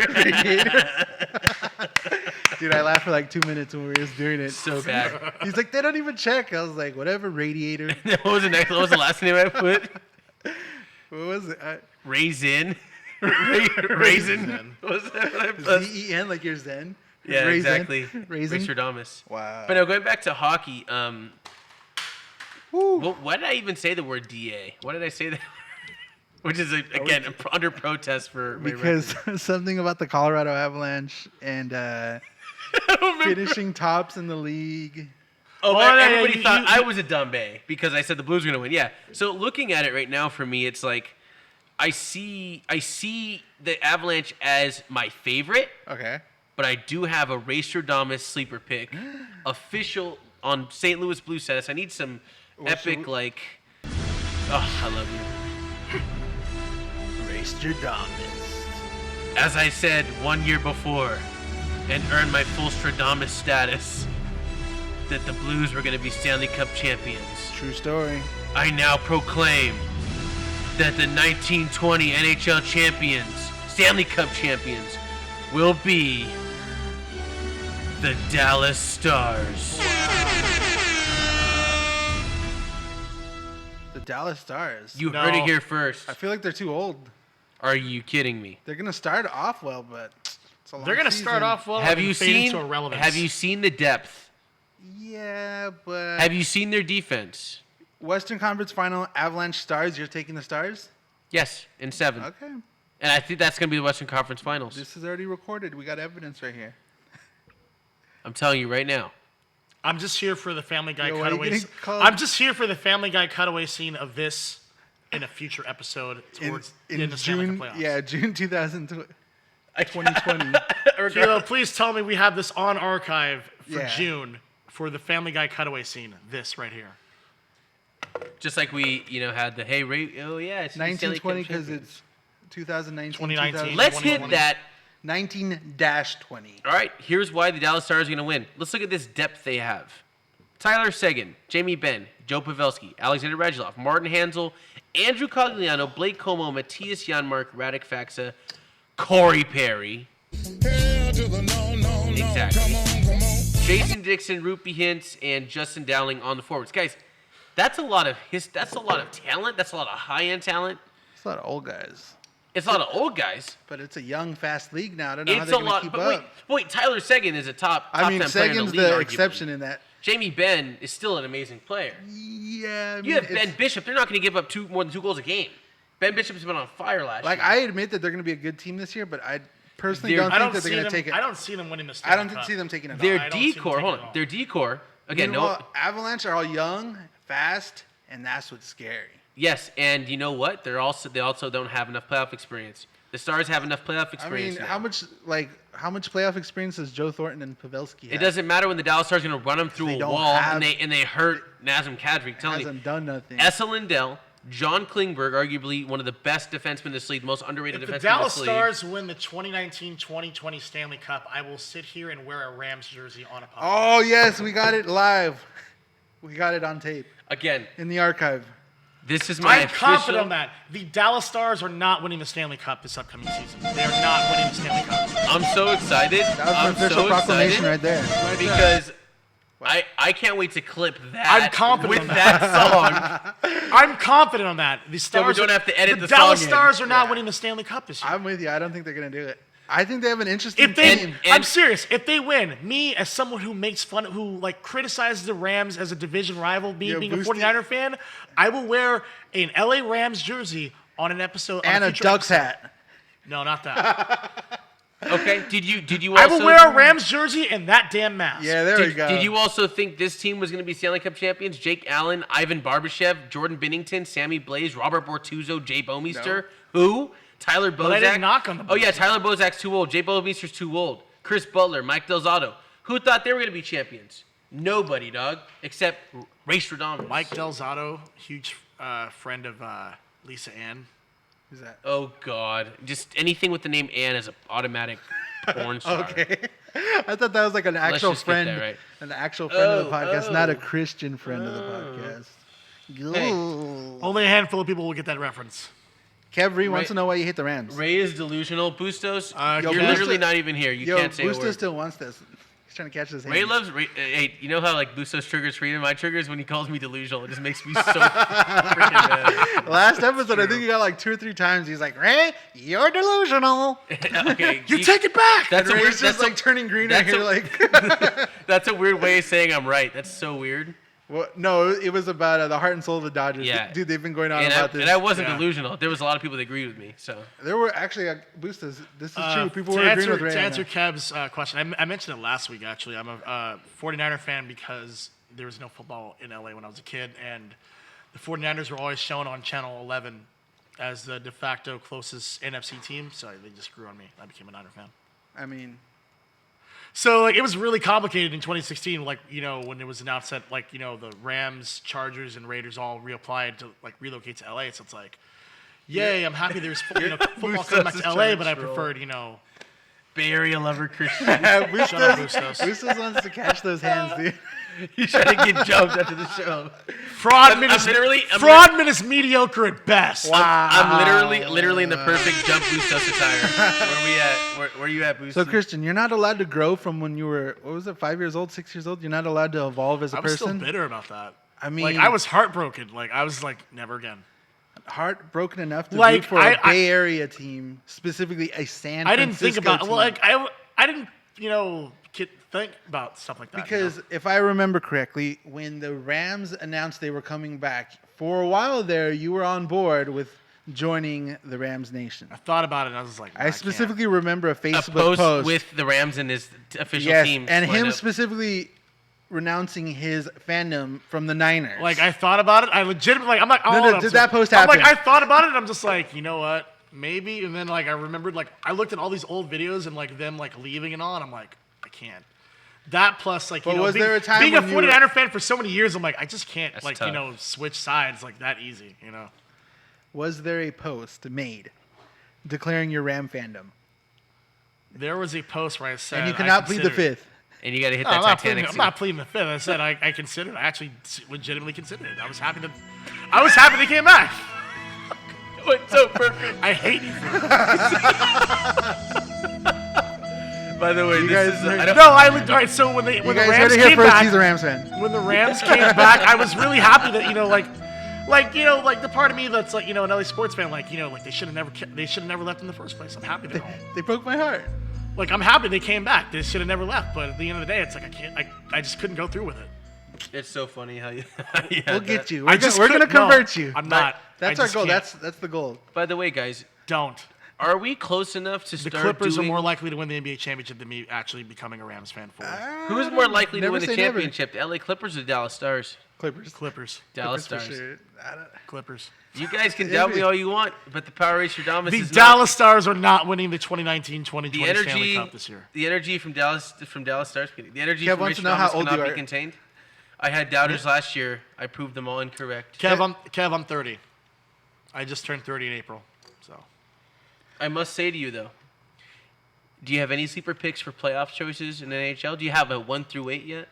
Dude, I laughed for like 2 minutes when we were just doing it. So bad. He's like, they don't even check. I was like, whatever, Radiator. What was the next? What was the last name I put? What was it? Raisin. Raisin. What was that? What I put? Z-E-N, like you're Zen. Yeah, Raisin. exactly. Raisin. Raystradamus. Wow. But no, going back to hockey. Woo. Why did I even say the word DA? Why did I say that? Which is again under protest for my Because record. something about the Colorado Avalanche and I don't remember. finishing tops in the league. Oh, Well, yeah, everybody you- thought you- I was a dumb bay because I said the Blues were gonna win. Yeah. So looking at it right now for me, it's like I see the Avalanche as my favorite, Okay. but I do have a Raystradamus sleeper pick, official on St. Louis Blues status. I need some epic like. Oh, I love you. Raystradamus. As I said 1 year before, and earned my full Stradamus status, that the Blues were going to be Stanley Cup champions. True story. I now proclaim that the 1920 NHL champions, Stanley Cup champions, will be the Dallas Stars. The Dallas Stars. You No. heard it here first. I feel like they're too old. Are you kidding me? They're gonna start off well, but it's a long They're gonna start season. off well. Have and you fade seen? into irrelevance. Have you seen the depth? Yeah, but Have you seen their defense? Western Conference Final Avalanche Stars. You're taking the Stars. Yes, in 7. Okay. And I think that's going to be the Western Conference Finals. This is already recorded. We got evidence right here. I'm telling you right now. I'm just here for the Family Guy Yo, why are you cutaway. getting called- I'm just here for the Family Guy cutaway scene of this in a future episode towards In in the Stanley June, Cup playoffs. yeah, June 2020. Kilo, please tell me we have this on archive for Yeah. June for the Family Guy cutaway scene. This right here. Just like we, had the hey Ray. Oh yeah, it's the Stanley Cup 1920 because champions. it's 2019. 2019. Let's hit 2020. that. 19-20. All right, here's why the Dallas Stars are going to win. Let's look at this depth they have. Tyler Seguin, Jamie Benn, Joe Pavelski, Alexander Radulov, Martin Hansel, Andrew Cogliano, Blake Como, Matthias Janmark, Radek Faxa, Corey Perry. Exactly. Jason Dixon, Rupi Hintz, and Justin Dowling on the forwards. Guys, that's a lot of talent. That's a lot of high-end talent. It's a lot of old guys. It's a lot of old guys. But it's a young, fast league now. I don't know how It's they're a going to lot. keep But up. wait, Tyler Seguin is a top I mean, 10 player in Sagan's the league, the arguably. exception in that. Jamie Benn is still an amazing player. Yeah, I mean, You have it's- Ben Bishop. They're not going to give up more than 2 goals a game. Ben Bishop's been on fire last Like, year. I admit that they're going to be a good team this year, but I personally They're- don't I think don't that see they're going them. to take it. I don't see them winning the Stanley I don't Cup. see them taking it. Their I don't see them decor, taking hold it on. all. Their decor, again, You know no. what? Avalanche are all young, fast, and that's what's scary. Yes, and you know what? They also don't have enough playoff experience. The Stars have enough playoff I experience. mean, now. how much playoff experience does Joe Thornton and Pavelski have? It doesn't matter when the Dallas Stars are going to run them through They a don't wall have- and they hurt Nazem Kadri. Telling you, Hasn't done nothing. Essa Lindell, John Klingberg, arguably one of the best defensemen in this league, most underrated If defenseman the Dallas in this league. Stars win the 2019-2020 Stanley Cup, I will sit here and wear a Rams jersey on a podcast. Oh yes, we got it live. We got it on tape Again, in the archive. this is my I'm official. confident on that. The Dallas Stars are not winning the Stanley Cup this upcoming season. They are not winning the Stanley Cup. I'm so excited. That was I'm an official so proclamation excited right there. because I can't wait to clip that. I'm confident with on that song. I'm confident on that. The Stars don't have to edit the Dallas song in. Stars are not Yeah. winning the Stanley Cup this year. I'm with you. I don't think they're gonna do it. I think they have an interesting If they, team. I'm serious. If they win, me as someone who makes fun, who like criticizes the Rams as a division rival, me Yo, being a Boosty. 49er fan, I will wear an LA Rams jersey on an episode. on And a future Ducks episode. hat. No, not that. Okay. Did you I also will wear a Rams jersey and that damn mask. Yeah, there we did, go. did you also think this team was going to be Stanley Cup champions? Jake Allen, Ivan Barbashev, Jordan Binnington, Sammy Blaze, Robert Bortuzzo, Jay Bomeister. Who? Tyler Bozak. I didn't knock on the Oh yeah, Bozak. Tyler Bozak's too old. Jay Bomeister's too old. Chris Butler, Mike Delzato. Who thought they were going to be champions? Nobody, dog, except Ray Stradamus. Mike Delzato, huge friend of Lisa Ann. Who's that? Oh God, just anything with the name Ann is an automatic porn star. Okay. I thought that was like an actual just get friend, that right. an actual friend of the Oh, podcast, not a oh. Christian friend of the podcast. Hey. Ooh. Only a handful of people will get that reference. Kev Ree wants Ray- to know why you hate the Rams. Ray is delusional. Bustos, Yo, you're Busto- literally not even here. You Yo, can't say a Busta word. still wants this. He's trying to catch his hand. Ray loves. Hey, you know how like Bustos triggers freedom? My triggers when he calls me delusional. It just makes me so freaking mad. Last episode, I think he got like 2 or 3 times. He's like, Ray, you're delusional. Okay, You take it back. That's a And weird. Ray's That's just like turning green that's right here, a- like. that's a weird way of saying I'm right. That's so weird. Well, no, it was about the heart and soul of the Dodgers. Yeah. Dude, they've been going on And about this. I wasn't Yeah. delusional. There was a lot of people that agreed with me. So There were actually Boostas. This is true. People were to agreeing answer, with Ray. to on answer that. Kev's question, I mentioned it last week, actually. I'm a 49er fan because there was no football in LA when I was a kid, and the 49ers were always shown on Channel 11 as the de facto closest NFC team, so they just grew on me. I became a Niner fan. I mean, So like it was really complicated in 2016, like when it was announced that like the Rams, Chargers, and Raiders all reapplied to like relocate to LA. So it's like, yay! I'm happy there's football coming back Bustos to is LA, trying but to I troll. preferred Bay Area lover Christian. Shut up, Boostas, Bustos. Boostas wants to catch those hands, dude. He's trying to get jumped after the show. Fraudman I'm is I'm Fraudman is mediocre at best. I'm literally in the perfect jump Bustos attire. Where we at? Where you at, Bustos? So, Christian, you're not allowed to grow from when you were, what was it, 5 years old, 6 years old? You're not allowed to evolve as a I was still person? bitter about that. I mean, Like I was heartbroken. Like I was like, never again. heartbroken enough to Like, root for a I- Bay Area team, specifically a San I didn't think Francisco about team. well, like I didn't think about stuff like that. Because if I remember correctly, when the Rams announced they were coming back, for a while there, you were on board with joining the Rams Nation. I thought about it and I was like, I can't. specifically remember a a Facebook post with the Rams and his official yes, team. and lined him up. specifically renouncing his fandom from the Niners. Like I thought about it. I legitimately I'm like, No, oh, did that post I'm like, happen? I thought about it and I'm just like, you know what? Maybe. And then like I remembered like I looked at all these old videos and like them like leaving and all, and I'm like, I can't. That plus like But was being, there a time being a when you were- 49er fan for so many years, I'm like, I just can't That's like tough. switch sides like that easy, was there a post made declaring your Ram fandom? There was a post where I said And you I cannot plead the considered- fifth. And you got to hit No, that I'm not, Titanic pleading, I'm scene. not pleading the fifth. I said I considered. I actually legitimately considered it. I was happy they came back. What's so perfect? I hate you for that. By the way, You this guys is. heard- I don't, No, all right. So when You the guys heard Rams it here came first. back, He's a Rams fan. when the Rams came back, I was really happy that like the part of me that's like an LA sports fan, like they should have never left in the first place. I'm happy they're home. They broke my heart. Like I'm happy they came back. They should have never left. But at the end of the day, it's like I just couldn't go through with it. it's so funny how you. We'll get you. I We're just going to couldn't- no, convert you. I'm not. That's I our just goal. can't. That's the goal. By the way, guys, Don't. Are we close enough to The start Clippers doing... are more likely to win the NBA championship than me actually becoming a Rams fan fully. Who's more likely to Never win the say never. championship? The LA Clippers or the Dallas Stars? Clippers. Dallas Clippers Stars. for sure. I don't- Clippers. You guys can doubt me all you want, but the Power Racer Damas The is Dallas Stars are not winning the 2019-2020 the Stanley energy. Cup this year. The energy from Dallas Stars. The energy Kev from wants Racer to know how Damas old cannot you be are. contained. I had doubters last year. I proved them all incorrect. Kev, I'm 30. I just turned 30 in April. So I must say to you though, do you have any sleeper picks for playoff choices in the NHL? Do you have a 1 through 8 yet?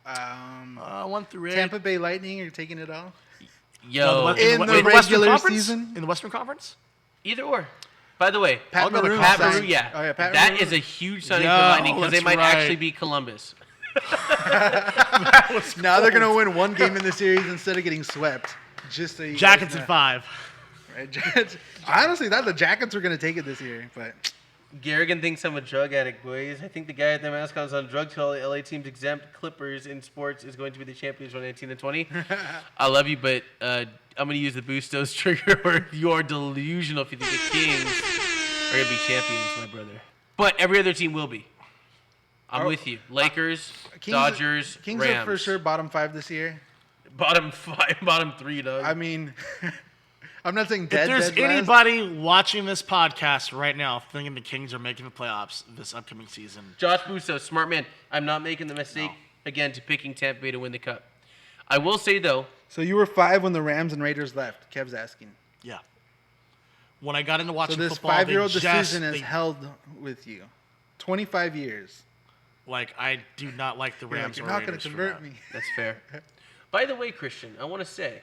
1 through 8. Tampa Bay Lightning are taking it all. Yo, In the Western regular Conference? season? In the Western Conference? either or. By the way, Pat I'll go to Maroon Pat signed- Maroon, yeah, Oh, yeah, Pat that Maroon. is a huge signing Yo, for Lightning because they that's might right. actually be Columbus. Now they're gonna win one game in the series instead of getting swept. Just so you guys Jackets know. at 5. Right? Honestly, thought the Jackets were gonna take it this year, but Garrigan thinks I'm a drug addict, boys. I think the guy at the mascot's on drugs till the LA team's exempt. Clippers in sports is going to be the champions 2019 and 20. I love you, but I'm going to use the Bustos trigger where you are delusional if you think the Kings are going to be champions, my brother. But every other team will be. I'm with you. Lakers, Dodgers, Kings Rams. are for sure bottom 5 this year. Bottom 5, bottom 3, dog. I mean, I'm not saying If dead. there's dead last. anybody watching this podcast right now thinking the Kings are making the playoffs this upcoming season, Josh Bustos, smart man. I'm not making the mistake, again, to picking Tampa Bay to win the Cup. I will say, though, So you were 5 when the Rams and Raiders left. Kev's asking. yeah. When I got into So watching this football, 5-year-old they decision has they- held with you. 25 years. like I do not like the You're, Rams. like, you're or not gonna Raiders for convert that. me. that's fair. By the way, Christian, I want to say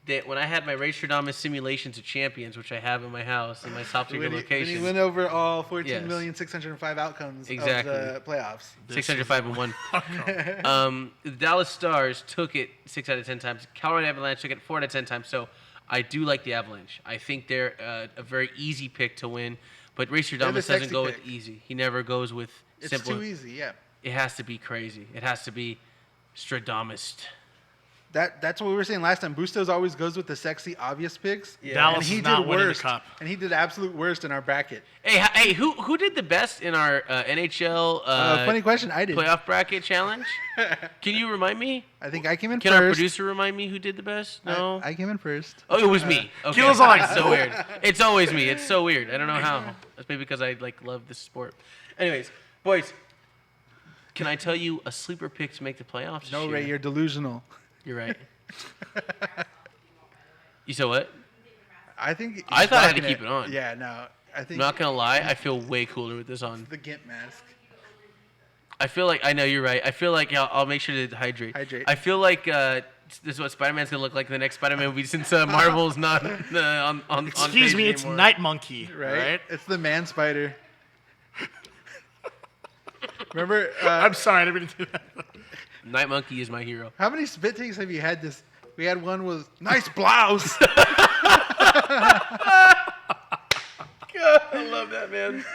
that when I had my Racerdamus simulations of champions, which I have in my house in my South African When he location, went over all Yes. 14,605 outcomes Exactly. of the playoffs. 605 and 1. The Dallas Stars took it 6 out of 10 times. Colorado Avalanche took it 4 out of 10 times. So I do like the Avalanche. I think they're a very easy pick to win. But Racerdamus doesn't sexy go pick. with easy. He never goes with It's simple. too easy, yeah. It has to be crazy. It has to be Stradamus. That's what we were saying last time. Bustos always goes with the sexy, obvious picks. Yeah. Dallas And he is not did winning the worst. cup. And he did absolute worst in our bracket. Hey, who did the best in our NHL Funny question. I did. playoff bracket challenge? Can you remind me? I think I came in Can our first. producer remind me who did the best? No. I came in first. Oh, it was me. Okay. Keel's like, It's so weird. It's always me. It's so weird. I don't know how. That's maybe because I love this sport. Anyways, boys, can I tell you a sleeper pick to make the playoffs? No, this Ray, year? you're delusional. You're right. You said what? I think. I he's thought I had to rocking keep it on. Yeah, no. I think I'm not gonna lie. I feel way cooler with this on. the Gimp mask. I feel like I know you're right. I feel like I'll make sure to hydrate. Hydrate. I feel like this is what Spider-Man's gonna look like in the next Spider-Man movie since Marvel's not on Excuse page me, it's anymore. Night Monkey, Right? right? It's the man spider. Remember, I'm sorry, I didn't mean to do that. Night Monkey is my hero. how many spit takes have you had this? We had one with nice blouse. I love that, man.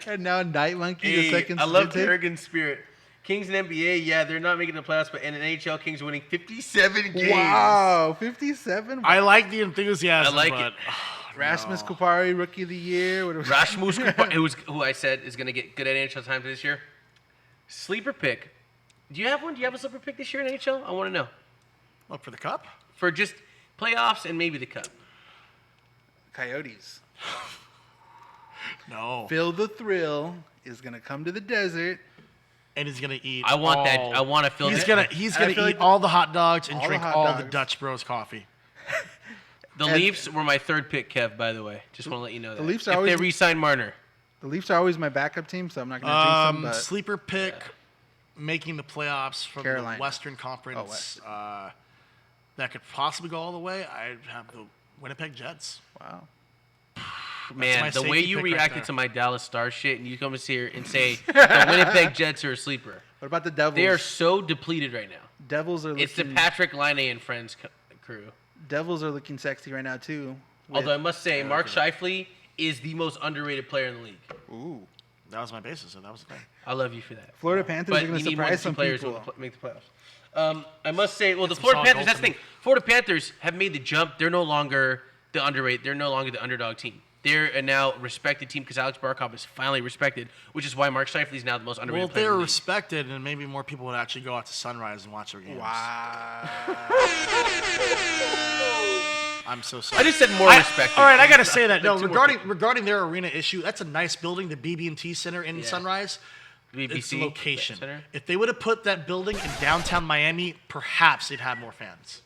And now Night Monkey, the Hey, second I love spit take. arrogant spirit. Kings and NBA, yeah, they're not making the playoffs, but in NHL, Kings are winning 57 games. Wow, 57. I like the enthusiasm, I like but it. Rasmus Kupari, Rookie of the Year. What Rasmus Kupari, who I said is going to get good at NHL time this year. Sleeper pick. Do you have one? Do you have a sleeper pick this year in NHL? I want to know. look for the cup. For just playoffs and maybe the cup. Coyotes. No, Phil the Thrill is gonna come to the desert. and he's gonna eat. I want that. all- I want to feel He's that. gonna I eat feel like all the hot dogs and all the drink hot all the dogs. Dutch Bros coffee. The and- Leafs were my third pick, Kev, by the way. Just want to let you know that. Leafs are if always- they re-sign Marner. The Leafs are always my backup team, so I'm not gonna jinx them. But Sleeper pick, making the playoffs from Carolina. the Western Conference. West. That could possibly go all the way. I have the Winnipeg Jets. wow. my Man, the way safety you pick right reacted there. to my Dallas Star shit, and you come here and say the Winnipeg Jets are a sleeper. What about the Devils? They are so depleted right now. Devils are looking. It's the Patrick Laine and friends crew. Devils are looking sexy right now too. with- Although I must say, Mark Scheifele is the most underrated player in the league. Ooh. That was my basis, so that was the thing. I love you for that. Florida Panthers But are going you to need more than surprise two some players people. to make the playoffs. I must say, well, the some Florida solid Panthers, that's the thing. Florida Panthers have made the jump. They're no longer the underrated. They're no longer the underdog team. They're a now respected team because Alex Barkov is finally respected, which is why Mark Scheifele is now the most underrated Well, if player they in were the league. respected, and maybe more people would actually go out to Sunrise and watch their games. Wow. I'm so sorry. I just said more respected. All right, I gotta say that. Like No, two more regarding their arena issue, that's a nice building, the BB&T Center in Yeah. Sunrise. BBC It's the location. Center? If they would have put that building in downtown Miami, perhaps they'd have more fans.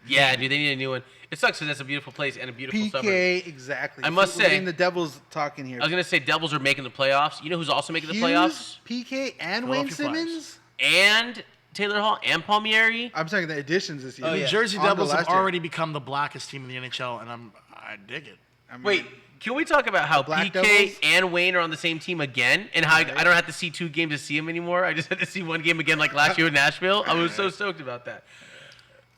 Yeah, dude, they need a new one. It sucks because that's a beautiful place and a beautiful suburb. PK, exactly. I must We're say- getting the Devils talking here. I was gonna say Devils are making the playoffs. You know who's also making the playoffs? PK, and Wayne Philadelphia Simmons. And Taylor Hall and Palmieri. I'm talking the additions this year. Oh, The yeah. Jersey On the Devils have last year. already become the blackest team in the NHL, and I dig it. I mean, Wait, can we talk about how Black PK Devils? and Wayne are on the same team again, and how I don't have to see 2 games to see them anymore? I just had to see 1 game again, like last year in Nashville. I was so stoked about that.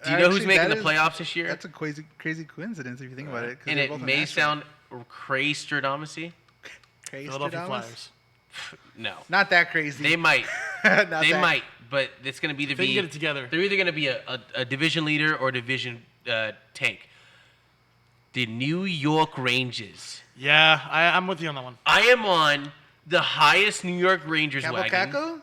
Do you know who's Actually, making that the is- playoffs this year? That's a crazy coincidence if you think about it. 'cause And they're it both in may Nashville. sound crazy Stradamusy. Crazy Philadelphia Damas? Flyers. No, Not that crazy. they might. Not They that- might, but it's going to be They can get it together. They're either going to be a division leader or a division tank. The New York Rangers. Yeah, I'm with you on that one. I am on the highest New York Rangers Capo wagon. Caco?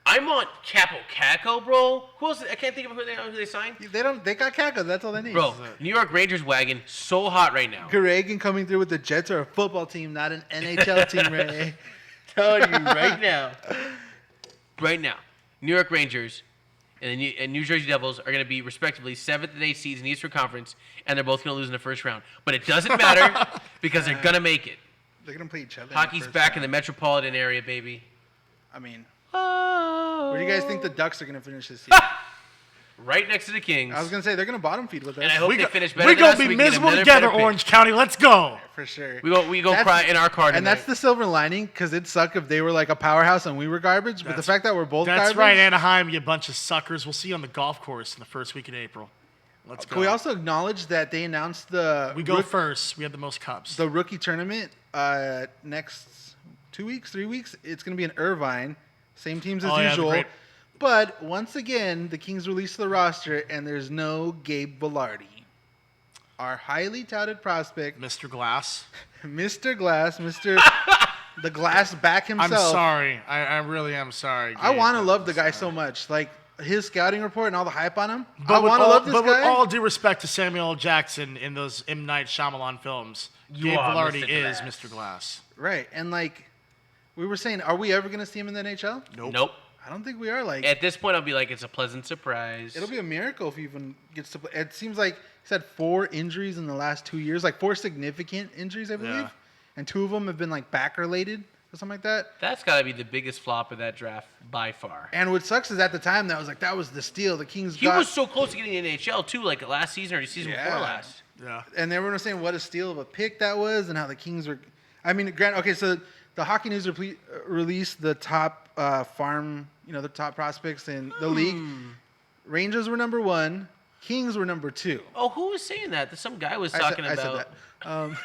I'm on Capo Caco, bro. Who else? I can't think of who they signed. They got Caco. That's all they need. Bro, New York Rangers wagon, so hot right now. Garegan coming through with the Jets are a football team, not an NHL team, Ray. Telling you right now, New York Rangers and New Jersey Devils are going to be respectively 7th and 8th seeds in the Eastern Conference, and they're both going to lose in the first round. But it doesn't matter because they're going to make it. They're gonna play each other. Hockey's back in the metropolitan area, baby. I mean, Oh. where do you guys think the Ducks are gonna finish this year? Right next to the Kings. I was gonna say they're gonna bottom feed with us. And I hope they finish better We're than gonna us, be so we can get miserable another together, better pick. Orange County. Let's go. for sure. We go That's- cry in our car tonight. And that's the silver lining, because it'd suck if they were like a powerhouse and we were garbage. But the That's- fact that we're both That's garbage. right, Anaheim, you bunch of suckers. We'll see you on the golf course in the first week in April. Let's go. Can we also acknowledge that they announced the We go first. We have the most cups. the rookie tournament next 2 weeks, 3 weeks? It's gonna be in Irvine, same teams as Oh, yeah, the usual. great- But once again, the Kings released the roster, and there's no Gabe Velarde, our highly touted prospect, Mr. Glass. Mr. Glass, the Glass back himself. I'm sorry. I really am sorry. I Gabe, want to but love I'm the guy sorry. so much. Like his scouting report and all the hype on him. I But with want to all- love this but guy. with all due respect to Samuel L. Jackson in those M. Night Shyamalan films, You Gabe are Velarde Mr. is Glass. Mr. Glass. Right. And like we were saying, are we ever going to see him in the NHL? Nope. I don't think we are. Like At this point, I'll be like, it's a pleasant surprise. it'll be a miracle if he even gets to play. It seems like he's had 4 injuries in the last 2 years, like 4 significant injuries, I believe. Yeah. And 2 of them have been like back related or something like that. That's got to be the biggest flop of that draft by far. And what sucks is at the time that was the steal. The Kings He got. was so close to getting in the NHL too, like last season or the season Yeah. before last. Yeah. And everyone was saying what a steal of a pick that was, and how the Kings were. I mean, okay, so the Hockey News released the top farm, the top prospects in the league. Rangers were number 1, Kings were number 2. Oh, who was saying that? Some guy was I talking said about. that.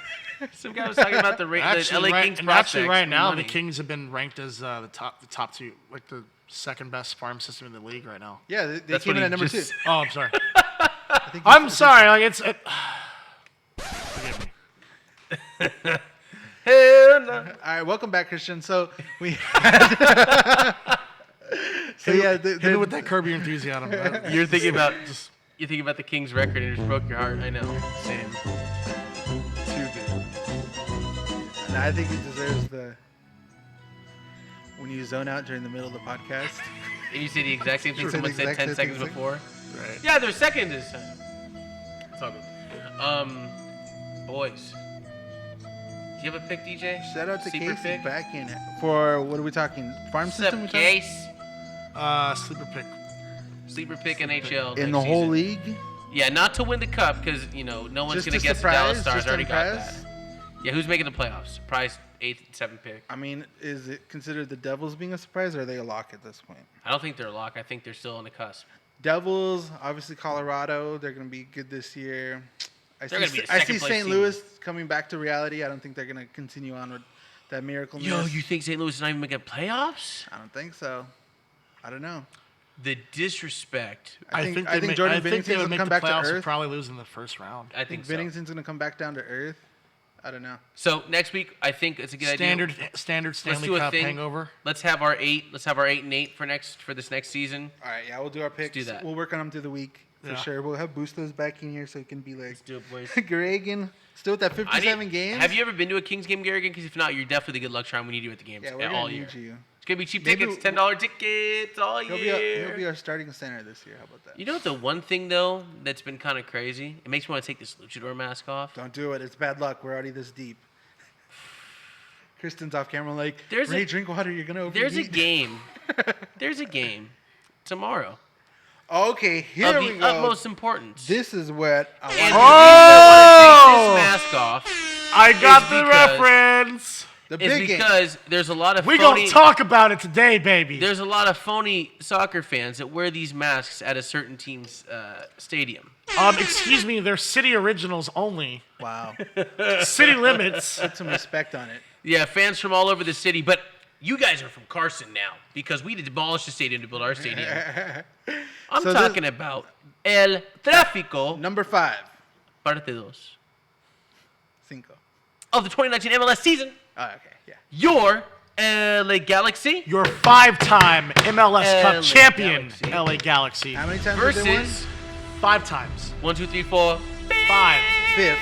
Some guy was talking about the LA Kings and prospects. actually, right and now money. the Kings have been ranked as the top 2, like the second best farm system in the league right now. Yeah, they That's came what in he at number just 2. Oh, I'm sorry. I think I'm sorry. Like it's. Forgive me. Hell no. All right, welcome back, Christian. So we. Hit me with that Curb Your Enthusiasm. You're thinking about the Kings record and it just broke your heart. I know. Same. Too good. And I think he deserves the. When you zone out during the middle of the podcast. And you say the exact same thing Sure. someone Say the said exact 10 same seconds thing. before. Right. Yeah, they're second this time. It's all good. Boys. Do you have a pick, DJ? Shout out to Sleeper Casey pick? back in for what are we talking? Farm What's up, system? we talking? Case? Sleeper pick. Sleeper pick NHL. In next the whole season. league? Yeah, not to win the cup because no one's Just gonna to guess the Dallas surprise? Stars Just to already got that. impress? Yeah, who's making the playoffs? Surprise 8th and 7th pick. I mean, is it considered the Devils being a surprise, or are they a lock at this point? I don't think they're a lock. I think they're still on the cusp. Devils, obviously Colorado, they're going to be good this year. I They're gonna be the I see second place St. team. Louis coming back to reality. I don't think they're going to continue on with that miracle. Yo, you think St. Louis is not even making playoffs? I don't think so. I don't know. The disrespect. I think they Jordan I think they Bennington's would gonna make come the back to playoffs and earth. probably lose in the first round. I think so. Bennington's gonna come back down to earth. I don't know. So next week, I think it's a good Standard idea. Stanley do a Cup thing. hangover. Let's have our 8. Let's have our 8 and 8 for this next season. All right, yeah, we'll do our picks. do that. We'll work on them through the week for Yeah. sure. We'll have Bustos back in here so it can be like Let's do it, boys. Garrigan. Still with that 57 games. Have you ever been to a Kings game, Garrigan? Because if not, you're definitely the good luck charm. We need you at the games Yeah, we're all gonna year. need you. It's gonna be cheap Maybe tickets, $10 tickets all He'll year. be our starting center this year. How about that? You know what the one thing though that's been kind of crazy? It makes me want to take this luchador mask off. Don't do it. It's bad luck. We're already this deep. Kristen's off camera like, There's Ray, a- drink water. You're gonna overheat. There's a game. There's a game tomorrow Okay, here of we the go. utmost importance. This is what I And want. the reason I want to take this mask off I got is the because- reference. The is big game. because there's a lot of We phony. gonna talk about it today, baby. There's a lot of phony soccer fans that wear these masks at a certain team's stadium. Excuse me, they're city originals only. Wow. City limits. Put some respect on it. Yeah, fans from all over the city, but you guys are from Carson now because we demolished the stadium to build our stadium. I'm So talking about El Tráfico Number 5. Parte 2 Cinco. of the 2019 MLS season. Oh, okay. Yeah. Your LA Galaxy Your 5-time MLS LA Cup champion, Galaxy. LA Galaxy. How many times have they won? versus 5 times. 1, 2, 3, 4. 5. 5th.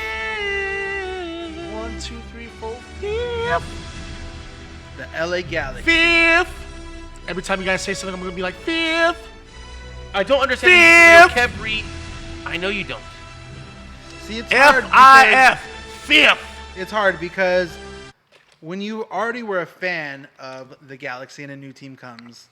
1, 2, 3, 4, 5. The LA Galaxy. 5th. Every time you guys say something, I'm gonna be like 5th. I don't understand. Fifth. Kev Reed. I know you don't. See, it's hard. F-I-F. 5th. It's hard because when you already were a fan of the Galaxy and a new team comes,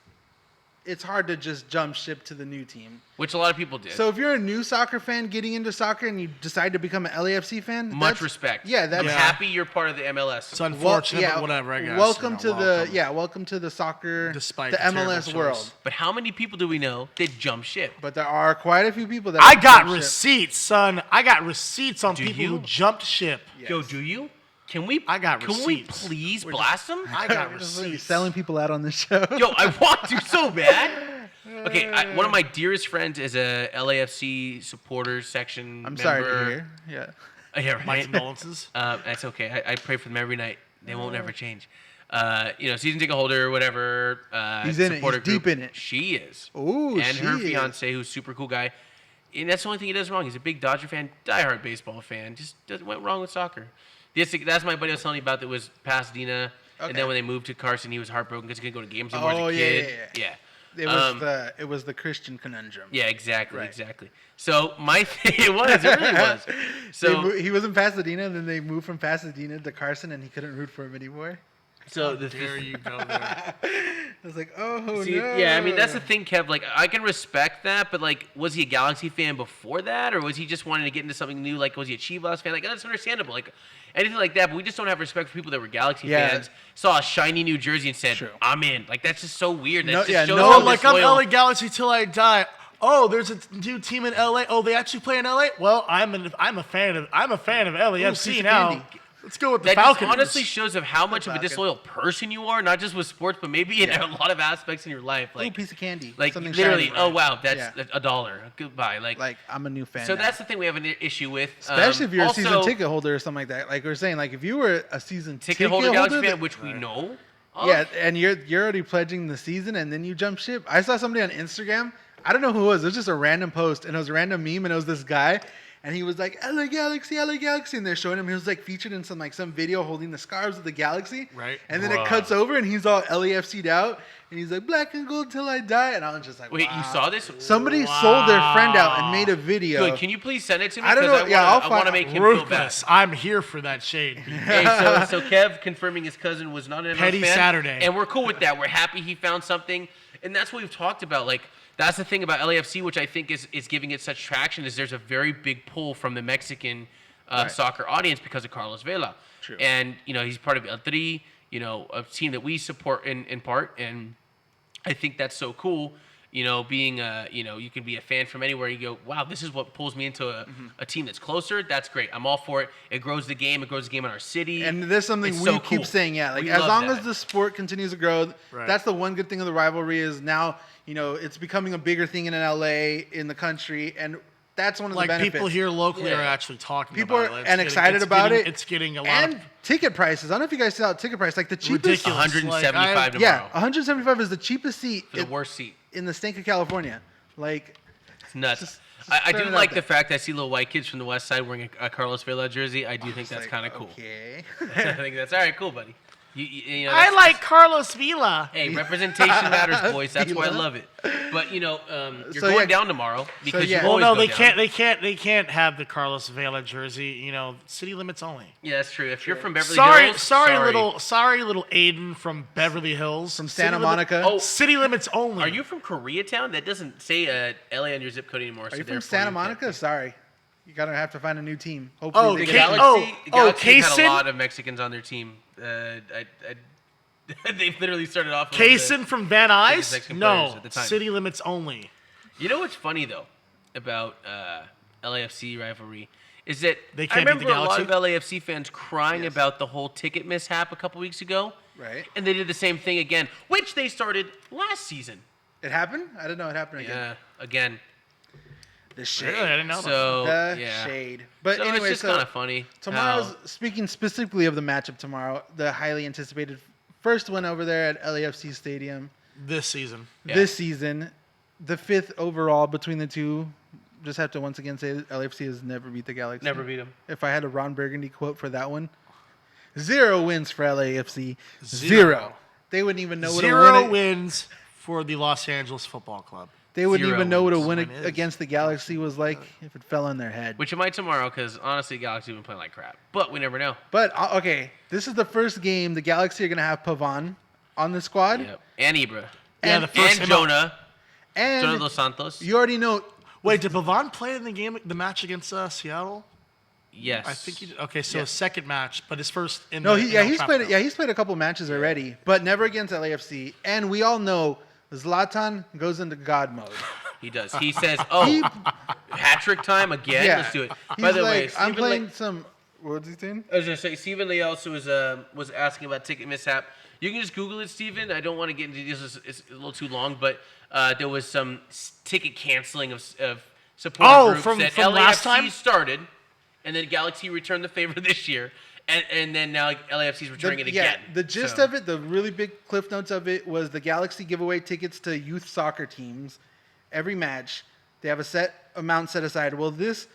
it's hard to just jump ship to the new team. Which a lot of people did. So if you're a new soccer fan getting into soccer and you decide to become an LAFC fan, Much that's- respect. Yeah, that's I'm happy you're part of the MLS. It's unfortunate, yeah, but whatever, I guess. Welcome you know, welcome to the soccer, Despite the the terrible MLS choice. world. But how many people do we know that jump ship? But there are quite a few people that I have got jumped ship. receipts, son. I got receipts on Do people you? who jumped ship. Yes. Yo, do you? Can we? I got Can we receipts. please blast them? I got We're just gonna be receipts. selling people out on this show. Yo, I want to so bad. Okay, one of my dearest friends is a LAFC supporters section I'm member. sorry to hear. Yeah. Yeah, right. My condolences. That's okay. I pray for them every night. They won't ever change. Season ticket holder, whatever. He's in it. supporter He's deep group. in it. She is. Ooh, and her she is. fiance, who's a super cool guy. And that's the only thing he does wrong. He's a big Dodger fan, diehard baseball fan. Just went wrong with soccer. That's my buddy I was telling you about that was Pasadena. Okay. And then when they moved to Carson, he was heartbroken because he couldn't go to games anymore Oh, as a yeah, kid. yeah. Yeah. It was the Christian conundrum. Yeah, exactly, Right. exactly. So my thing, it really was. So he was in Pasadena, and then they moved from Pasadena to Carson, and he couldn't root for him anymore. so How dare you go there? I was like, oh See, no. yeah, I mean that's the thing, Kev. Like, I can respect that, but like, was he a Galaxy fan before that, or was he just wanting to get into something new? Like, was he a Chivas fan? Like, that's understandable. Like, anything like that. But we just don't have respect for people that were Galaxy Yeah. fans, saw a shiny New Jersey and said, True. "I'm in." Like, that's just so weird. That No, just yeah, shows no, how Like, I'm disloyal- LA Galaxy till I die. Oh, there's a new team in LA. Oh, they actually play in LA. Well, I'm a fan of LAFC piece of now. candy. Let's go with the That just Falcons. honestly shows of how much of a Falcon. disloyal person you are, not just with sports, but maybe in a lot of aspects in your life. Ooh, Like, piece of candy. like Something literally, shiny. oh wow, that's Yeah. $1. Goodbye. Like I'm a new fan. So now. that's the thing we have an issue with. Especially if you're a season also, ticket holder or something like that. Like we're saying, like if you were a season ticket holder Galaxy fan, that- which we know. Of. yeah, and you're already pledging the season, and then you jump ship. I saw somebody on Instagram. I don't know who it was. It was just a random post, and it was a random meme, and it was this guy, and he was like LA Galaxy, and they're showing him. He was like featured in some video holding the scarves of the Galaxy. Right. And then Bruh. it cuts over, and he's all LAFC'd out, and he's like black and gold till I die, and I was just like, Wait, wow. you saw this? Somebody sold their friend out and made a video. Good. Can you please send it to me? I don't 'Cause know. Yeah, I'll I want to find- make him feel bad. Ruthless. I'm here for that shade. Hey, so Kev confirming his cousin was not an MLS Petty fan, Saturday. and we're cool with that. We're happy he found something, and that's what we've talked about. Like, that's the thing about LAFC, which I think is giving it such traction, is there's a very big pull from the Mexican soccer audience because of Carlos Vela. True. And he's part of El Tri, a team that we support in part, and I think that's so cool. being you can be a fan from anywhere. You go, wow, this is what pulls me into a team that's closer. That's great. I'm all for it. It grows the game. It grows the game in our city. And there's something It's we so keep cool. saying, like We as love long that. as the sport continues to grow, Right. that's the one good thing of the rivalry is now, it's becoming a bigger thing in LA, in the country, and that's one of Like the benefits. people here locally Yeah. are actually talking People about are it. and excited about it. It's getting a lot and of ticket prices. I don't know if you guys saw ticket price. Like the cheapest, ridiculous. 175 Like, tomorrow. yeah, 175 is the cheapest seat For the worst seat. in the state of California. Like, It's nuts. Just I do throwing it like out the there. fact that I see little white kids from the west side wearing a Carlos Vela jersey. I do think that's like, kind of cool. Okay. I think that's all right, cool, buddy. You know, I that's- like Carlos Vila. Hey, representation matters, boys. That's why I Vela. love it. But you're So, going yeah. down tomorrow because yeah. you Well, always no, go down. they can't have the Carlos Vela jersey. City limits only. Yeah, that's true. If you're from Beverly Sorry, Hills, sorry, little Aiden from Beverly Hills, From City Santa limit- Monica. Oh, City limits only. Are you from Koreatown? That doesn't say LA on your zip code anymore. Are so you from therefore Santa you can't Monica? be. Sorry. You gotta have to find a new team. Hopefully Oh, they The get K- Galaxy, oh, Galaxy had a Kaysen? lot of Mexicans on their team. They literally started off. with one of the- Kaysen from Van Nuys? Mexican players No, at the time. city limits only. You know what's funny though about LAFC rivalry is that They I can't beat the remember a lot Galaxy? of LAFC fans crying about the whole ticket mishap a couple weeks ago. Right. And they did the same thing again, which they started last season. It happened? I didn't know it happened again. Yeah, again. The shade. Really? I didn't know that. So The yeah. shade. But So anyway, it's just kind of funny. tomorrow's how- speaking specifically of the matchup tomorrow, the highly anticipated first one over there at LAFC Stadium This season. Yeah. this season, the 5th overall between the two. Just have to once again say that LAFC has never beat the Galaxy. Never beat them. If I had a Ron Burgundy quote for that one, 0 wins for LAFC. Zero. They wouldn't even know what a Zero win. wins for the Los Angeles Football Club. They wouldn't Zero even know what a wins. win Win is. against the Galaxy was like if it fell on their head. Which it might tomorrow, because honestly, Galaxy have been playing like crap. But we never know. But okay, this is the first game the Galaxy are gonna have Pavon on the squad, Yep. And Ibra. Yeah, And- the first And Jonah. and Jonah Dos Santos. you already know. Wait, did Pavon play in the match against Seattle? Yes. I think he did. Okay, so Yeah. his second match, but his first in No, the he's El played. Trapo. Yeah, he's played a couple matches already, but never against LAFC. And we all know Zlatan goes into God mode. He does. He says, "Oh, hat trick time again. Yeah, Let's do it." He's By the like, way, I'm Stephen playing Le- some. What's he saying? I was gonna say Stephen Lee also was asking about ticket mishap. You can just Google it, Stephen. I don't want to get into this. It's a little too long, but there was some ticket canceling of supporter Oh, groups from that last LAFC time? started, and then Galaxy returned the favor this year, and then now LAFC's returning it again. The gist So- of it, the really big cliff notes of it, was the Galaxy give away tickets to youth soccer teams every match. They have a set amount set aside. Well, this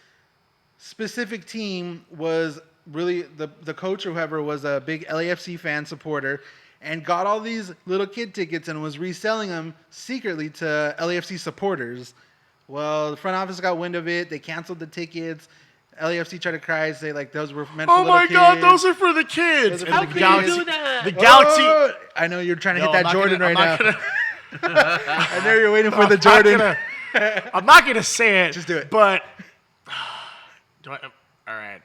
specific team was really the coach or whoever was a big LAFC fan supporter and got all these little kid tickets and was reselling them secretly to LAFC supporters. Well, the front office got wind of it. They canceled the tickets. LAFC tried to cry and say like those were meant for Oh little my kids. God, those are for the kids. Those are And for the the How Galaxy- can you do that? The Galaxy. Oh, I know you're trying to No, hit I'm that not Jordan gonna- right now. I'm not gonna- I know you're waiting for the I'm not Jordan. gonna- I'm not gonna say it. Just do it. But do I? All right.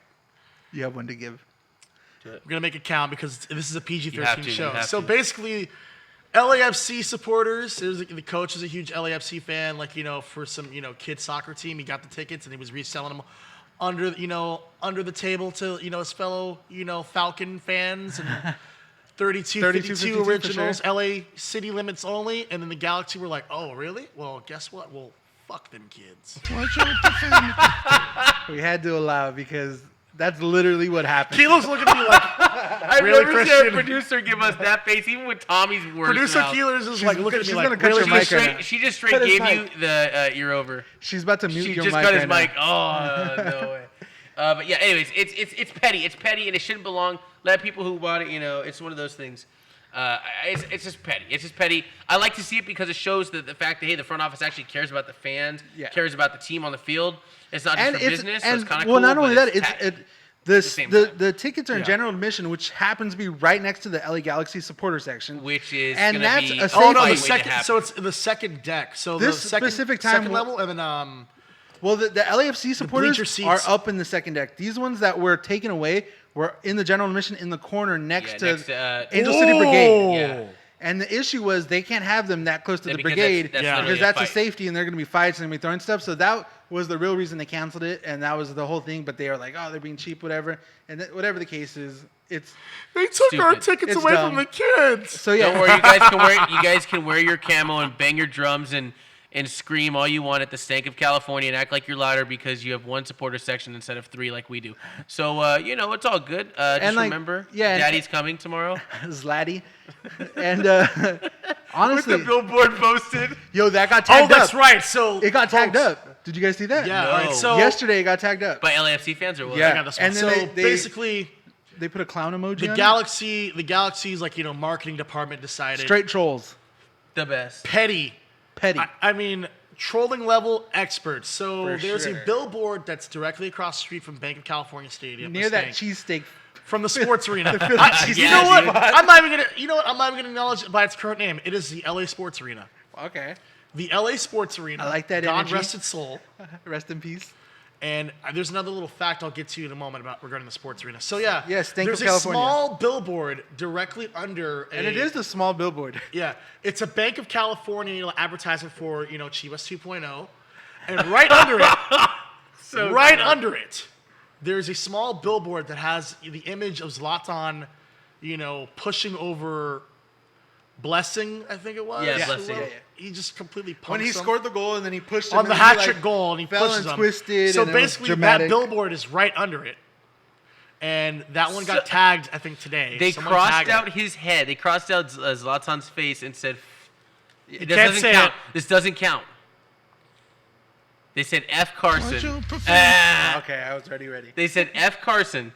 You have one to give. We're gonna make it count because this is a You have PG-13 to, you show. have So to. basically, LAFC supporters. The coach is a huge LAFC fan. Like for some kid soccer team, he got the tickets and he was reselling them under the table to his fellow Falcon fans and 32, 32, 52 for originals. sure. LA city limits only. And then the Galaxy were like, oh really? Well, guess what? Well, fuck them kids. We had to allow it because that's literally what happened. Keelo's looking at me like I've Really, never seen a Christian? producer give us that face, even with Tommy's words. producer now. Keeler's just like looking at me she's like gonna cut really. your She mic just right now. she just straight Cut his gave you mic. the ear over. She's about to mute She your just mic cut his right now. mic. Oh no way. But yeah, anyways, it's petty. It's petty, and it shouldn't belong. Let people who bought it, it's one of those things. It's just petty. It's just petty. I like to see it because it shows that the fact that hey, the front office actually cares about the fans, Yeah. cares about the team on the field. It's not just And for business. So and it's kind of well, cool. not only but that, petty. same the time. tickets are in Yeah. general admission, which happens to be right next to the LA Galaxy supporter section. which is and gonna that's be a Oh safe no, the waiting to second. happen. So it's the second deck. So This the second, specific time second will- level, and then Well, the LAFC supporters bleacher are seats- up in the second deck. These ones that were taken away were in the general admission in the corner next Yeah, to next to, Angel City Brigade. Yeah. And the issue was they can't have them that close to Yeah, the because brigade that's Yeah. literally because that's a fight. safety and they're going to be fights and they're going to be throwing stuff. So that was the real reason they canceled it, and that was the whole thing. But they were like, oh, they're being cheap, whatever. And whatever the case is, it's They took our Stupid. tickets It's away dumb. from the kids. so yeah. Don't worry, you guys can wear your camo and bang your drums and scream all you want at the Stank of California and act like you're louder because you have one supporter section instead of 3 like we do. So it's all good. Just And, like, remember, yeah, and- Daddy's coming tomorrow. Zlatty. And honestly, With the billboard posted. yo, that got Oh, tagged up. that's right. So It got tagged folks, up. Did you guys see that? Yeah. No. All right. So Yesterday it got tagged up. By LAFC fans or what? Yeah. I got this one. And then So they- basically, They put a clown emoji the on Galaxy's like marketing department it. decided Straight trolls. The best. petty. Petty. I mean, trolling level experts. So For there's sure. a billboard that's directly across the street from Bank of California Stadium. Near that Stank, cheesesteak. from the sports arena. Philly You cheesesteak know what? spot. I'm not even gonna. You know what? I'm not even gonna acknowledge it by its current name. It is the LA Sports Arena. Okay. The LA Sports Arena. I like that God energy. rest its soul. Rest in peace. And there's another little fact I'll get to you in a moment about regarding the sports arena. So yeah, Yes, Stank of there's a California. small billboard directly under, And it is the small billboard. yeah, it's a Bank of California advertisement for Chivas 2.0, and right under it, under it, there's a small billboard that has the image of Zlatan, pushing over Blessing, I think it was. Yeah, Blessing. Yeah. He just completely punks When he him scored the goal and then he pushed him on the and hat he, trick goal, and he fell pushes and him. twisted. So and it was basically, that dramatic. billboard is right under it, and that one got tagged, I think, today. They Someone crossed tagged out it. his head. They crossed out Zlatan's face and said, "It can't doesn't say count. it. This doesn't count." They said F Carson. Okay, I was already ready. They said F Carson,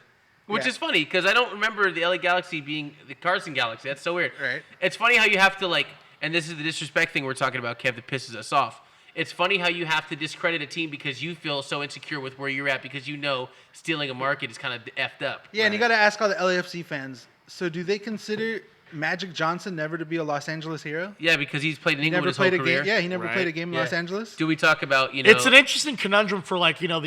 which Yeah. is funny because I don't remember the LA Galaxy being the Carson Galaxy. That's so weird. Right. It's funny how you have to and this is the disrespect thing we're talking about, Kev, that pisses us off. It's funny how you have to discredit a team because you feel so insecure with where you're at because stealing a market is kind of effed up. Yeah, and you got to ask all the LAFC fans. So do they consider Magic Johnson never to be a Los Angeles hero? Yeah, because he's played in He England never his whole played a career. game. Yeah, he never Right. played a game in Yeah. Los Angeles. Do we talk about It's an interesting conundrum for the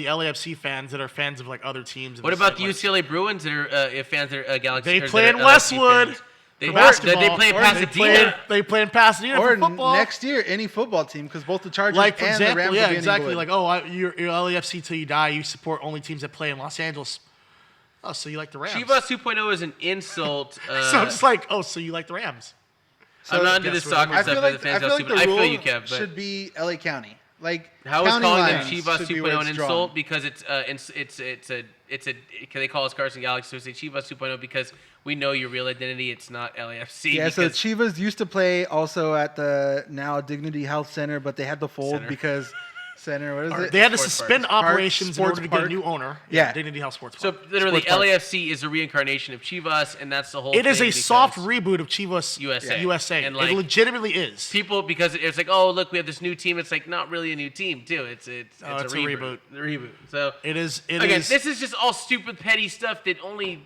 LAFC fans that are fans of other teams. in What the about the state, UCLA Bruins that are fans that are Galaxy? They or that play are in LAFC Westwood fans? They for play basketball, in or Pasadena. They play in Pasadena Or for football. next year, any football team, because both the Chargers Like, for and the example, Rams yeah, will be in exactly. Inglewood. You're LAFC till you die. You support only teams that play in Los Angeles. Oh, so you like the Rams? Chivas 2.0 is an insult. So I'm just like, oh, so you like the Rams? I'm not into Guess this what? soccer I stuff. feel but like, the fans I feel are like stupid. the I rule feel you, Kev. But should be LA County. Like how is county calling them lines Chivas should be where 2.0 an it's drawn. insult because they call us Carson Galaxy, so we say Chivas 2.0 because we know your real identity. It's not LAFC. Yeah, so because Chivas used to play also at the now Dignity Health Center, but they had to fold Center. because Center. What is it? They had to Sports suspend Park. operations in order Sports to get a Park. new owner. Yeah. Dignity Health Sports So Park. literally, Sports Park. LAFC is a reincarnation of Chivas, and that's the whole. It is thing a soft because reboot of Chivas USA. And, it legitimately is. people because it's like, oh look, we have this new team. It's like not really a new team too. It's a reboot. The reboot. So It is. again, this is just all stupid petty stuff that only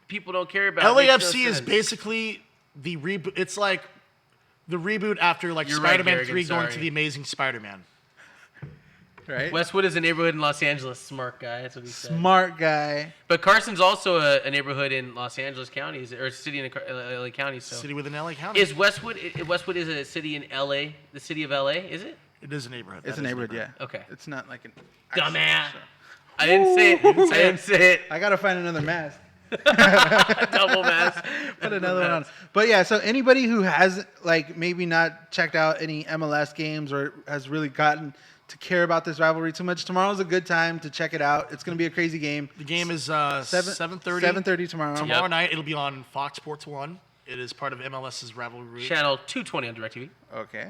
people don't care about. It makes no LAFC is sense. basically the reboot. It's like the reboot after You're right, Spider-Man Garrigan, 3 going sorry. to the Amazing Spider-Man. Right? Westwood is a neighborhood in Los Angeles. Smart guy. That's what he said. Smart guy. But Carson's also a neighborhood in Los Angeles County, or a city in LA County. So City within LA County. is Westwood? Westwood is a city in LA. The city of LA, is it? It is a neighborhood. It's That a is neighborhood, yeah. Okay. It's not like an Dumbass. I didn't say it. I didn't say it. I gotta find another mask. Double mask. Put another one on. But yeah, so anybody who has maybe not checked out any MLS games or has really gotten to care about this rivalry too much, tomorrow's a good time to check it out. It's gonna be a crazy game. The game is 7:30. 7:30 tomorrow. Tomorrow night, it'll be on Fox Sports 1. It is part of MLS's rivalry. Channel 220 on DirecTV. Okay.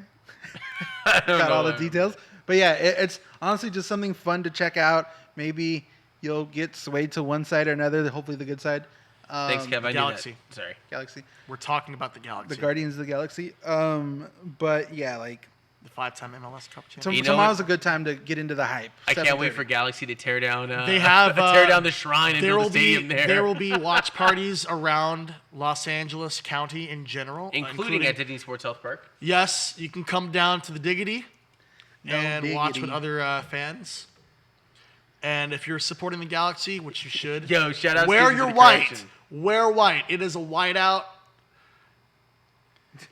I don't Got know all the why. details. But yeah, it's honestly just something fun to check out. Maybe you'll get swayed to one side or another. Hopefully the good side. Thanks, Kev. I knew Galaxy. that. Sorry. Galaxy. We're talking about the Galaxy. The Guardians of the Galaxy. But yeah, The 5-time MLS Cup champion. You know tomorrow's what? a good time to get into the hype. I can't wait 7:30. for Galaxy to tear down. They have tear down the shrine and there build a will stadium be there. there will be watch parties around Los Angeles County in general, including at Disney Sports Health Park. Yes, you can come down to the Diggity No and watch with diggity. other fans. And if you're supporting the Galaxy, which you should, Yo, shout out wear Susan your for the white. correction. Wear white. It is a whiteout.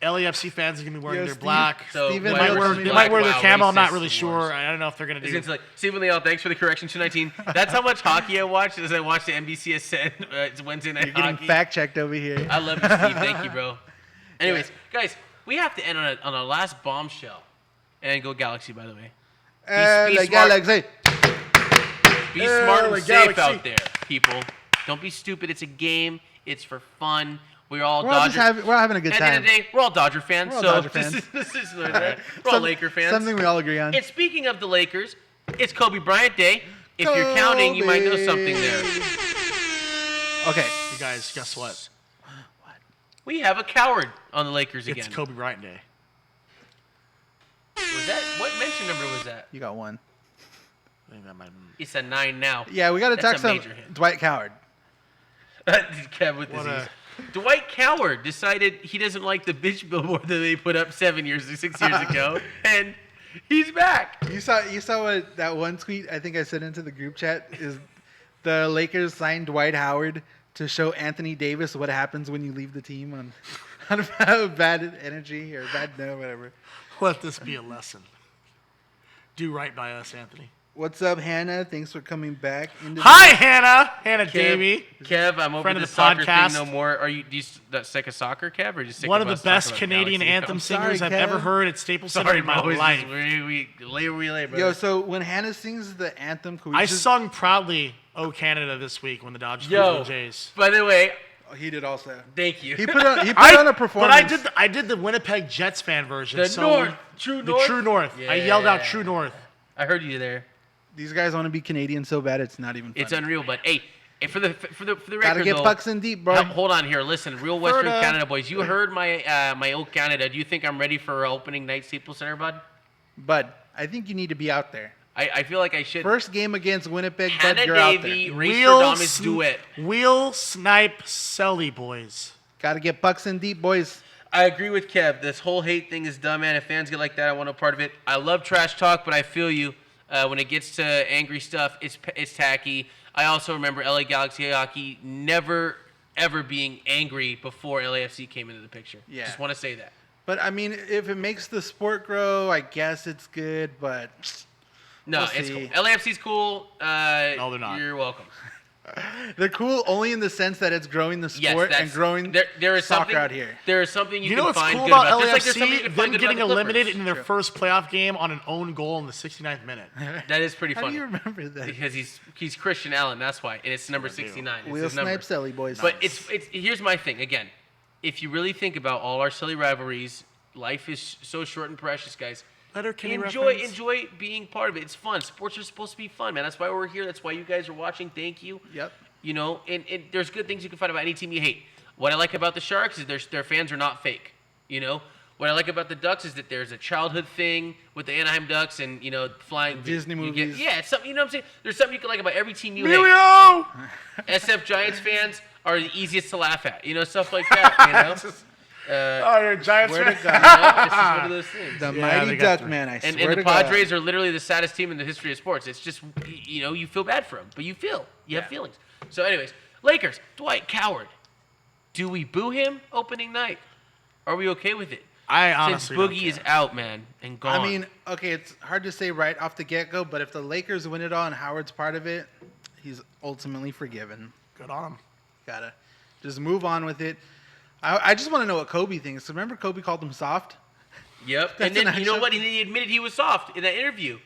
LAFC fans are gonna be wearing Yo, their Steve- black. So Steven They white might wear, versus they black, might wear their wow, camo. I'm not racist really wars. sure. I don't know if they're gonna do. It's like Stephen Leal, thanks for the correction. 219. That's how much hockey I watched. As I watched the NBCSN it's Wednesday night You're getting hockey. fact checked over here. I love you, Steve. Thank you, bro. Anyways, guys, we have to end on a last bombshell. And go Galaxy, by the way. be Like smart. Galaxy. Be smart and like safe Galaxy. out there, people. Don't be stupid. It's a game. It's for fun. We're all We're all just Dodger. we're having a good At the end time. of the day, we're all Dodger fans. We're all so Dodger fans. This is we're all Laker fans. Something we all agree on. And speaking of the Lakers, it's Kobe Bryant Day. If you're counting, you might know something there. Okay. You guys, guess what? We have a coward on the Lakers again. It's Kobe Bryant Day. Was that what mention number was that? You got one. I think that might. It's a 9 now. Yeah, we got to That's talk a some major hit. Dwight Coward. Kev with What disease. a- Dwight Coward decided he doesn't like the bitch billboard that they put up 6 years ago, and he's back. You saw what that one tweet I think I sent into the group chat is the Lakers signed Dwight Howard to show Anthony Davis what happens when you leave the team on bad energy or bad no whatever. Let this be a lesson. Do right by us, Anthony. What's up, Hannah? Thanks for coming back. Hi, Hannah Davey. Kev, I'm over Friend of this the soccer podcast. thing no more. Are you that sick of soccer, Kev, or just sick One of of us the best talking about Canadian Galaxy? anthem I'm sorry, singers I've Kev. ever heard at Staples Center Sorry, in my boys. life. We lay, bro. Yo, so when Hannah sings the anthem, can we I just... sung proudly "O Canada" this week when the Dodgers beat Yo, the Jays. by the way, Oh, he did also. thank you. He put on a performance. But I did the Winnipeg Jets fan version. The so North. True the North? True North. I yelled out Yeah. True North. I heard you there. These guys want to be Canadian so bad it's not even funny. It's unreal, but hey, for the record, Gotta get though, pucks in deep, bro. hold on here. Listen, real Western Florida. Canada boys. You heard my my old Canada. Do you think I'm ready for opening night Staples Center, bud? Bud, I think you need to be out there. I feel like I should. First game against Winnipeg, Hannah Bud, you're out Davey, there. Racer Damas duet. Wheel Snipe Selly boys. Gotta get pucks in deep, boys. I agree with Kev. This whole hate thing is dumb, man. If fans get like that, I want no part of it. I love trash talk, but I feel you. When it gets to angry stuff, it's tacky. I also remember LA Galaxy hockey never, ever being angry before LAFC came into the picture. Yeah. Just want to say that. But I mean, if it makes the sport grow, I guess it's good. But No, We'll it's see. cool. LAFC's cool. No, they're not. You're welcome. they're cool only in the sense that it's growing the Yes, sport that's, and growing there is soccer something out here. There is something you You can know what's find cool good about Just like there's something you LAFC? can find Them good getting about the eliminated Clippers. in their first playoff game on an own goal in the 69th minute. That is pretty How funny. do you remember that? Because he's Christian Allen, that's why, and it's number I do. 69. It's Wheel his number. snipe Selly, boys. But it's here's my thing again. If you really think about all our silly rivalries, life is so short and precious, guys. Letter Kenny Enjoy reference. being part of it. It's fun. Sports are supposed to be fun, man. That's why we're here. That's why you guys are watching. Thank you. Yep. You know, and there's good things you can find about any team you hate. What I like about the Sharks is their fans are not fake. You know, what I like about the Ducks is that there's a childhood thing with the Anaheim Ducks and flying Disney you get- movies. yeah, it's something. You know what I'm saying? There's something you can like about every team you hate. Emilio! SF Giants fans are the easiest to laugh at. Stuff like that. Oh, you're a Giants Swear to fan. God. This is one of those things. The Yeah, mighty they got duck man, I And swear the to God. Padres are literally the saddest team in the history of sports. It's just, you feel bad for them, but you have feelings. So, anyways, Lakers, Dwight Coward. Do we boo him opening night? Are we okay with it? I Since honestly don't Boogie is care. out, man, and gone. I mean, okay, it's hard to say right off the get-go, but if the Lakers win it all and Howard's part of it, he's ultimately forgiven. Good on him. Gotta just move on with it. I just want to know what Kobe thinks. Remember Kobe called him soft? Yep. That's And then, an you know actual- what? He admitted he was soft in that interview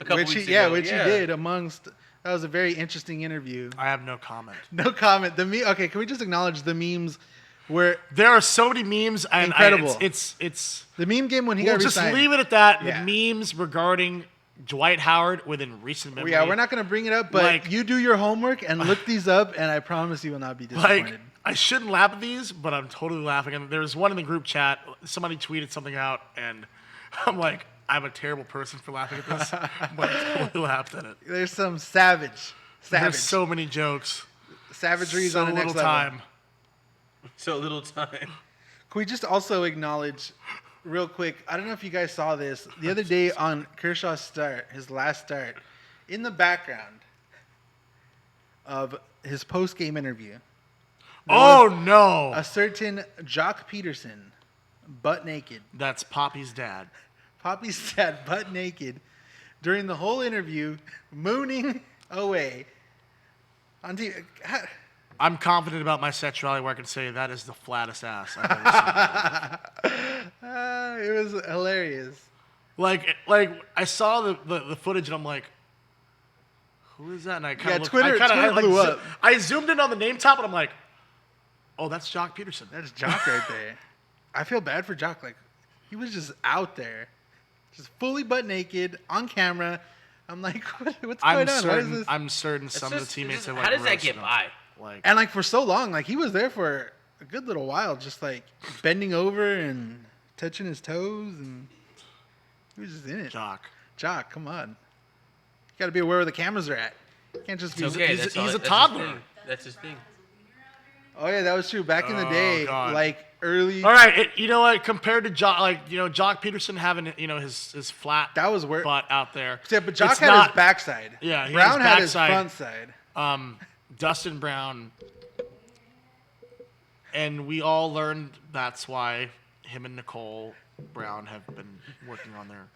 a couple Which weeks he, ago. which he did amongst. That was a very interesting interview. I have no comment. No comment. Okay, can we just acknowledge the memes where There are so many memes, and Incredible. It's the meme game when he we'll got just resigned. leave it at that. Yeah. The memes regarding Dwight Howard within recent memory. Yeah, we're not gonna bring it up, but Like- you do your homework and look these up, and I promise you will not be disappointed. Like, I shouldn't laugh at these, but I'm totally laughing. And there's one in the group chat. Somebody tweeted something out, and I'm like, I'm a terrible person for laughing at this, but I totally laughed at it. There's some savage. There's so many jokes. Savagery is So on the next little level. time. So little time. Can we just also acknowledge, real quick? I don't know if you guys saw this the other day on Kershaw's start, his last start, in the background of his post-game interview. Oh no! A certain Jock Peterson butt naked. That's Poppy's dad. Poppy sat butt naked during the whole interview, mooning away on TV. I'm confident about my sexuality where I can say that is the flattest ass I've ever seen. It was hilarious. Like I saw the footage and I'm like, who is that? And I kind of Twitter blew up. I zoomed in on the name top and I'm like, oh, that's Jock Peterson. That's Jock right there. I feel bad for Jock. Like, he was just out there, just fully butt naked on camera. I'm like, what's going on? What is this? I'm certain some of the teammates have like. How does that roasted get him. by? Like, And like for so long, like he was there for a good little while, just like bending over and touching his toes, and he was just in it. Jock, come on. You got to be aware where the cameras are at. You can't just be. It's okay. He's That's a his toddler. thing. That's his thing. Oh yeah, that was true. Back in the day, God. like early. all right, you know what? Compared to Jock Peterson having his flat That was where. butt out there. Yeah, but Jock it's had not- his backside. Yeah, he Brown had his his front side. Dustin Brown, and we all learned that's why him and Nicole Brown have been working on their.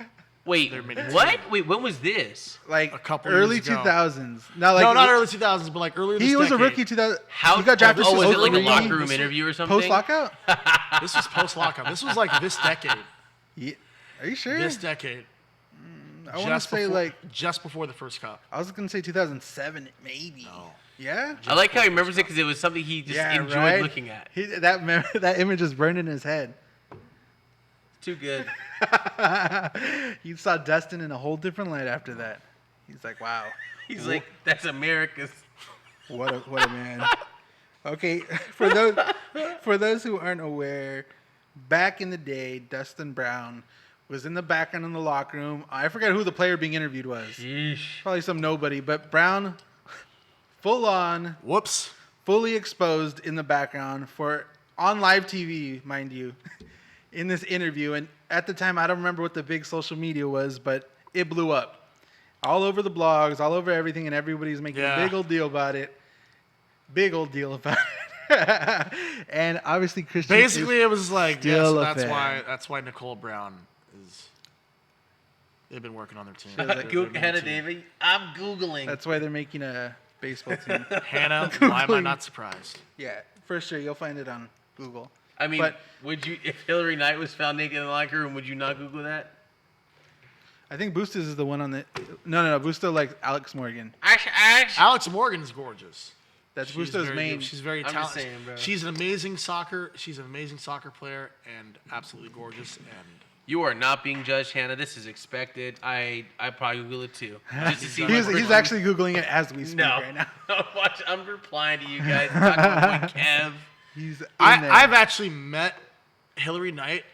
Wait, They're mini what? team. Wait, when was this? Like a couple early years ago. 2000s. No, like No, not early 2000s, but like earlier. He this was a decade. rookie 2000. How? He got drafted. Oh, was it like a 03, locker room interview or something? Post lockout. This was post lockout. This was like this decade. Yeah. Are you sure? This decade. I want to say like just before the first cup. I was gonna say 2007 maybe. No. Yeah. I like how he remembers it because it was something he just enjoyed right? looking at. That image is burned in his head. Too good. You saw Dustin in a whole different light after that. He's like, wow, He's like, that's America's. what a man. Okay, for those who aren't aware, back in the day, Dustin Brown was in the background in the locker room. I forgot who the player being interviewed was. Yeesh. Probably some nobody, but Brown, full on, Whoops. fully exposed in the background on live TV, mind you, in this interview. And at the time, I don't remember what the big social media was, but it blew up. All over the blogs, all over everything, and everybody's making a big old deal about it. Big old deal about it. And obviously, Christian. Basically, it was like still a that's fan. why Nicole Brown is. They've been working on their team. Hannah David, I'm Googling. That's why they're making a baseball team. Hannah, why am I not surprised? Yeah, for sure. You'll find it on Google. I mean, but would you, if Hillary Knight was found naked in the locker room, would you not Google that? I think Bustos is the one on the. No. Busto likes Alex Morgan. Alex Morgan is gorgeous. That's She's Busto's very main. good. She's very I'm just talented. saying, bro. She's an amazing soccer player and absolutely gorgeous. And You are not being judged, Hannah. This is expected. I probably Google it too. Just to see He's actually Googling it as we speak no. right now. Watch, I'm replying to you guys. Talking about my boy Kev. He's in there. I've actually met Hillary Knight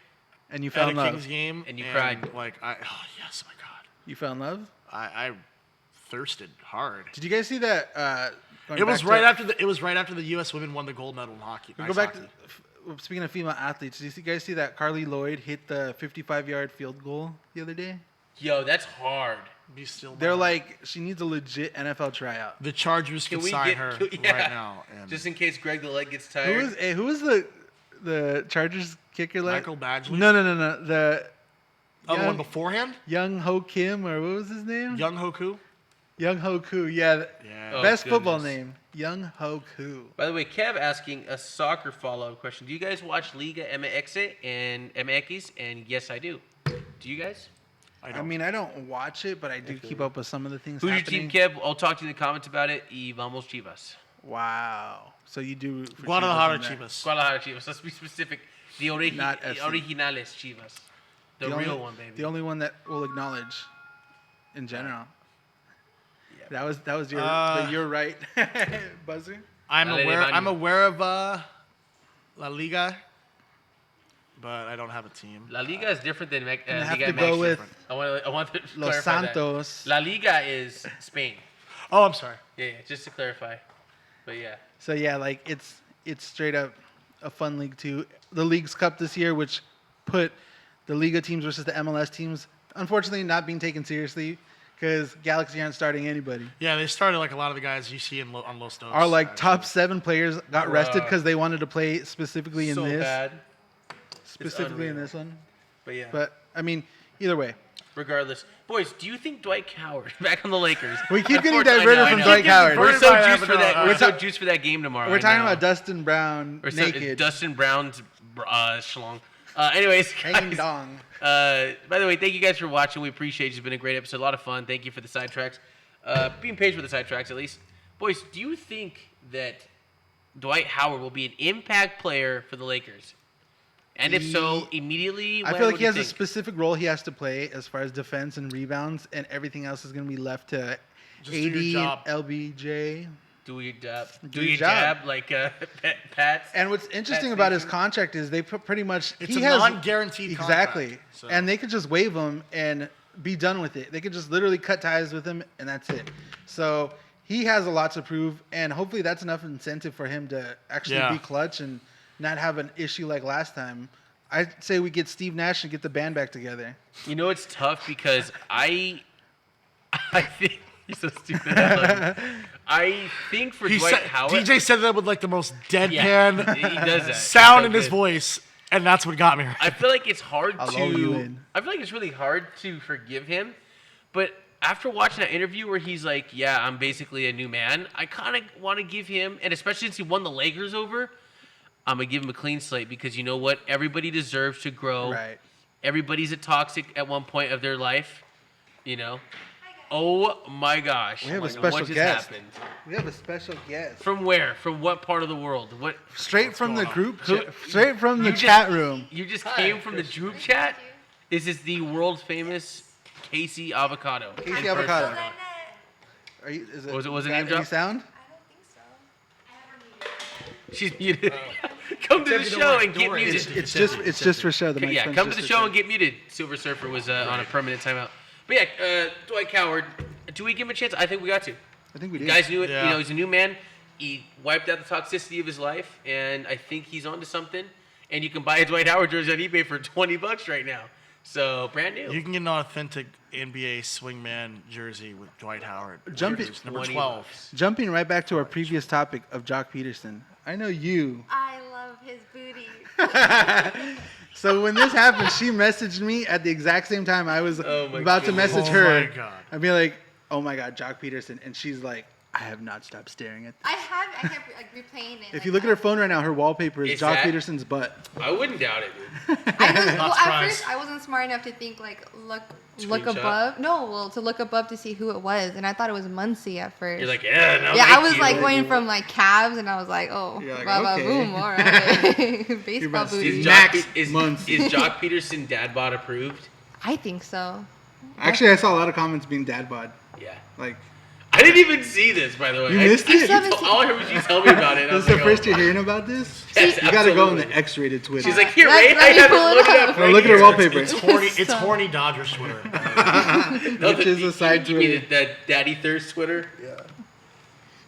And you at fell a in love. Kings game, And you cried. Like yes, my God, You fell in love? I thirsted hard. Did you guys see that? Going It was back right to- after the U.S. women won the gold medal in hockey. Go ice back hockey. to speaking of female athletes. Did you guys see that Carly Lloyd hit the 55-yard field goal the other day? Yo, that's hard. Be still. They're now. like, she needs a legit NFL tryout. The Chargers Can can we sign get her yeah. right now. And Just in case Greg the leg gets tired. Who was the Chargers kicker? Michael Badgley. No. The Oh, the young- one beforehand, Young Ho Kim, or what was his name? Young Hoku. Young Ho Koo. Yeah. Yeah. Oh, Best football goodness. name. Young Ho Koo. By the way, Kev asking a soccer follow-up question. Do you guys watch Liga MX and MX? And yes, I do. Do you guys? I mean, I don't watch it, but I do keep up with some of the things Who's happening. your team, Kev? I'll talk to you in the comments about it. Y vamos Chivas. Wow. So you do root for Guadalajara Chivas in that. Chivas. Guadalajara Chivas. Let's be specific. The Not FC. originales Chivas. The only- real one, baby. The only one that we'll acknowledge in general. Yeah. That was your you're right buzzer. I'm Dale aware. Baño. I'm aware of La Liga, but I don't have a team. La Liga is different than I have Liga to MX. go with I want to Los clarify that. Santos. La Liga is Spain. Oh, I'm sorry. Yeah, just to clarify. But yeah. So yeah, like it's straight up a fun league too. The League's Cup this year, which put the Liga teams versus the MLS teams, unfortunately not being taken seriously because Galaxy aren't starting anybody. Yeah, they started like a lot of the guys you see on Los Dos. Our like top 7 players got rested Bruh. because they wanted to play specifically in So this. bad. specifically in this one. But yeah. But I mean, either way, Regardless, boys, do you think Dwight Howard back on the Lakers? we keep getting Unfortunately, diverted I from know. Dwight Howard. We're Diverted so by that, juiced but for that. no, We're so juiced for that game tomorrow. We're I talking know. about Dustin Brown Or so- naked. Dustin Brown's schlong. Anyways, Hanging guys, dong. by the way, thank you guys for watching. We appreciate it. It's been a great episode. A lot of fun. Thank you for the sidetracks. Being paid for the sidetracks, at least. Boys, do you think that Dwight Howard will be an impact player for the Lakers? And if so, immediately, I when feel like would he you has a think? specific role he has to play as far as defense and rebounds, and everything else is going to be left to Just do your AD and job. LBJ. Do your job. Do Do your your job. jab like Pat's. And what's interesting That's about his amazing. contract is they put pretty much It's he a has non-guaranteed exactly, contract, so. and they could just waive him and be done with it. They could just literally cut ties with him, and that's it. So he has a lot to prove, and hopefully that's enough incentive for him to actually Yeah. be clutch and not have an issue like last time. I'd say we get Steve Nash and get the band back together. You know it's tough because I think you're so stupid. I love you. I think for He Dwight said, Howard, DJ said that with like the most yeah, deadpan he does that. sound So in his good. voice, and that's what got me. I feel like it's hard I'll lull you to. in. I feel like it's really hard to forgive him, but after watching that interview where he's like, "Yeah, I'm basically a new man," I kind of want to give him, and especially since he won the Lakers over, I'm gonna give him a clean slate because you know what? Everybody deserves to grow. Right. Everybody's a toxic at one point of their life, you know. Oh my gosh! We have a What special just guest. happened? We have a special guest. From where? From what part of the world? What? Straight from the going on? group, So- straight from the You just- chat room. You just came from the group chat. This is the world famous Casey Avocado. Casey in Avocado. person. Are you, is it, Was it a got name any drop? sound? She's muted. Come to the show and get muted. It's just for show. The mic's Yeah, been come to just the for show show. and get muted. Silver Surfer was on a permanent timeout. But yeah, Dwight Howard. Do we give him a chance? I think we got to. I think we You did. guys knew it. Yeah. You know, he's a new man. He wiped out the toxicity of his life, and I think he's onto something. And you can buy a Dwight Howard jersey on eBay for $20 right now. So brand new. You can get an authentic NBA swingman jersey with Dwight Howard. Jumping- It's number 20 12. bucks. Jumping right back to our previous topic of Jock Peterson. I know you. I love his booty. So when this happened, she messaged me at the exact same time I was Oh my about to goodness. message Oh her. my God. I'd be like, "Oh my God, Jock Peterson," and she's like, "I have not stopped staring at." I kept like replaying it. If you look at her phone right now, her wallpaper is Is Jock that- Peterson's butt. I wouldn't doubt it, dude. I know, well, at surprised. first I wasn't smart enough to think like look Screenshot? above. No, well to look above to see who it was, and I thought it was Muncie at first. You're like, yeah, no. yeah, I thank was you. like going from like calves, and I was like, oh, You're like, ba ba okay. boom, all right, baseball about to Is booty. see Jock, Max months. is Jock Peterson dad bod approved? I think so. Actually, I saw a lot of comments being dad bod. Yeah. Like, I didn't even see this, by the way. You missed it? All I heard was you tell me about it. I this was is the like, first oh, you're hearing about this? yes, You gotta go in absolutely. the X-rated Twitter. She's like, here, Let- Ray, let I me haven't pull it looked it up. up. oh, look at her wallpaper. It's horny Dodgers Twitter. Which is a side You mean Twitter. the Daddy Thirst Twitter? Yeah.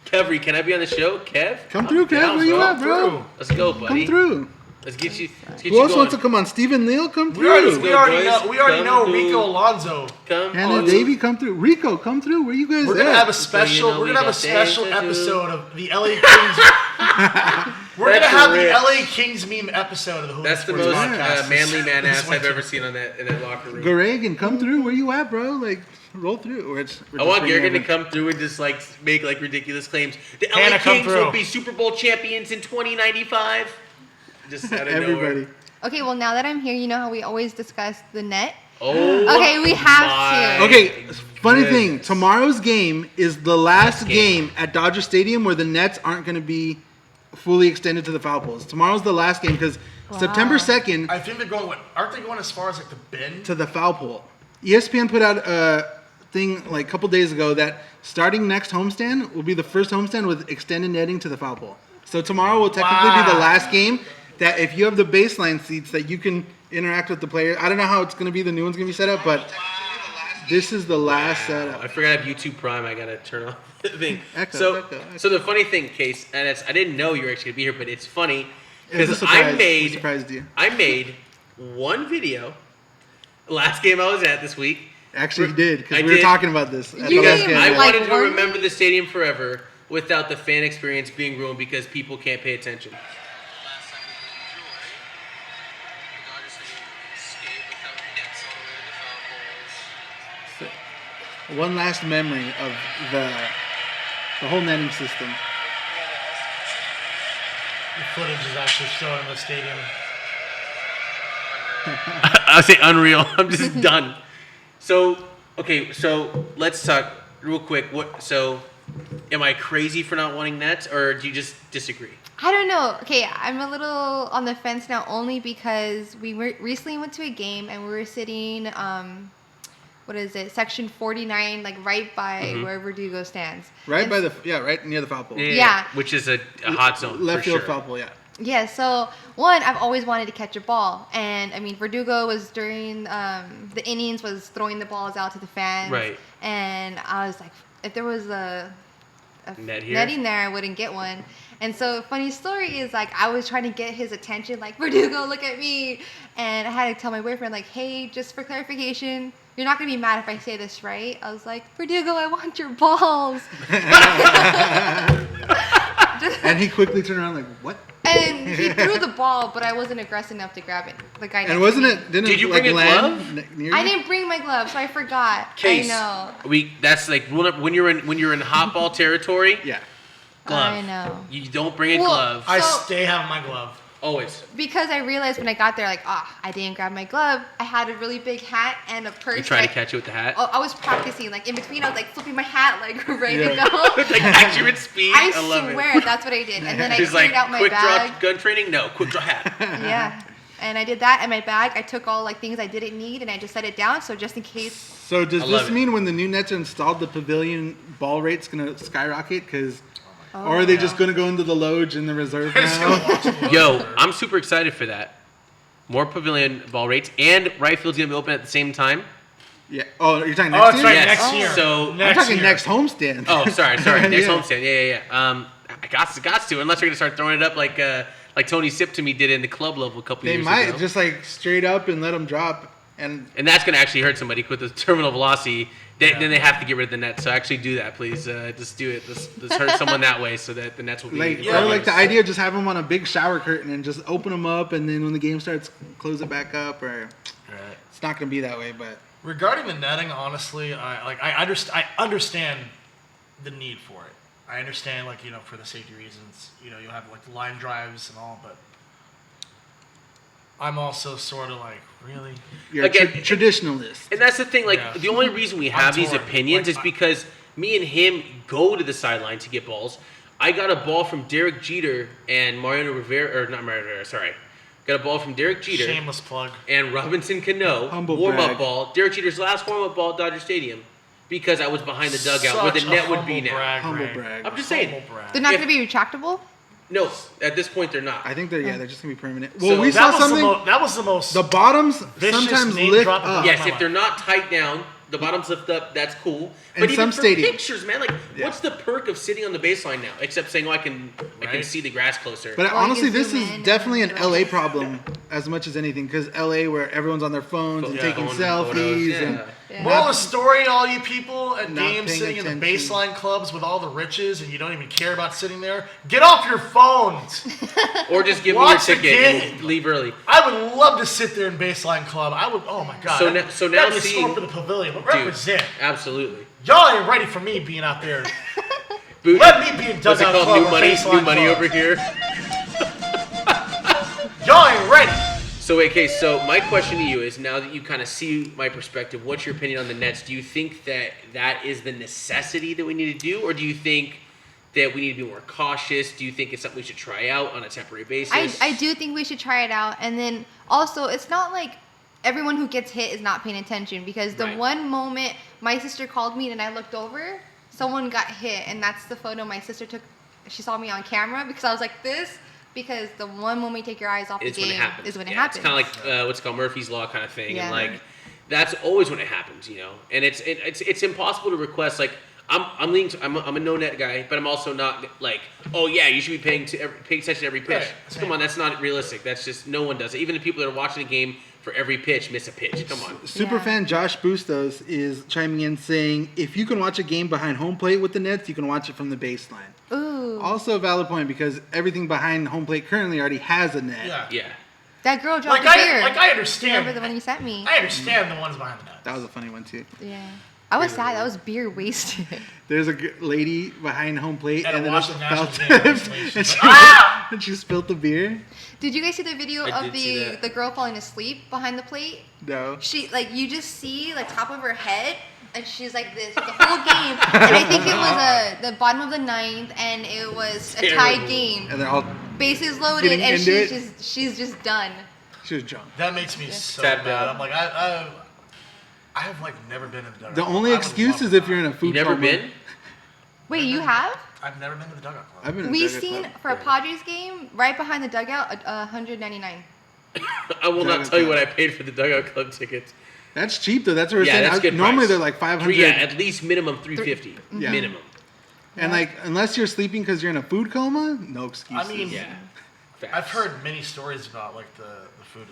Kevry, can I be on the show? Kev? Come through, Kev. down, Where you bro. at, bro? Let's go, buddy. Come through. Let's get you. Who else going. wants to come on? Stephen Leal, come We already, through. we already boys. know. We already Come know through. Rico Alonso. Come Hannah on. Davey, come through. Rico, come through. Where you guys We're gonna at? have a So you special. know we're we gonna have a got special things to do. episode of the LA Kings. We're gonna That's have rich. the LA Kings meme episode of the Hooligan That's the Sports most Podcast. manly man This ass I've winter. ever seen in that locker room. Garegan, come through. Where you at, bro? Like, roll through. We're just I want bringing Gargan to everyone- come through and just like make like ridiculous claims. The LA Hannah, come Kings will through. be Super Bowl champions in 2095. Just out of Everybody. nowhere. Okay, well now that I'm here, you know how we always discuss the net. Oh. Okay, we have my to. Okay, funny thing. goodness. Tomorrow's game is the last Last game. game at Dodger Stadium where the Nets aren't going to be fully extended to the foul poles. Tomorrow's the last game because September 2nd I think they're going. Aren't they going as far as like the bin? to the foul pole. ESPN put out a thing like a couple days ago that starting next homestand will be the first homestand with extended netting to the foul pole. So tomorrow will technically be the Wow. last game that if you have the baseline seats that you can interact with the players. I don't know how it's going to be, the new one's going to be set up, but this is the last setup. I forgot I have YouTube Prime. I gotta turn off the thing. Echo, so, echo. so the funny thing, Case, and it's, I didn't know you were actually gonna be here, but it's funny It was a because surprise. We surprised you. I made one video. Last game I was at this week. Actually, he did because I we were did. talking about this at the You last did? game. I Like wanted to one- remember the stadium forever without the fan experience being ruined because people can't pay attention. one last memory of the whole netting system. The footage is actually shown in the stadium. I say unreal. I'm just done. So, okay, so let's talk real quick. So, am I crazy for not wanting nets, or do you just disagree? I don't know. Okay, I'm a little on the fence now, only because we recently went to a game and we were sitting, section 49, like right by where Verdugo stands. Right near the foul pole. Yeah. Which is a hot zone. Left for field sure. foul pole, yeah. Yeah, so one, I've always wanted to catch a ball, and I mean Verdugo was during the innings was throwing the balls out to the fans, Right. And I was like, if there was a Netting there, I wouldn't get one. And so funny story is like I was trying to get his attention, like Verdugo, look at me, and I had to tell my boyfriend like, hey, just for clarification, you're not gonna be mad if I say this, right? I was like, Verdugo, I want your balls. And he quickly turned around like, what? And he threw the ball, but I wasn't aggressive enough to grab it. The guy. And next to me. Did you like bring a land glove? near you? I didn't bring my glove, so I forgot. Case. I know. That's like when you're in hot ball territory. Yeah. Glove. I know. You don't bring a Well, glove. I So- stay having my glove. Always. Because I realized when I got there, like, I didn't grab my glove. I had a really big hat and a purse. You trying to like- catch it with the hat? Oh, I was practicing, like in between. I was like flipping my hat, like ready to Yeah. go. Like accurate speed. I love it. swear that's what I did. And then I He's cleared like, out my quick bag. draw gun training? No, quick draw hat. Yeah. And I did that in my bag. I took all like things I didn't need and I just set it down. So just in case. So does I love this it. mean when the new nets are installed, the pavilion ball rate's gonna skyrocket? Or are they just gonna go into the Loge and the reserve now? Yo, I'm super excited for that. More pavilion ball rates, and right field's gonna be open at the same time. Yeah. Oh, you're talking Oh, next that's year? right, Yes. next year. So- I'm next talking year. next homestand. Oh, sorry, next Yeah. homestand. Yeah. I got to, unless they're gonna start throwing it up like Tony Sip to me did in the club level a couple They years might ago. just like straight up and let them drop. And And that's gonna actually hurt somebody with the terminal velocity. Then they have to get rid of the net. So actually do that, please. Just do it. Let's hurt someone that way so that the nets will be. like, Yeah, or like the idea of just have them on a big shower curtain and just open them up, and then when the game starts, close it back up. Or it's not gonna be that way, but Regarding the netting, honestly, I understand the need for it. I understand, like, for the safety reasons, you'll have like line drives and all, but I'm also sort of like, really? you're Again, a traditionalist. And that's the thing. Like Yeah. the only reason we have these torn. opinions Like, is because me and him go to the sideline to get balls. I got a ball from Derek Jeter and Mariano Rivera, or not Mariano Rivera, sorry. Got a ball from Derek Jeter Shameless plug. and Robinson Cano, Humble warm-up brag. ball. Derek Jeter's last warm-up ball at Dodger Stadium because I was behind the dugout where the Such a net would be humble now. brag, Humble Ray. brag. I'm just saying. Humble brag. They're not If- going to be retractable? No, at this point they're not. I think they're just gonna be permanent. So Well, we that saw That was, something. that was the most. The bottoms vicious sometimes name lift drop of up. the- Yes, my if life. they're not tight down, the bottoms lift up, that's cool. In But even some for stadiums. pictures, man, like, Yeah. what's the perk of sitting on the baseline now? Except saying, I can Right. see the grass closer. But Or you honestly, can this zoom is in and definitely an then- LA problem as much as anything, because LA, where everyone's on their phones and Yeah. taking Going selfies photos, and Yeah. Moral of the story, all you people at Not games paying sitting in the attention. baseline clubs with all the riches and you don't even care about sitting there, get off your phones. Or just give me Watch the your ticket game. and leave early. I would love to sit there in baseline club. I would. Oh my god. So That- now- so now that'd be a seeing- score for the pavilion. But Dude, represent. absolutely. Y'all ain't ready for me being out there. Boot- Let me be in What's it dugout called? club New or money, baseline new money club. over here. Y'all ain't ready. So, okay, so my question to you is, now that you kind of see my perspective, what's your opinion on the Nets? Do you think that that is the necessity that we need to do, or do you think that we need to be more cautious? Do you think it's something we should try out on a temporary basis? I do think we should try it out. And then also, it's not like everyone who gets hit is not paying attention, because the Right. one moment my sister called me and I looked over, someone got hit. And that's the photo my sister took. She saw me on camera because I was like this. Because the one moment you take your eyes off the It's when it game happens. is when it Yeah, happens. It's kind of like what's called Murphy's Law kind of thing. Yeah. And like, that's always when it happens, you know? And it's impossible to request, like, I'm a no net guy, but I'm also not like, oh yeah, you should be paying attention to every pitch. Right. Come on, that's not realistic. That's just, no one does it. Even the people that are watching the game for every pitch miss a pitch. Come on. Superfan Josh Bustos is chiming in saying, if you can watch a game behind home plate with the Nets, you can watch it from the baseline. Ooh. Also a valid point, because everything behind home plate currently already has a net. Yeah. Yeah. That girl dropped Like a beer. I understand. Remember the one you sent me? I understand the ones behind the net. That was a funny one too. Yeah. I was sad. That was beer wasted. There's a lady behind home plate, At and a then watch it the fell national game tipped, recently, and she's she, like, and she spilled the beer. Did you guys see the video I of did see the that. the girl falling asleep behind the plate? No. She like you just see like top of her head, and she's like this the whole game. And I think it was the bottom of the ninth, and it was a tied Terrible. game. And they're all. Bases loaded, Getting and into she's just done. She was drunk. That makes me so Sad bad. bad. I'm like, I have like never been in the dugout. The only I would excuse love is to if you're in a You food never coma. been? Wait, you have? I've never been to the dugout club. I've been in We've Dugout seen Club. for a Padres game right behind the dugout, 199. I will not Dugout tell you Club. what I paid for the dugout club tickets. That's cheap though. That's what we're Yeah, saying. that's good Normally price. they're like 500. Yeah, at least minimum 350. Yeah. Minimum. And like unless you're sleeping because you're in a food coma, no excuses. I mean, Yeah. I've Facts. heard many stories about like the food at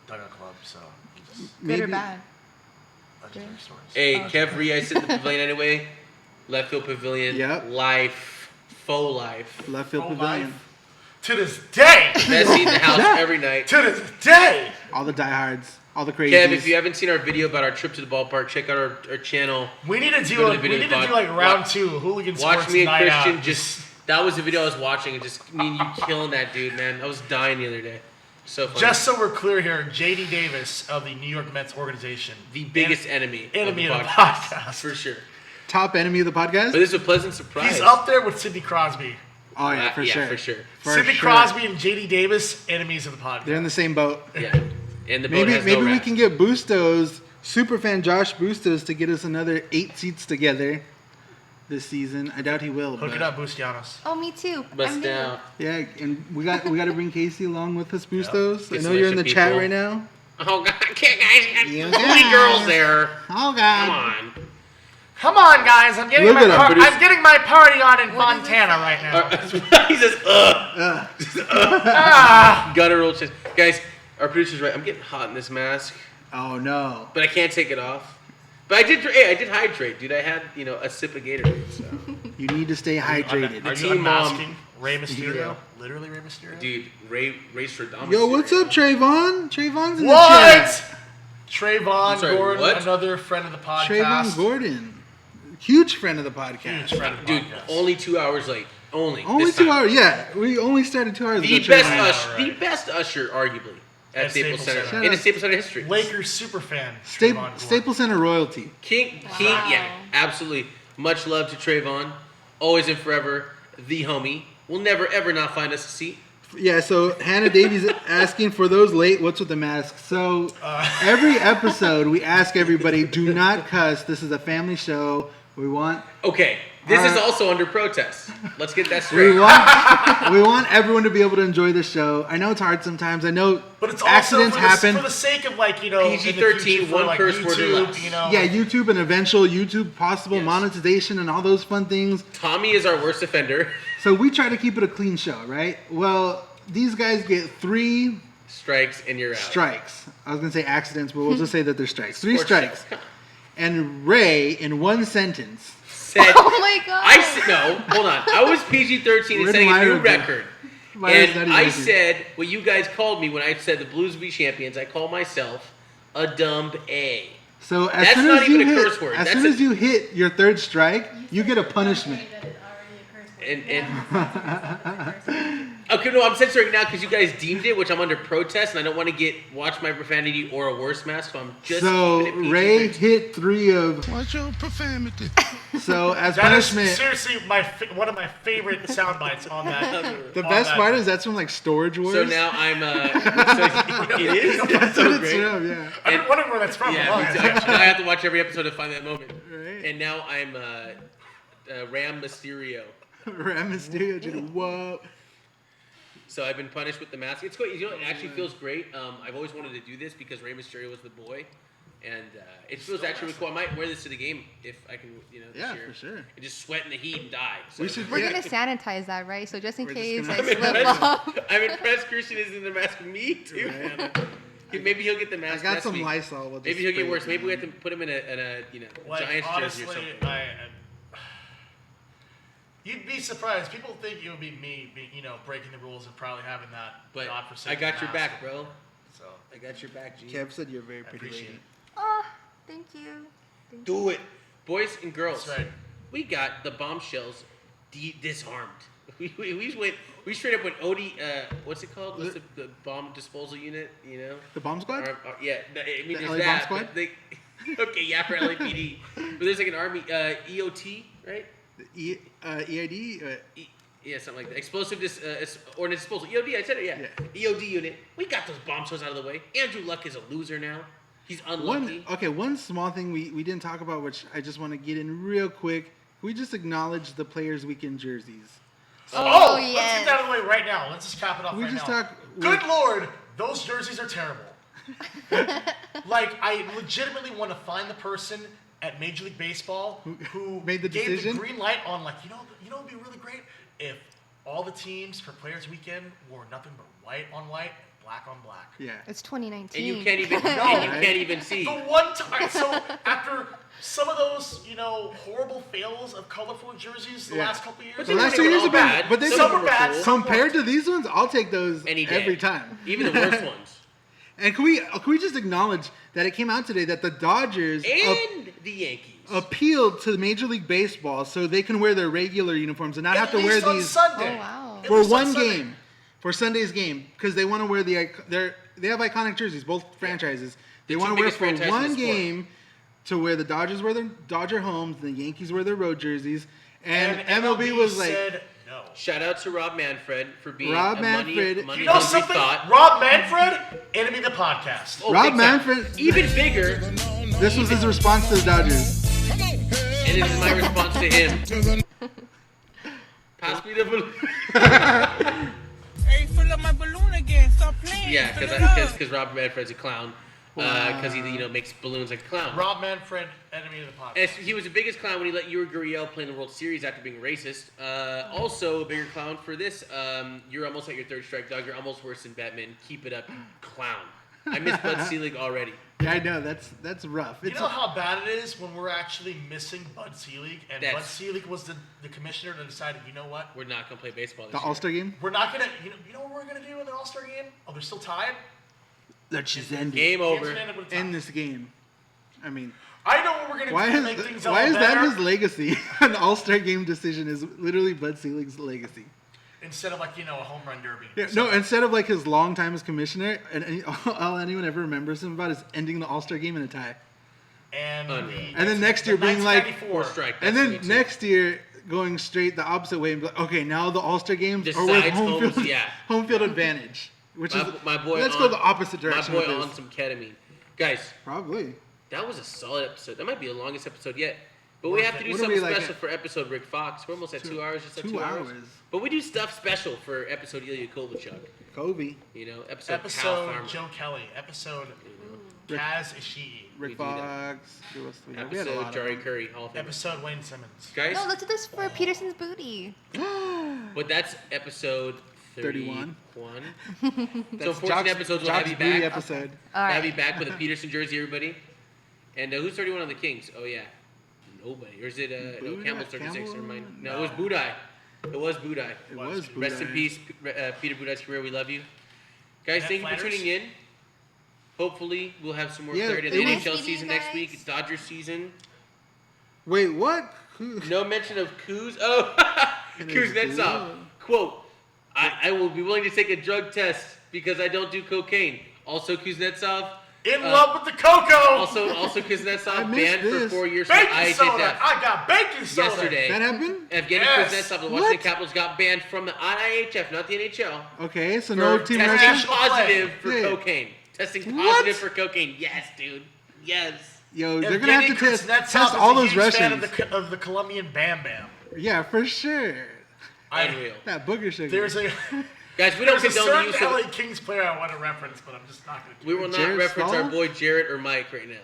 the dugout club, so just Good or Maybe- bad? legendary stories. Hey, Kev Ree, I sit in the pavilion anyway. Left field pavilion. Yep. Life. Faux life. left field Oh, pavilion. life. To this day, Best seat in the house every night. to this day. All the diehards, all the crazies. Kev, if you haven't seen our video about our trip to the ballpark, check out our channel. We need to do Go to a, the we video need to pod. do like round Watch- 2 Hooligan Watch Sports me and Night Christian Out. just. That was the video I was watching, and just me and you killing that dude, man. I was dying the other day. So funny. Just so we're clear here, JD Davis of the New York Mets organization, the biggest enemy of the podcast. podcast. For sure. top enemy of the podcast. But this is a pleasant surprise. He's up there with Sidney Crosby. Oh yeah, for sure. For sure. For Sidney sure. Crosby and JD Davis, enemies of the podcast. They're in the same boat. Yeah. And the boat Maybe has maybe no we wrap. can get Bustos, superfan Josh Bustos, to get us another 8 seats together this season. I doubt he will. Hook but it up, Bustianos. Oh, me too. Bust I'm there. down. Yeah, and we got to bring Casey along with us, Bustos. Get I some know you're in the extra chat people. right now. Oh, God. I can't, guys. You How many guys. girls there? Oh Come God. on. Come on, guys! I'm getting Look my at him, par- but he's- I'm getting my party on in What does it Fontana say? right now. He says, Ah, Gotta roll chest. Guys, our producer's right. I'm getting hot in this mask, Oh no. but I can't take it off. But I did hydrate, dude. I had, a sip of Gatorade, so. You need to stay hydrated. are you team, unmasking Rey Mysterio? Yeah. Literally Rey Mysterio. Dude, race for dominance. Yo, what's up, Trayvon? Trayvon's in the What? chat. Trayvon I'm sorry, Gordon, what? another friend of the podcast. Trayvon Gordon, huge friend of the podcast. Huge friend of the Dude, podcast. only 2 hours late. Only Only this 2 time. hours. Yeah, we only started 2 hours The ago. best Trayvon. usher, Right. the best usher, arguably, at At Staples Staples Center. Center. In a Staples Center history. Lakers superfan. Sta- Trayvon Gordon. Staples Center royalty. King, Wow. yeah, absolutely. Much love to Trayvon. Always and forever, the homie. Will never, ever not find us a seat. Yeah, so Hannah Davies asking for those late, what's with the mask? So every episode we ask everybody, do not cuss. This is a family show. We want Okay, this is Alright. also under protest. Let's get that we straight. want everyone to be able to enjoy the show. I know it's hard sometimes. I know But it's also accidents for the, happen. for the sake of like, in the PG-13, future for, one like, curse word or YouTube, less. Yeah, YouTube and eventual YouTube possible Yes. monetization and all those fun things. Tommy is our worst offender. So we try to keep it a clean show, right? Well, these guys get 3 Strikes and you're out. strikes. I was gonna say accidents, but we'll just say that they're strikes. 3 Or strikes. strikes. And Ray, in one sentence, Said, Oh my god. no, hold on. I was PG-13 and Where setting do a I new regret? record. Why is that And even I easy? said what you guys called me when I said the Blues be champions. I call myself a dumb A. So as That's soon not as you even a hit, curse word. as That's soon a- as you hit your 3rd strike, you get a punishment. And okay, no, I'm censoring now because you guys deemed it, which I'm under protest, and I don't want to watch my profanity or a worse mask, so I'm just So keeping it Ray PG-13. hit 3 of. Watch your profanity. So as That is punishment, seriously one of my favorite sound bites on that. the on best that. part is that's from like Storage Wars. So now I'm. So it is. That's That's so what it's great. from, yeah. I've been wondering where that's from. Yeah, Oh, me too. yeah. I have to watch every episode to find that moment. Right. And now I'm Ram Mysterio. Rey Mysterio did whoa. So I've been punished with the mask. It's great. You know, it actually feels great. I've always wanted to do this because Rey Mysterio was the boy, and it feels actually really cool. I might wear this to the game if I can, this Yeah, year. for sure. And just sweat in the heat and die. So We should- We're Yeah. gonna sanitize that, right? So just in We're just case gonna- I I'm slip impressed. up. I'm impressed. Christian is in the mask with me too. Maybe he'll get the I mask. got next some week. Lysol. We'll just Maybe he'll spray get it worse. on Maybe we him. have to put him in a Like, Giants jersey or honestly, something. you'd be surprised. People think it would be me, breaking the rules and probably having that But godforsaken I got your mask. back, bro. So I got your back, G. Kev said you're a very pretty appreciate lady. it. Oh, thank you. Do it. boys and girls, That's right. we got the bombshells disarmed. We straight up went OD. What's it called? What's the bomb disposal unit? You know. The bomb squad? Yeah, I mean The there's LA that. Bomb But Squad? okay, yeah, for LAPD. But there's like an army EOT, right? EID? Yeah, something like that. Explosive ordnance disposal. EOD, I said it. Yeah. EOD unit. We got those bombshells out of the way. Andrew Luck is a loser now. He's unlucky. One small thing we didn't talk about, which I just want to get in real quick. Can we just acknowledge the Players Weekend jerseys? Oh, Let's yes. get that out of the way right now. Let's just cap it off Can we right just now. talk? Good Lord, those jerseys are terrible. Like, I legitimately want to find the person at Major League Baseball who made the gave decision? the green light on, like, you know what would be really great? If all the teams for Players Weekend wore nothing but white on white and black on black. Yeah. It's 2019. And you can't even Right? can't even see. The one time, so after some of those, horrible fails of colorful jerseys the Yeah. last couple years, But The they last weren't 2 years all have been bad. but they've Some been were bad, cool. some compared to these ones. I'll take those Any day. every time. Even the worst ones. And can we just acknowledge that it came out today that the Dodgers And the Yankees. appealed to Major League Baseball so they can wear their regular uniforms and not have at to wear least on these Sunday. Oh, wow. At for least on one Sunday. game, for Sunday's game, because they want to wear they have iconic jerseys, both franchises. They The want two to wear biggest for franchises in one the sport. game to wear the Dodgers wear their Dodger homes, the Yankees wear their road jerseys, and MLB was like, said no. Shout out to Rob Manfred for being Rob a Manfred. money You know hungry something? thought. Rob Manfred, enemy of the podcast. Oh, Rob big time. Manfred- Even bigger, this was his response to the Dodgers. and this is my response to him. Pass me the balloon. Hey, fill up my balloon again. Stop playing. Yeah, Fill it up. because Rob Manfred's a clown. Because he makes balloons like a clown. Rob Manfred, enemy of the podcast. And he was the biggest clown when he let Yuri Gurriel play in the World Series after being racist. Also, a bigger clown for this. You're almost at your third strike, dog. You're almost worse than Batman. Keep it up, you clown. I miss Bud Selig already. Yeah, I know that's rough. You know how bad it is when we're actually missing Bud Selig, and Bud That's- Selig was the commissioner that decided, you know what? We're not gonna play baseball this the year. All-Star game. We're not gonna. You know what we're gonna do in the All Star game? Oh, they're still tied. Let's just end it. Game Game's over. gonna end with a tie. End this game. I mean, I know what we're gonna why do to make is things why all is that better. his legacy? An All-Star game decision is literally Bud Selig's legacy. Instead of a home run derby. Yeah, no, instead of like his long time as commissioner, and all anyone ever remembers him about is ending the All-Star game in a tie. And Unreal. And then next year being like- 1994. Four strike. And that's then me too. next year going straight the opposite way and be like, okay, now the All-Star games are with Decides home homes, field, yeah. home field advantage, which is my boy. let's on, go the opposite direction. My boy with on this. some ketamine, guys. Probably. That was a solid episode. That might be the longest episode yet. But we have to do What are something we, like, special for episode Rick Fox. We're almost at 2 hours. Just at 2 hours. But we do stuff special for episode Ilya Kovalchuk. Kobe, Episode Cal Episode Farmer. Joe Kelly. Episode Rick- Kaz Ishii. Rick do that. Fox. Who else do we have? We had a Episode lot of Jari them. Curry, Hall of Fame. Episode Wayne Simmons. Guys, No, let's do this for Peterson's booty. but that's episode 31. 31. That's So 14 Jock's- episodes we'll Jock's have you Booty back. episode. All I'll right. be back with a Peterson jersey, everybody. And who's 31 on the Kings? Oh, yeah. Nobody. Or is it no, Budai? Campbell's 36? Campbell? Never mind. No, it was Budai. It was Budai. It was Rest in Budai. peace, Peter Budai's career. We love you. Guys, Matt thank you for Flanders? tuning in. Hopefully, we'll have some more Yeah, clarity on it the was- NHL Nice meeting season you next guys. week. Dodgers season. Wait, what? Who? No mention of Kuz. Oh, Kuznetsov. Quote, I will be willing to take a drug test because I don't do cocaine. Also, Kuznetsov. In love with the cocoa. Also I Kuznetsov missed banned for this. 4 years from Baking soda. IHF. I got baking soda. Yesterday, That happened? Evgeny Yes. Kuznetsov, the What? Washington Capitals, got banned from the IHF, not the NHL, Okay, so for no team testing Russia? National positive play. for Yeah. cocaine. Testing What? positive for cocaine. Yes, dude. Yes. Yo, they're gonna have to Evgeny test Kuznetsov is all a those huge fan Russians. of the Colombian Bam Bam. Yeah, for sure. Unreal. That booger sugar. There's a Guys, we don't there's a condone the certain use LA of... Kings player I want to reference, but I'm just not going to. We will not Jarrett reference our Stahl? boy Jarrett or Mike right now.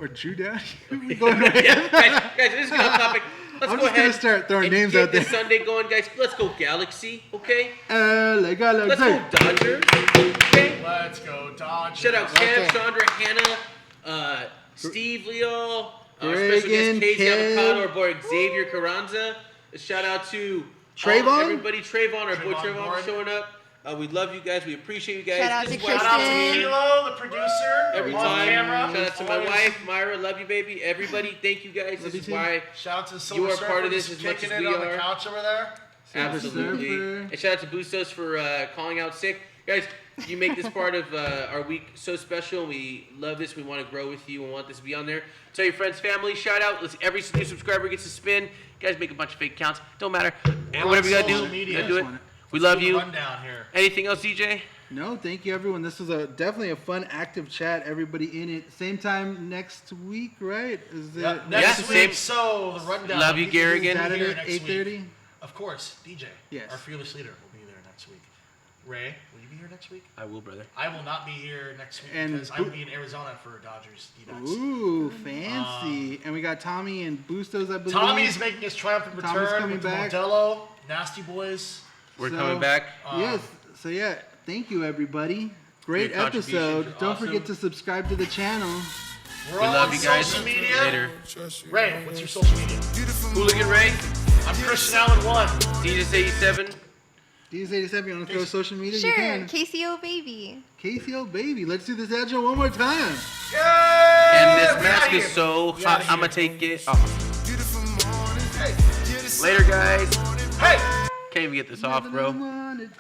or Drew Daddy. We going right Yeah, guys, this is a good topic. Let's I'm go just gonna ahead start throwing and names get out there. this Sunday going, guys. Let's go Galaxy, okay? Let's Let's go Dodgers, okay? Let's go Dodgers. Shout out Cam, Okay. Chandra, Hannah, Steve, Leo, our Reagan, special guest Casey Kev. Avocado, our boy Xavier Carranza. A shout out to Trayvon? everybody. Trayvon, our boy Trayvon Trayvon Gordon. showing up. We love you guys. We appreciate you guys. Shout out This to is why- Shout out to Kristen. Kilo, the producer, Every on time. camera. Shout out to my wife, Myra. Love you, baby. Everybody, thank you guys. Love This you is too. why. Shout out to the Silver You are Surfer part of this just as much kicking as it we on are. the couch over there. Absolutely. Surfer. And shout out to Bustos for calling out sick. Guys, you make this part of our week so special. We love this. We want to grow with you and want this to be on there. Tell your friends, family, shout out. Every new subscriber gets a spin. You guys make a bunch of fake accounts. Don't matter. And whatever you got to do, social media. do it. Just We love you. Rundown here. Anything else, DJ? No, thank you, everyone. This was definitely a fun, active chat. Everybody in it. Same time next week, right? Is it Yep, next Yeah, week, same. so the rundown. Love you, People will be Garrigan. here Saturday, next 8:30? week. Of course, DJ. Yes. Our fearless leader will be there next week. Ray, will you be here next week? I will, brother. I will not be here next week And because I will be in Arizona for Dodgers D-Ducks. Ooh, fancy. And we got Tommy and Bustos, I believe. Tommy's making his triumphant Tommy's return coming with the back. Modelo, Nasty Boys. We're So- coming back. Yes. So, yeah, thank you, everybody. Great Your contributions episode. are Don't awesome. forget to subscribe to the channel. We're We all love on you guys. social media. Later. Ray, what's your social media? Hooligan Ray. I'm Christian Allen 1. DJ87. DS87, you want to throw social media? You Sure, can. KCO baby. KCO baby. Let's do this outro one more time. And this mask is so hot, I'm going to take it off. Later, guys. Hey! Can't even get this off, bro. Wanted-